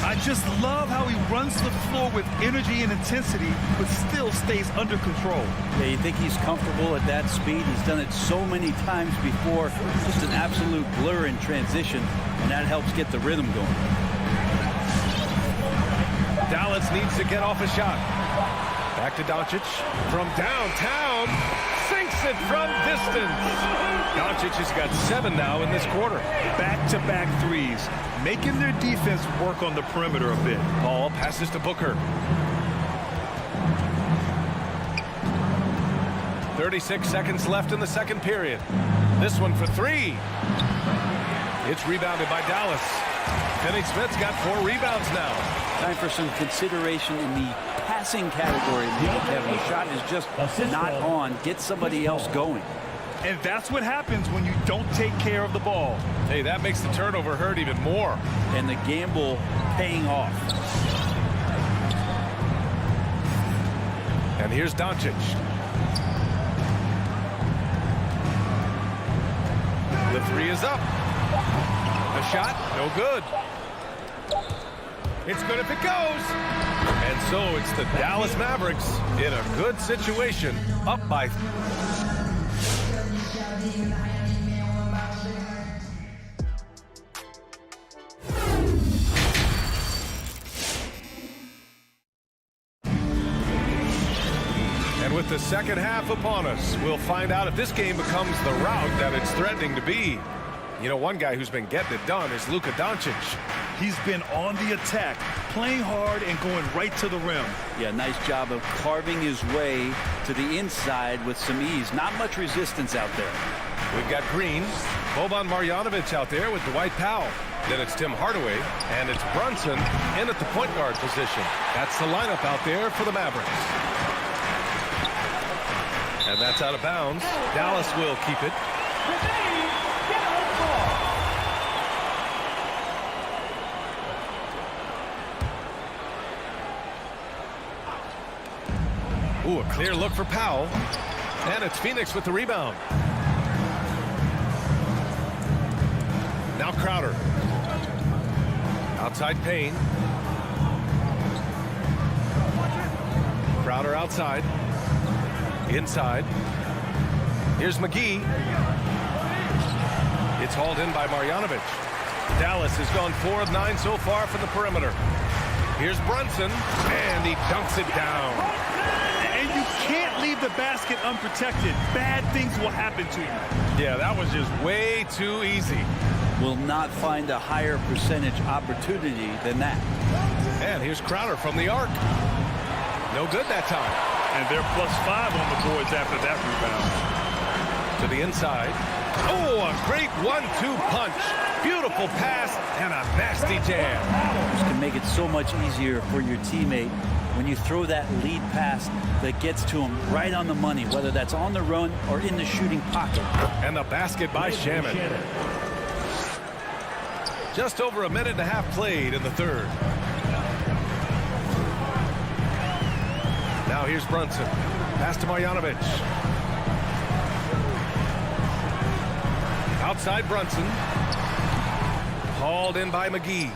I just love how he runs the floor with energy and intensity, but still stays under control. Yeah, you think he's comfortable at that speed? He's done it so many times before. Just an absolute blur in transition, and that helps get the rhythm going. Dallas needs to get off a shot. Back to Doncic from downtown. Sinks it from distance. Doncic has got 7 now in this quarter. Back-to-back threes, making their defense work on the perimeter a bit. Ball passes to Booker. 36 seconds left in the second period. This one for 3. It's rebounded by Dallas. Finney-Smith's got 4 rebounds now. Time for some consideration in the passing category, maybe, Kevin. The shot is just not on. Get somebody else going. And that's what happens when you don't take care of the ball. Hey, that makes the turnover hurt even more. And the gamble paying off. And here's Doncic. The 3 is up. The shot, no good. It's good if it goes. And so it's the Dallas Mavericks in a good situation, up by. And with the second half upon us, we'll find out if this game becomes the rout that it's threatening to be. You know, one guy who's been getting it done is Luka Doncic. He's been on the attack, playing hard and going right to the rim. Yeah, nice job of carving his way to the inside with some ease. Not much resistance out there. We've got Green, Boban Marjanovic out there with Dwight Powell. Then it's Tim Hardaway, and it's Brunson in at the point guard position. That's the lineup out there for the Mavericks. And that's out of bounds. Dallas will keep it. Ooh, a clear look for Powell. And it's Phoenix with the rebound. Now Crowder. Outside Payne. Crowder outside. Inside. Here's McGee. It's hauled in by Marjanovic. Dallas has gone 4 of 9 so far from the perimeter. Here's Brunson, and he dunks it down. And you can't leave the basket unprotected. Bad things will happen to you. Yeah, that was just way too easy. Will not find a higher percentage opportunity than that. And here's Crowder from the arc. No good that time. And they're +5 on the boards after that rebound. To the inside. Oh, a great 1-2 punch. Beautiful pass and a nasty jam. This can make it so much easier for your teammate when you throw that lead pass that gets to him right on the money, whether that's on the run or in the shooting pocket. And the basket by Shaman. Just over a minute and a half played in the third. Now here's Brunson. Pass to Marjanovic. Outside Brunson. Hauled in by McGee.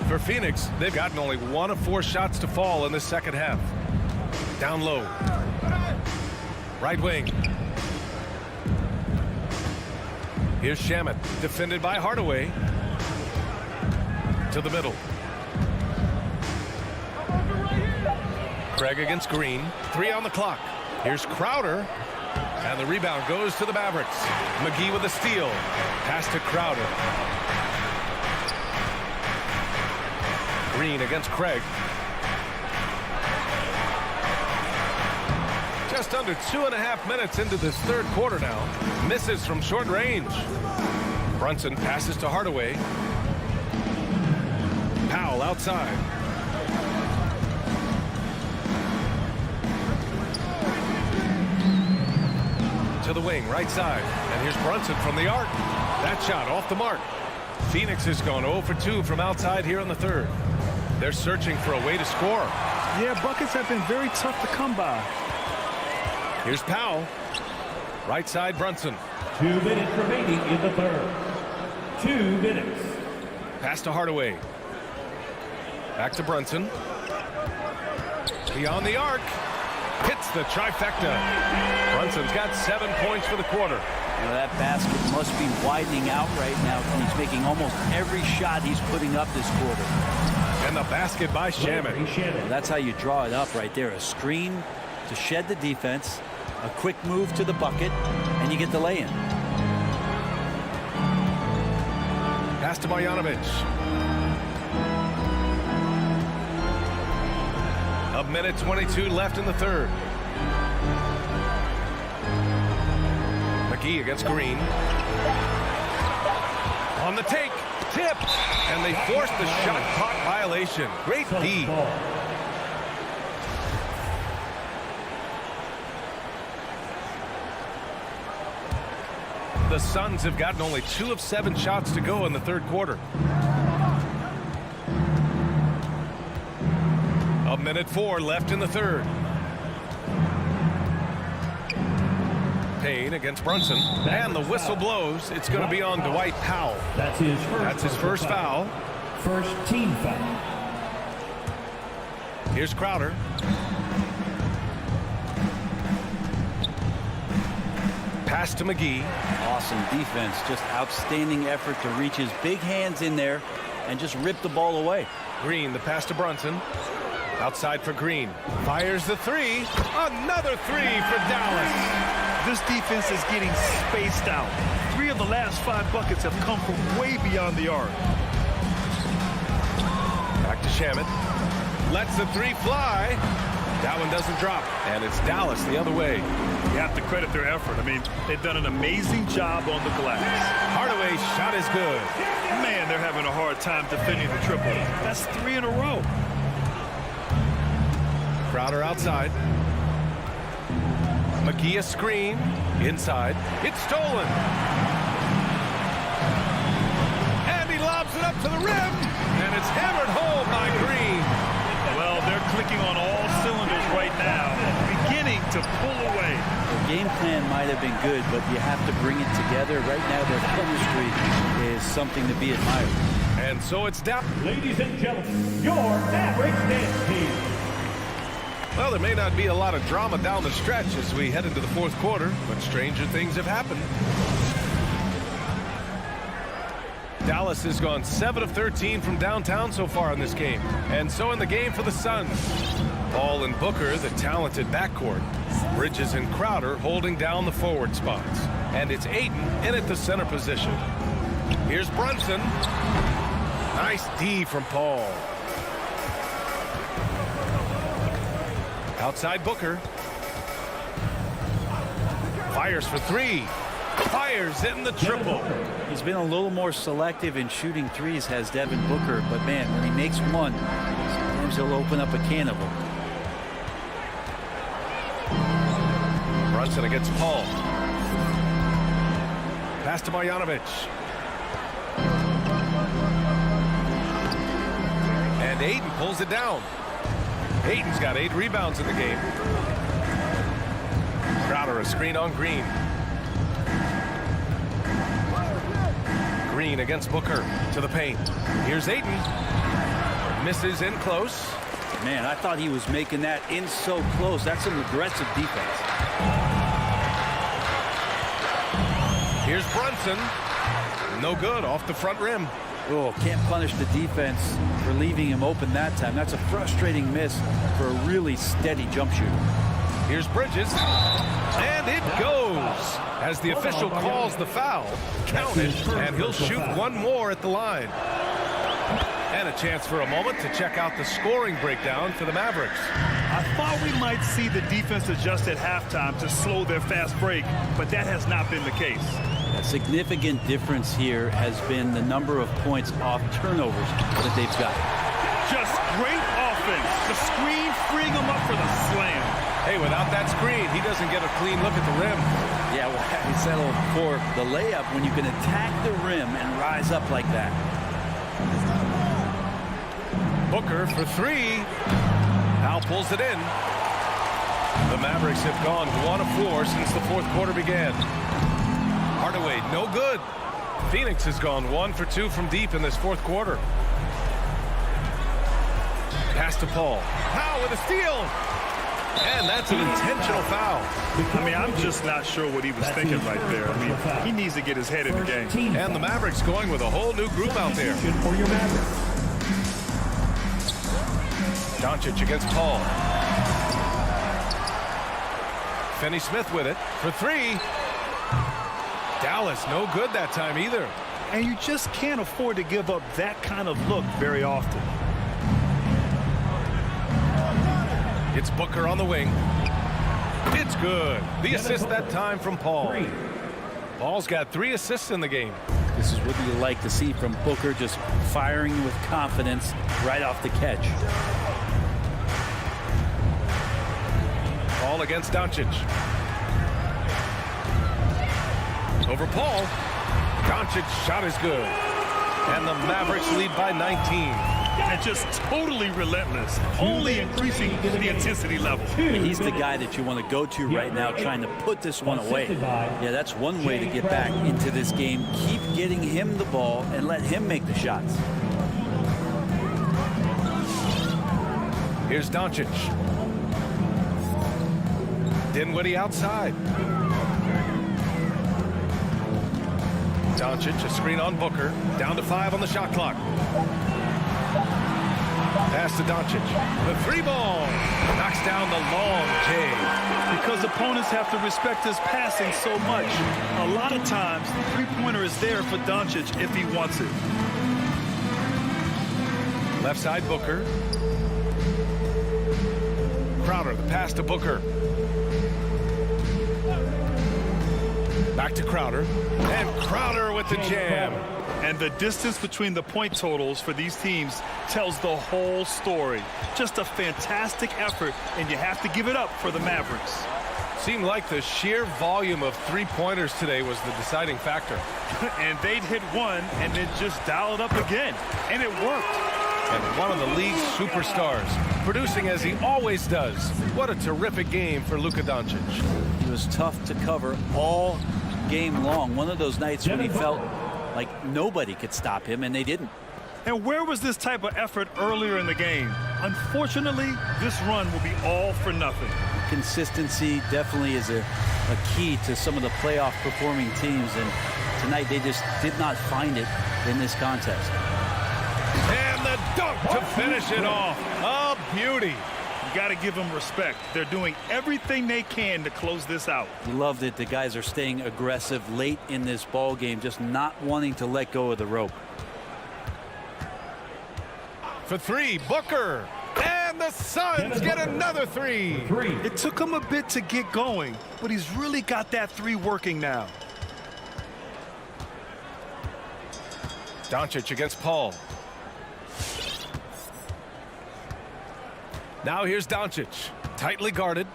For Phoenix, they've gotten only 1 of 4 shots to fall in the second half. Down low. Right wing. Here's Shamet, defended by Hardaway. To the middle. Craig against Green. 3 on the clock. Here's Crowder. And the rebound goes to the Mavericks. McGee with a steal. Pass to Crowder. Green against Craig. Just under 2.5 minutes into this third quarter now. Misses from short range. Brunson passes to Hardaway. Powell outside. To the wing, right side. And here's Brunson from the arc. That shot off the mark. Phoenix has gone 0 for 2 from outside here in the third. They're searching for a way to score. Yeah, buckets have been very tough to come by. Here's Powell. Right side, Brunson. 2 minutes remaining in the third. 2 minutes. Pass to Hardaway. Back to Brunson. Beyond the arc. Hits the trifecta. Brunson's got 7 points for the quarter. That basket must be widening out right now. He's making almost every shot he's putting up this quarter. And the basket by Shamet. That's how you draw it up right there. A screen to shed the defense, a quick move to the bucket, and you get the lay-in. Pass to Marjanovic. A minute 22 left in the third. McGee against Green. On the take. Tip. And they forced the shot clock violation. Great D. The Suns have gotten only 2 of 7 shots to go in the third quarter. A minute 4 left in the third. Payne against Brunson. And the whistle blows. It's going to be on Dwight Powell. That's his first foul. First team foul. Here's Crowder. Pass to McGee. Awesome defense. Just outstanding effort to reach his big hands in there and just rip the ball away. Green, the pass to Brunson. Outside for Green. Fires the three. Another three for Dallas. This defense is getting spaced out. 3 of the last 5 buckets have come from way beyond the arc. Back to Shamet. Lets the three fly. That one doesn't drop. And it's Dallas the other way. You have to credit their effort. I mean, they've done an amazing job on the glass. Hardaway's shot is good. Man, they're having a hard time defending the triple. That's 3 in a row. Crowder outside. McGee a screen. Inside. It's stolen. And he lobs it up to the rim. And it's hammered home by Green. Well, they're clicking on all cylinders right now, beginning to pull away. The game plan might have been good, but you have to bring it together. Right now, their chemistry is something to be admired. And so it's down. Ladies and gentlemen, your Mavericks dance team. Well, there may not be a lot of drama down the stretch as we head into the fourth quarter, but stranger things have happened. Dallas has gone 7 of 13 from downtown so far in this game. And so in the game for the Suns. Ball and Booker, the talented backcourt. Bridges and Crowder holding down the forward spots. And it's Ayton in at the center position. Here's Brunson. Nice D from Paul. Outside Booker. Fires for 3. Fires in the triple. He's been a little more selective in shooting threes, has Devin Booker, but man, when he makes one, sometimes he'll open up a can of them. Brunson against Paul. Pass to Marjanovic. And Ayton pulls it down. Ayton's got 8 rebounds in the game. Crowder a screen on Green. Green against Booker to the paint. Here's Ayton. Misses in close. Man, I thought he was making that in so close. That's some aggressive defense. Here's Brunson. No good off the front rim. Oh, can't punish the defense for leaving him open that time. That's a frustrating miss for a really steady jump shooter. Here's Bridges, and it goes. As the official calls the foul, counted, and he'll shoot one more at the line. And a chance for a moment to check out the scoring breakdown for the Mavericks. I thought we might see the defense adjust at halftime to slow their fast break, but that has not been the case. A significant difference here has been the number of points off turnovers that they've got. Just great offense. The screen freeing them up for the slam. Hey, without that screen, he doesn't get a clean look at the rim. Yeah, well, he settled for the layup when you can attack the rim and rise up like that. Booker for three. Al pulls it in. The Mavericks have gone 1 of 4 since the fourth quarter began. Hardaway, no good. Phoenix has gone 1 for 2 from deep in this fourth quarter. Pass to Paul. Powell with a steal. And that's an intentional foul. I mean, I'm just not sure what he was thinking right there. I mean, he needs to get his head in the game. And the Mavericks going with a whole new group out there. Doncic against Paul. Finney-Smith with it for three. Dallas, no good that time either. And you just can't afford to give up that kind of look very often. It's Booker on the wing. It's good. The assist that time from Paul. Paul's got 3 assists in the game. This is what you like to see from Booker, just firing with confidence right off the catch. Paul against Doncic. Over Paul. Doncic's shot is good. And the Mavericks lead by 19. And just totally relentless, only increasing the intensity level. He's the guy that you want to go to right now, trying to put this one away. Yeah, that's one way to get back into this game. Keep getting him the ball and let him make the shots. Here's Doncic. Dinwiddie outside. Doncic, a screen on Booker. Down to 5 on the shot clock. Pass to Doncic. The 3-ball. Knocks down the long J. Because opponents have to respect his passing so much. A lot of times, the three-pointer is there for Doncic if he wants it. Left side, Booker. Crowder, the pass to Booker. Back to Crowder. And Crowder with the jam. And the distance between the point totals for these teams tells the whole story. Just a fantastic effort, and you have to give it up for the Mavericks. Seemed like the sheer volume of three-pointers today was the deciding factor. And they'd hit one and then just dial it up again. And it worked. And one of the league's superstars, producing as he always does. What a terrific game for Luka Doncic. He was tough to cover all game long. One of those nights when he felt like nobody could stop him, and they didn't. And where was this type of effort earlier in the game? Unfortunately, this run will be all for nothing. Consistency definitely is a key to some of the playoff performing teams, and tonight they just did not find it in this contest. And the dunk to finish it off. A beauty. You got to give them respect. They're doing everything they can to close this out. Love that the guys are staying aggressive late in this ball game, just not wanting to let go of the rope. For three, Booker. And the Suns get another three. It took him a bit to get going, but he's really got that three working now. Doncic against Paul. Now here's Doncic, tightly guarded.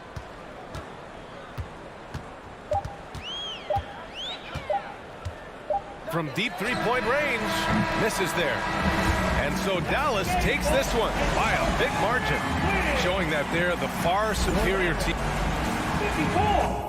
From deep three-point range, misses there. And so Dallas takes this one by a big margin, showing that they're the far superior team. 54.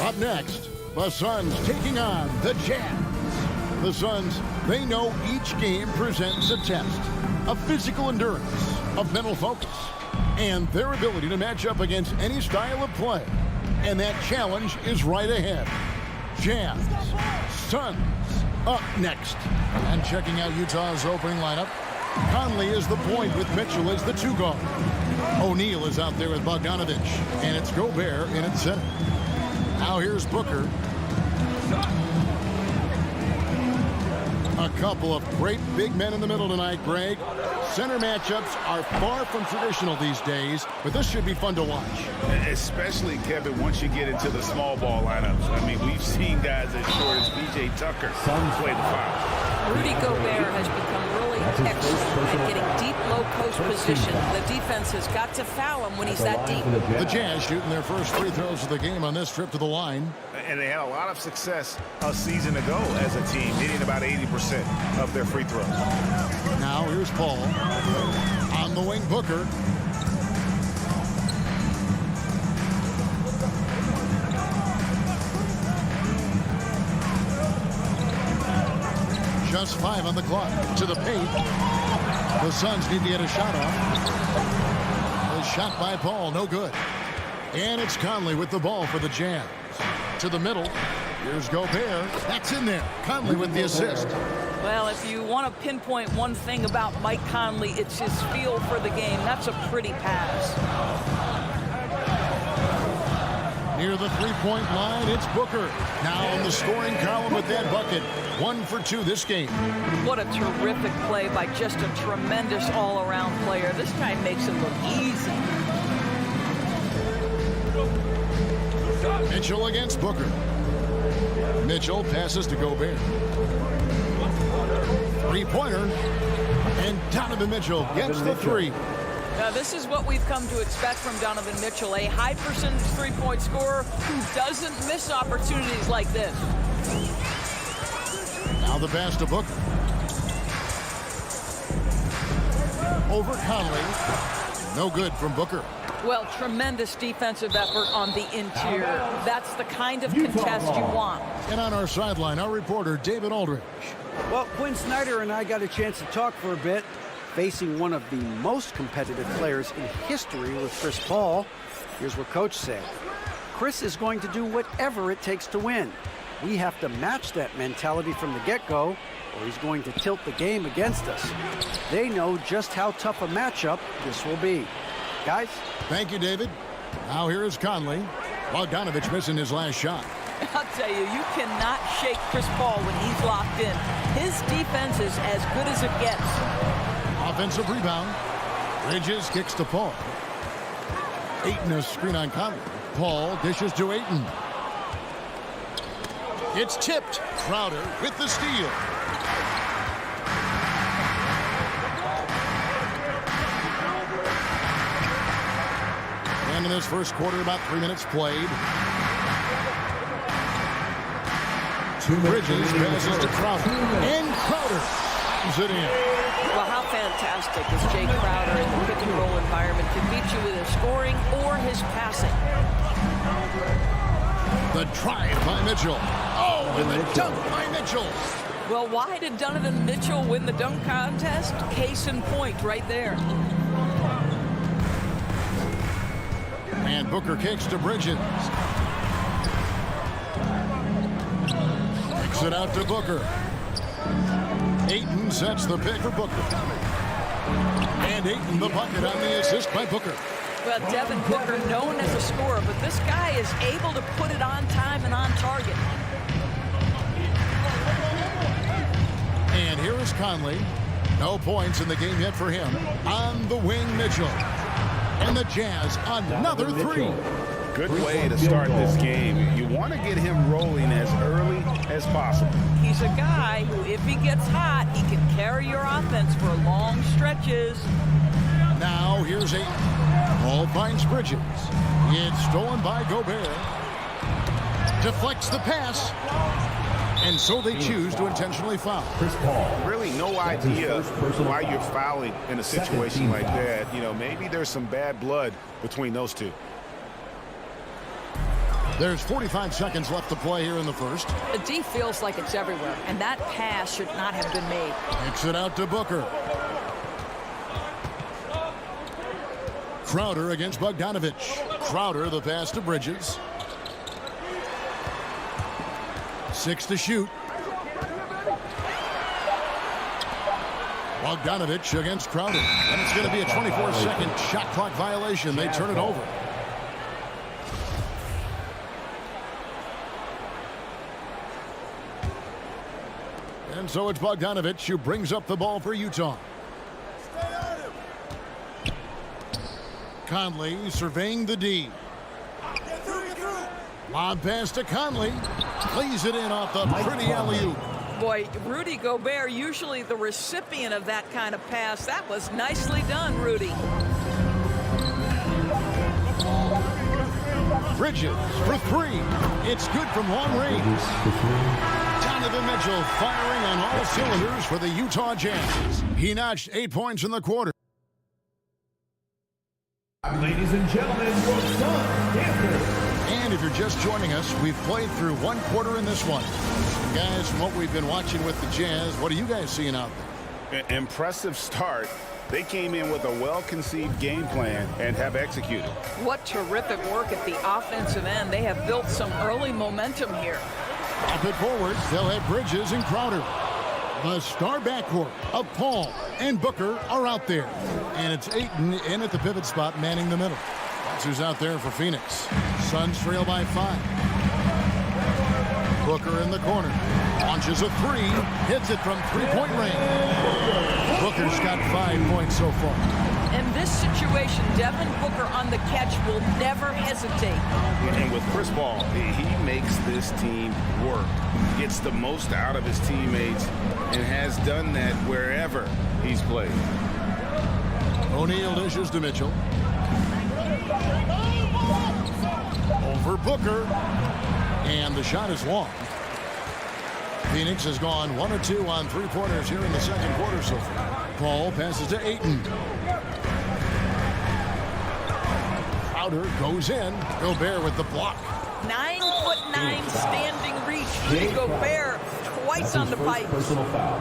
Up next, the Suns taking on the Jazz. The Suns, they know each game presents a test of physical endurance, of mental focus, and their ability to match up against any style of play. And that challenge is right ahead. Jazz, Suns, up next. And checking out Utah's opening lineup, Conley is the point with Mitchell as the 2 guard. O'Neal is out there with Bogdanovich, and it's Gobert in at center. Now here's Booker. A couple of great big men in the middle tonight, Greg. Center matchups are far from traditional these days, but this should be fun to watch. Especially, Kevin, once you get into the small ball lineups. I mean, we've seen guys as short as P.J. Tucker play the 5. Rudy Gobert has become really excellent at getting deep, low-post position. The defense has got to foul him when he's that deep. The Jazz shooting their first free throws of the game on this trip to the line. And they had a lot of success a season ago as a team, hitting about 80% of their free throws. Now here's Paul. On the wing, Booker. Just 5 on the clock. To the paint. The Suns need to get a shot off. A shot by Paul, no good. And it's Conley with the ball for the Jazz. To the middle. Here's Gobert. That's in there. Conley with the assist. Well, if you want to pinpoint one thing about Mike Conley, it's his feel for the game. That's a pretty pass. Near the three-point line, it's Booker. Now in the scoring column with that bucket. 1 for 2 this game. What a terrific play by just a tremendous all-around player. This guy makes it look easy. Mitchell against Booker. Mitchell passes to Gobert. Three-pointer. And Donovan Mitchell gets the 3. Now, this is what we've come to expect from Donovan Mitchell, a high-percentage three-point scorer who doesn't miss opportunities like this. Now the pass to Booker. Over Conley. No good from Booker. Well, tremendous defensive effort on the interior. That's the kind of contest you want. And on our sideline, our reporter, David Aldridge. Well, Quinn Snyder and I got a chance to talk for a bit, facing one of the most competitive players in history with Chris Paul. Here's what Coach said. Chris is going to do whatever it takes to win. We have to match that mentality from the get-go, or he's going to tilt the game against us. They know just how tough a matchup this will be. Guys? Thank you, David. Now here is Conley. Bogdanovich missing his last shot. I'll tell you, you cannot shake Chris Paul when he's locked in. His defense is as good as it gets. Offensive rebound. Bridges kicks to Paul. Ayton a screen on Conley. Paul dishes to Ayton. It's tipped. Crowder with the steal. And in this first quarter, about 3 minutes played. Bridges passes to Crowder. And Crowder comes it in. Well, how fantastic is Jay Crowder in the pick-and-roll environment to beat you with his scoring or his passing. The drive by Mitchell. Oh, and the dunk by Mitchell. Well, why did Donovan Mitchell win the dunk contest? Case in point right there. And Booker kicks to Bridges. Kicks it out to Booker. Ayton sets the pick for Booker. And Ayton the bucket on the assist by Booker. Well, Devin Booker, known as a scorer, but this guy is able to put it on time and on target. And here is Conley. No points in the game yet for him. On the wing, Mitchell. And the Jazz, another 3. Good way to start this game. You want to get him rolling as early as possible. He's a guy who, if he gets hot, he can carry your offense for long stretches. Now here's Ayton. Paul finds Bridges. It's stolen by Gobert. Deflects the pass. And so they choose to intentionally foul. Really no idea why you're fouling in a situation like that. You know, maybe there's some bad blood between those two. There's 45 seconds left to play here in the first. The D feels like it's everywhere, and that pass should not have been made. Kicks it out to Booker. Crowder against Bogdanovich. Crowder, the pass to Bridges. 6 to shoot. Bogdanovich against Crowder. And it's going to be a 24-second shot clock violation. They turn it over. And so it's Bogdanovich who brings up the ball for Utah. Conley surveying the D. Lob pass to Conley. Plays it in off the pretty alley-oop. Boy, Rudy Gobert, usually the recipient of that kind of pass. That was nicely done, Rudy. Bridges for 3. It's good from long range. Donovan Mitchell firing on all cylinders for the Utah Jazz. He notched 8 points in the quarter. Ladies and gentlemen, your son, Deandre. And if you're just joining us, we've played through one quarter in this one. Guys, from what we've been watching with the Jazz, what are you guys seeing out there? Impressive start. They came in with a well-conceived game plan and have executed. What terrific work at the offensive end. They have built some early momentum here. Up it forward, they'll have Bridges and Crowder. The star backcourt of Paul and Booker are out there. And it's Ayton in at the pivot spot, manning the middle. That's who's out there for Phoenix. Suns trail by 5. Booker in the corner. Launches a 3. Hits it from three-point range. Booker's got 5 points so far. In this situation, Devin Booker on the catch will never hesitate. And with Chris Paul, he makes this team work. Gets the most out of his teammates and has done that wherever he's played. O'Neal dishes to Mitchell. Over Booker. And the shot is long. Phoenix has gone 1 of 2 on three-pointers here in the second quarter so far. Paul passes to Ayton. Crowder goes in. Gobert with the block. 9'9" standing reach. Rudy Gobert twice on the pipe. Personal foul.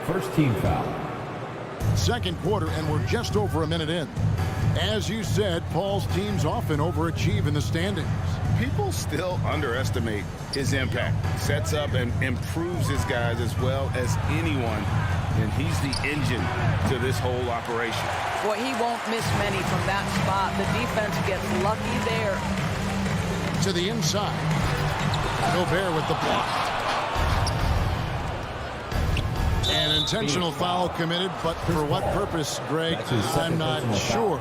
First team foul. Second quarter, and we're just over a minute in. As you said, Paul's teams often overachieve in the standings. People still underestimate his impact. Sets up and improves his guys as well as anyone. And he's the engine to this whole operation. Boy, he won't miss many from that spot. The defense gets lucky there. To the inside. Gobert with the block. An intentional foul committed, but for what purpose, Greg? I'm not sure.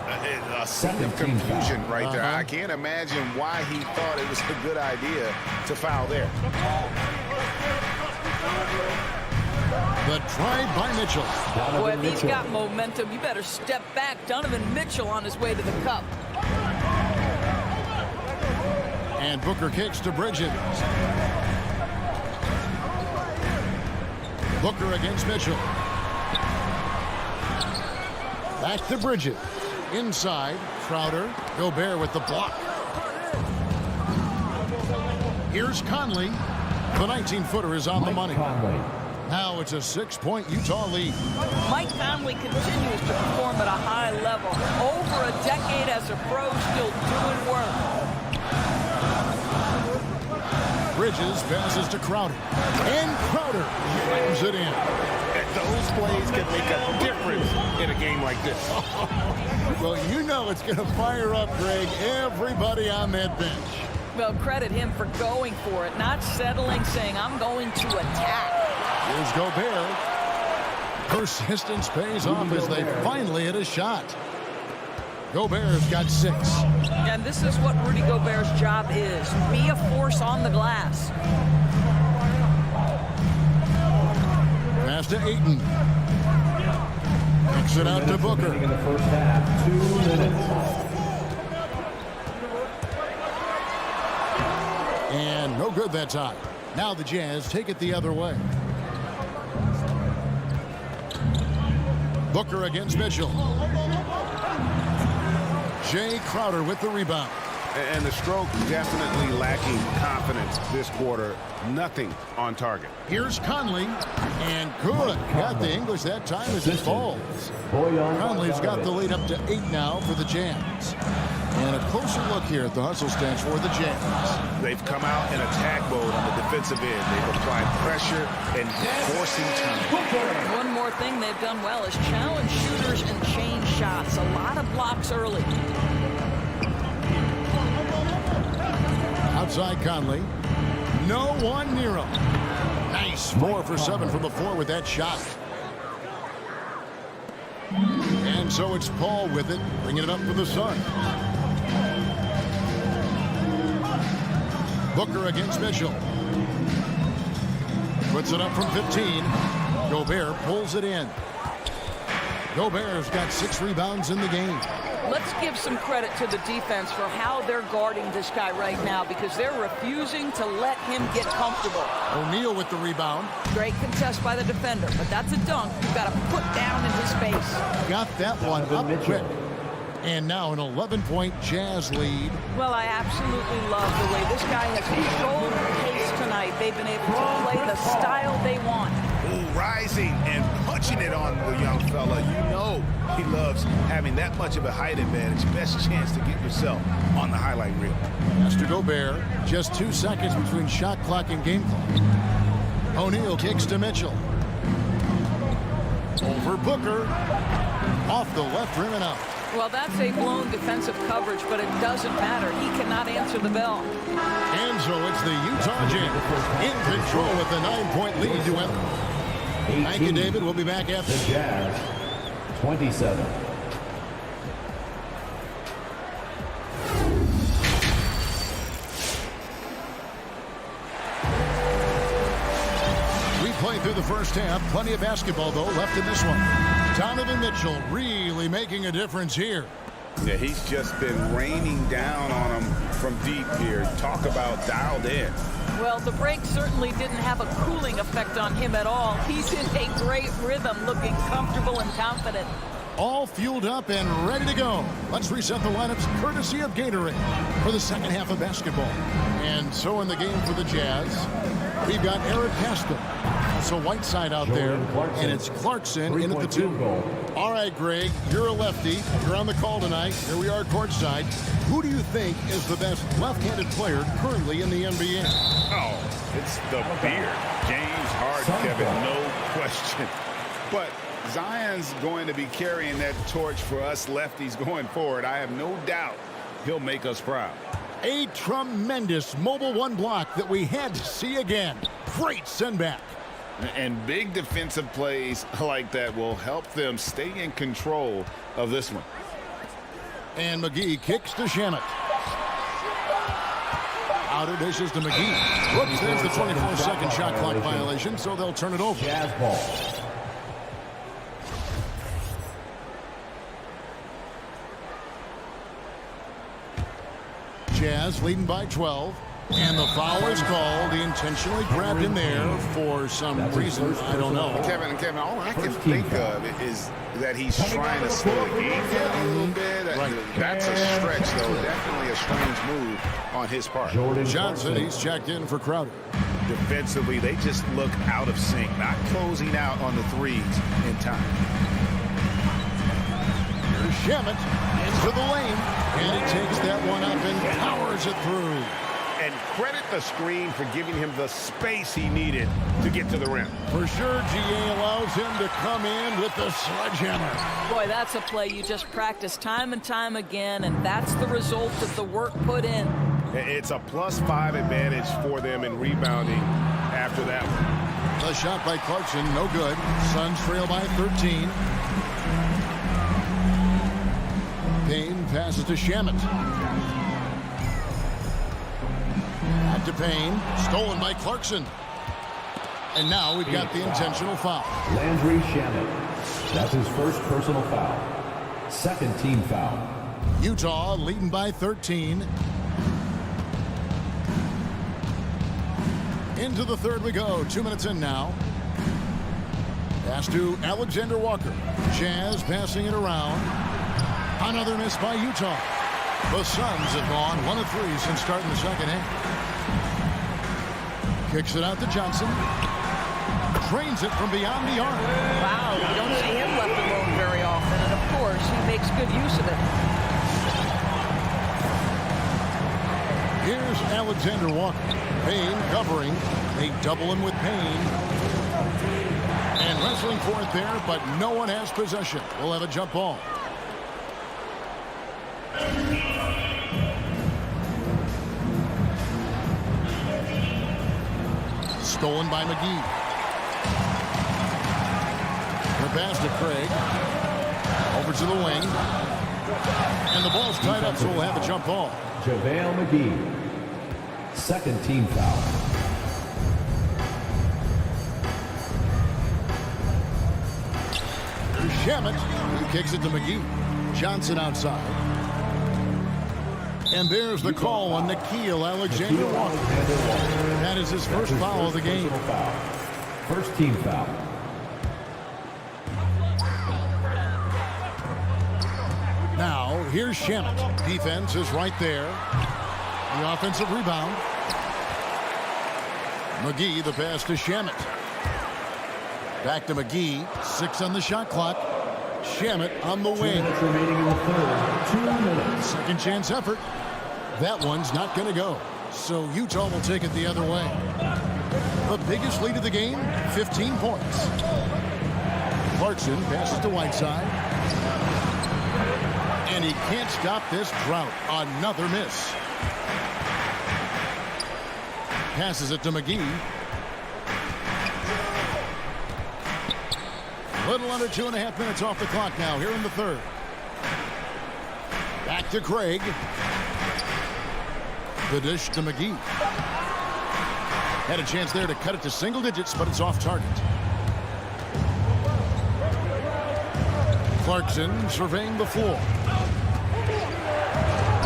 A scene of confusion right there. I can't imagine why he thought it was a good idea to foul there. The try by Mitchell. Boy, if he's got momentum, you better step back. Donovan Mitchell on his way to the cup. And Booker kicks to Bridges. Booker against Mitchell. Back to Bridges. Inside, Crowder. Gobert with the block. Here's Conley. The 19-footer is on the money. Now it's a 6-point Utah lead. Mike Conley continues to perform at a high level. Over a decade as a pro, still doing work. Bridges passes to Crowder. And Crowder slams it in. Those plays can make a difference in a game like this. Well, you know it's going to fire up, Greg, everybody on that bench. Well, credit him for going for it, not settling, saying, I'm going to attack. Here's Gobert. Persistence pays off as they finally hit a shot. Gobert's got 6. And this is what Rudy Gobert's job is. Be a force on the glass. Pass to Ayton. Kicks it out to Booker. In the first half, 2 minutes. And no good that time. Now the Jazz take it the other way. Booker against Mitchell. Jay Crowder with the rebound. And the stroke definitely lacking confidence this quarter. Nothing on target. Here's Conley, and good. Got the English that time as it falls. Conley's got the lead up to 8 now for the Jazz. And a closer look here at the hustle stance for the Jazz. They've come out in attack mode on the defensive end. They've applied pressure and forcing time. One more thing they've done well is challenge shooters and change shots. A lot of blocks early. Outside Conley. No one near him. Nice. 4 for 7 from the floor with that shot. And so it's Paul with it, bringing it up for the Suns. Booker against Mitchell. Puts it up from 15. Gobert pulls it in. Gobert's got 6 rebounds in the game. Let's give some credit to the defense for how they're guarding this guy right now, because they're refusing to let him get comfortable. O'Neal with the rebound. Great contest by the defender, but that's a dunk you've got to put down in his face. Got that one up quick. And now an 11-point Jazz lead. Well, I absolutely love the way this guy has controlled the pace tonight. They've been able to play the style they want. Ooh, rising and punching it on the young fella. You know he loves having that much of a height advantage. Best chance to get yourself on the highlight reel. Pass to Gobert. Just 2 seconds between shot clock and game clock. O'Neal kicks to Mitchell. Over Booker. Off the left rim and out. Well, that's a blown defensive coverage, but it doesn't matter. He cannot answer the bell. And so it's the Utah Jazz in control with a 9-point lead to him. Thank you, David. We'll be back after. The Jazz, 27. We played through the first half. Plenty of basketball, though, left in this one. Donovan Mitchell really making a difference here. Yeah, he's just been raining down on him from deep here. Talk about dialed in. Well, the break certainly didn't have a cooling effect on him at all. He's in a great rhythm, looking comfortable and confident. All fueled up and ready to go. Let's reset the lineups courtesy of Gatorade for the second half of basketball. And so in the game for the Jazz, we've got Eric Pascal. Also Whiteside out there, and it's Clarkson in at the 2. All right, Greg, you're a lefty. You're on the call tonight. Here we are courtside. Who do you think is the best left-handed player currently in the NBA? Oh, it's the beard. James Harden, Kevin, no question. But Zion's going to be carrying that torch for us lefties going forward. I have no doubt he'll make us proud. A tremendous mobile 1 block that we had to see again. Great send back. And big defensive plays like that will help them stay in control of this one. And McGee kicks to Shamet. Outer dishes to McGee. Whoops, there's the 24-second shot clock violation, so they'll turn it over. Jazz ball. Jazz leading by 12. And the foul is called. He intentionally grabbed in there for some reason. I don't know. Kevin, all I can think of is that he's trying to slow the game down a little bit. That's a stretch, though. Definitely a strange move on his part. Johnson, he's checked in for Crowder. Defensively, they just look out of sync, not closing out on the threes in time. Here's Shamet into the lane. And he takes that one up and powers it through. And credit the screen for giving him the space he needed to get to the rim. For sure, GA allows him to come in with the sledgehammer. Boy, that's a play you just practice time and time again, and that's the result of the work put in. It's a +5 advantage for them in rebounding after that one. A shot by Clarkson, no good. Suns trail by 13. Payne passes to Shamet. Back to Payne, stolen by Clarkson. And now we've got the intentional foul. Landry Shamet. That's his first personal foul. Second team foul. Utah leading by 13. Into the third we go. 2 minutes in now. Pass to Alexander Walker. Jazz passing it around. Another miss by Utah. The Suns have gone 1 of 3 since starting the second half. Kicks it out to Johnson. Drains it from beyond the arc. Wow, you don't see him left alone very often, and of course, he makes good use of it. Here's Alexander Walker. Payne covering. They double him with Payne. And wrestling for it there, but no one has possession. We'll have a jump ball. Stolen by McGee. The pass to Craig. Over to the wing. And the ball's tied up, so we'll have a jump ball. JaVale McGee. Second team foul. Here's Shamet. He kicks it to McGee. Johnson outside. And there's the call on Nickeil Alexander Walker. That is his first foul of the game. First team foul. Now, here's Shamet. Defense is right there. The offensive rebound. McGee, the pass to Shamet. Back to McGee. 6 on the shot clock. Shamet on the wing. 2 minutes remaining in the third. 2 minutes. Second chance effort. That one's not going to go. So Utah will take it the other way. The biggest lead of the game, 15 points. Clarkson passes to Whiteside. And he can't stop this drought. Another miss. Passes it to McGee. Little under 2.5 minutes off the clock now here in the third. Back to Craig. The dish to McGee. Had a chance there to cut it to single digits, but it's off target. Clarkson surveying the floor.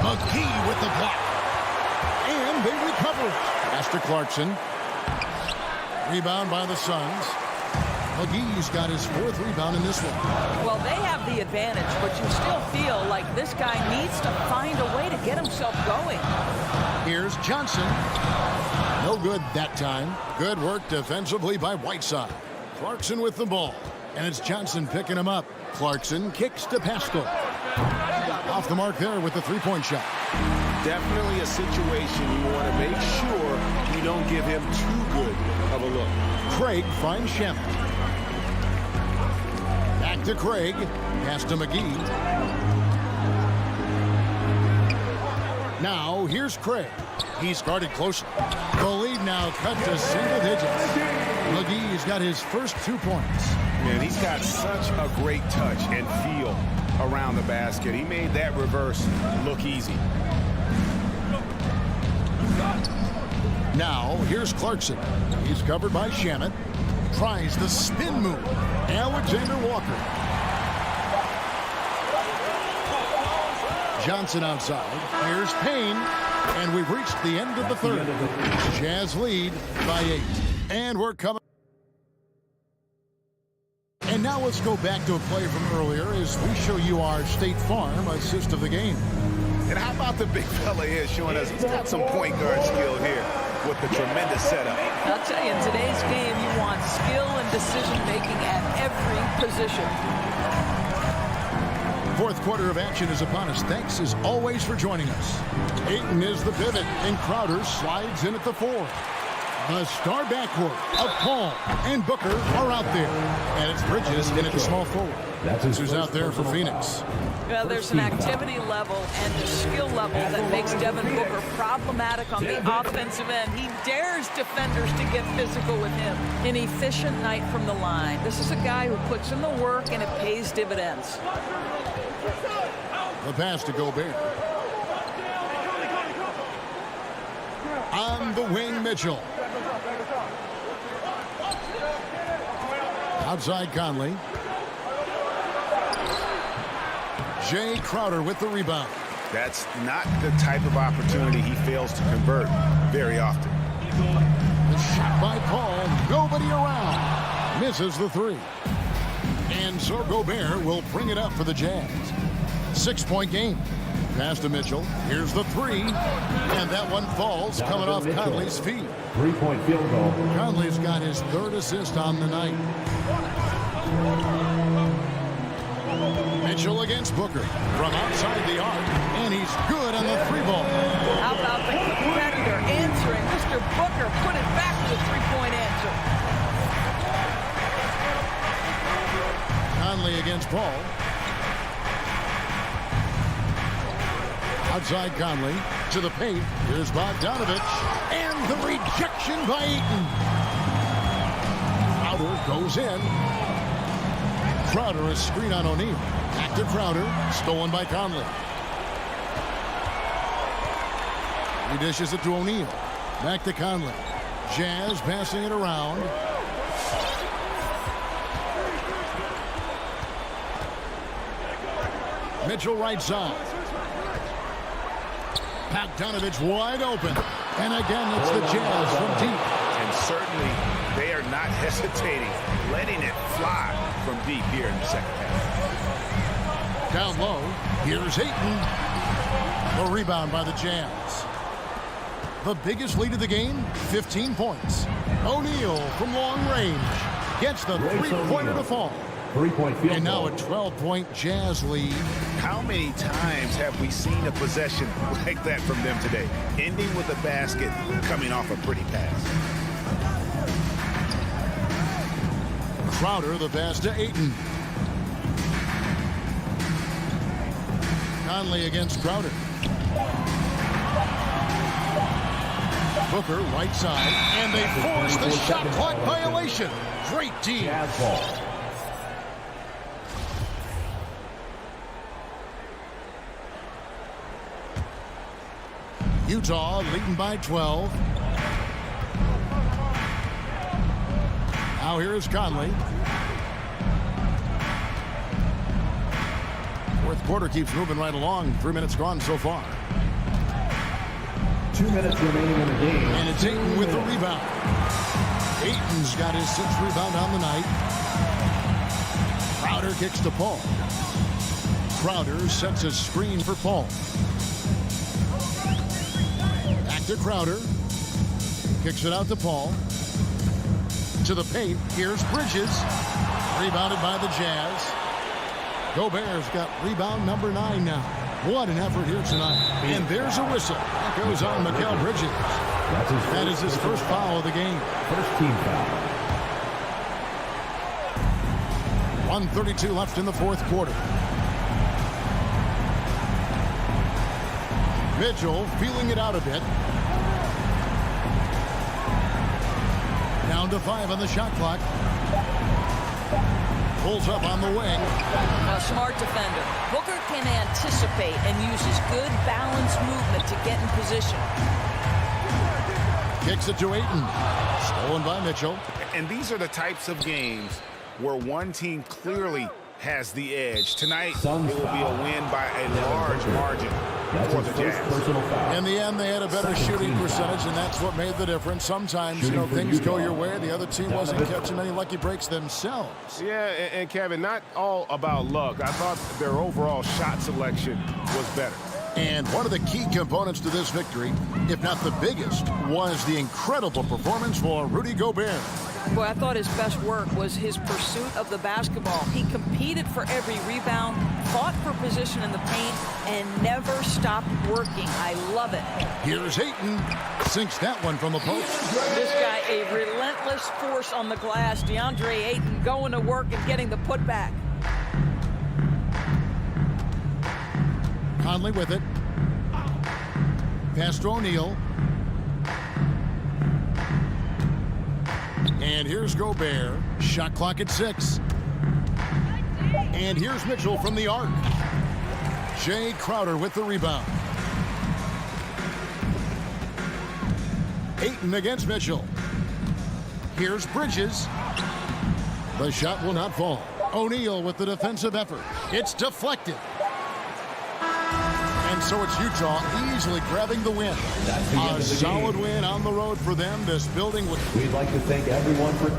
McGee with the block. And they recover it. Pass to Clarkson. Rebound by the Suns. McGee's got his 4th rebound in this one. Well, they have the advantage, but you still feel like this guy needs to find a way to get himself going. Here's Johnson. No good that time. Good work defensively by Whiteside. Clarkson with the ball. And it's Johnson picking him up. Clarkson kicks to Pascal. Off the mark there with the 3-point shot. Definitely a situation you want to make sure you don't give him too good of a look. Craig finds Shamet. Back to Craig. Pass to McGee. Now, here's Craig. He's guarded closely. The lead now cut to single digits. McGee's got his first 2 points. Man, he's got such a great touch and feel around the basket. He made that reverse look easy. Now, here's Clarkson. He's covered by Shamet. Tries the spin move. Alexander Walker. Johnson outside. Here's Payne. And we've reached the end of the third. Jazz lead by 8. And we're coming. And now let's go back to a play from earlier as we show you our State Farm assist of the game. And how about the big fella here showing us he's got some point guard skill here with the tremendous setup. I'll tell you, in today's game, you want skill and decision-making at every position. Fourth quarter of action is upon us. Thanks, as always, for joining us. Ayton is the pivot, and Crowder slides in at the 4. The star backcourt of Paul and Booker are out there. And it's Bridges in at the small forward. That's who's out there for Phoenix. Well, there's an activity level and a skill level that makes Devin Booker problematic on the offensive end. He dares defenders to get physical with him. An efficient night from the line. This is a guy who puts in the work and it pays dividends. The pass to Gobert. On the wing, Mitchell. Outside Conley. Jay Crowder with the rebound. That's not the type of opportunity he fails to convert very often. The shot by Paul. Nobody around. Misses the 3. And so Gobert will bring it up for the Jazz. 6-point game. Pass to Mitchell. Here's the three. And that one falls, coming off Conley's feet. 3-point field goal. Conley's got his third assist on the night. Mitchell against Booker from outside the arc, and he's good on the three ball. How about the competitor answering? Mr. Booker put it back with a three-point answer. Conley against Paul. Outside Conley to the paint. Here's Bogdanovich, and the rejection by Ayton. Crowder goes in. Crowder, a screen on O'Neal. Back to Crowder, stolen by Conley. He dishes it to O'Neal. Back to Conley. Jazz passing it around. Mitchell right side. Bogdanovich wide open. And again, it's the Jazz from deep. And certainly, they are not hesitating, letting it fly from deep here in the second half. Down low, here's Ayton. The rebound by the Jazz. The biggest lead of the game, 15 points. O'Neal from long range gets the three-pointer to fall. 3-point field goal. And now a 12-point Jazz lead. How many times have we seen a possession like that from them today? Ending with a basket, coming off a pretty pass. Crowder, the pass to Ayton. Conley against Crowder. Booker, right side, and they force the shot clock violation. Great D. Jazz ball. Utah leading by 12. Now here's Conley. Fourth quarter keeps moving right along. 3 minutes gone so far. 2 minutes remaining in the game. And it's Ayton with the rebound. Ayton's got his 6th rebound on the night. Crowder kicks to Paul. Crowder sets a screen for Paul. Back to Crowder. Kicks it out to Paul. To the paint. Here's Bridges. Rebounded by the Jazz. Gobert's got rebound number 9 now. What an effort here tonight. And there's a whistle. That goes on Mikal Bridges. That is his first foul of the game. First team foul. 1:32 left in the fourth quarter. Mitchell feeling it out a bit. Down to 5 on the shot clock. Pulls up on the wing. A smart defender. Booker can anticipate and uses good balanced movement to get in position. Kicks it to Ayton. Stolen by Mitchell. And these are the types of games where one team clearly has the edge. Tonight, it will be a win by a large margin for the Jazz. In the end, they had a better shooting percentage, and that's what made the difference. Sometimes, you know, things go your way. The other team wasn't catching many lucky breaks themselves. Yeah, and Kevin, not all about luck. I thought their overall shot selection was better. And one of the key components to this victory, if not the biggest, was the incredible performance for Rudy Gobert. Boy, I thought his best work was his pursuit of the basketball. He competed for every rebound, fought for position in the paint, and never stopped working. I love it. Here's Ayton. Sinks that one from the post. This guy, a relentless force on the glass. Deandre Ayton going to work and getting the putback. Conley with it. Pass to O'Neal. And here's Gobert. Shot clock at 6. And here's Mitchell from the arc. Jay Crowder with the rebound. Ayton against Mitchell. Here's Bridges. The shot will not fall. O'Neal with the defensive effort. It's deflected. And so it's Utah easily grabbing the win. A solid win on the road for them. This building would... We'd like to thank everyone for...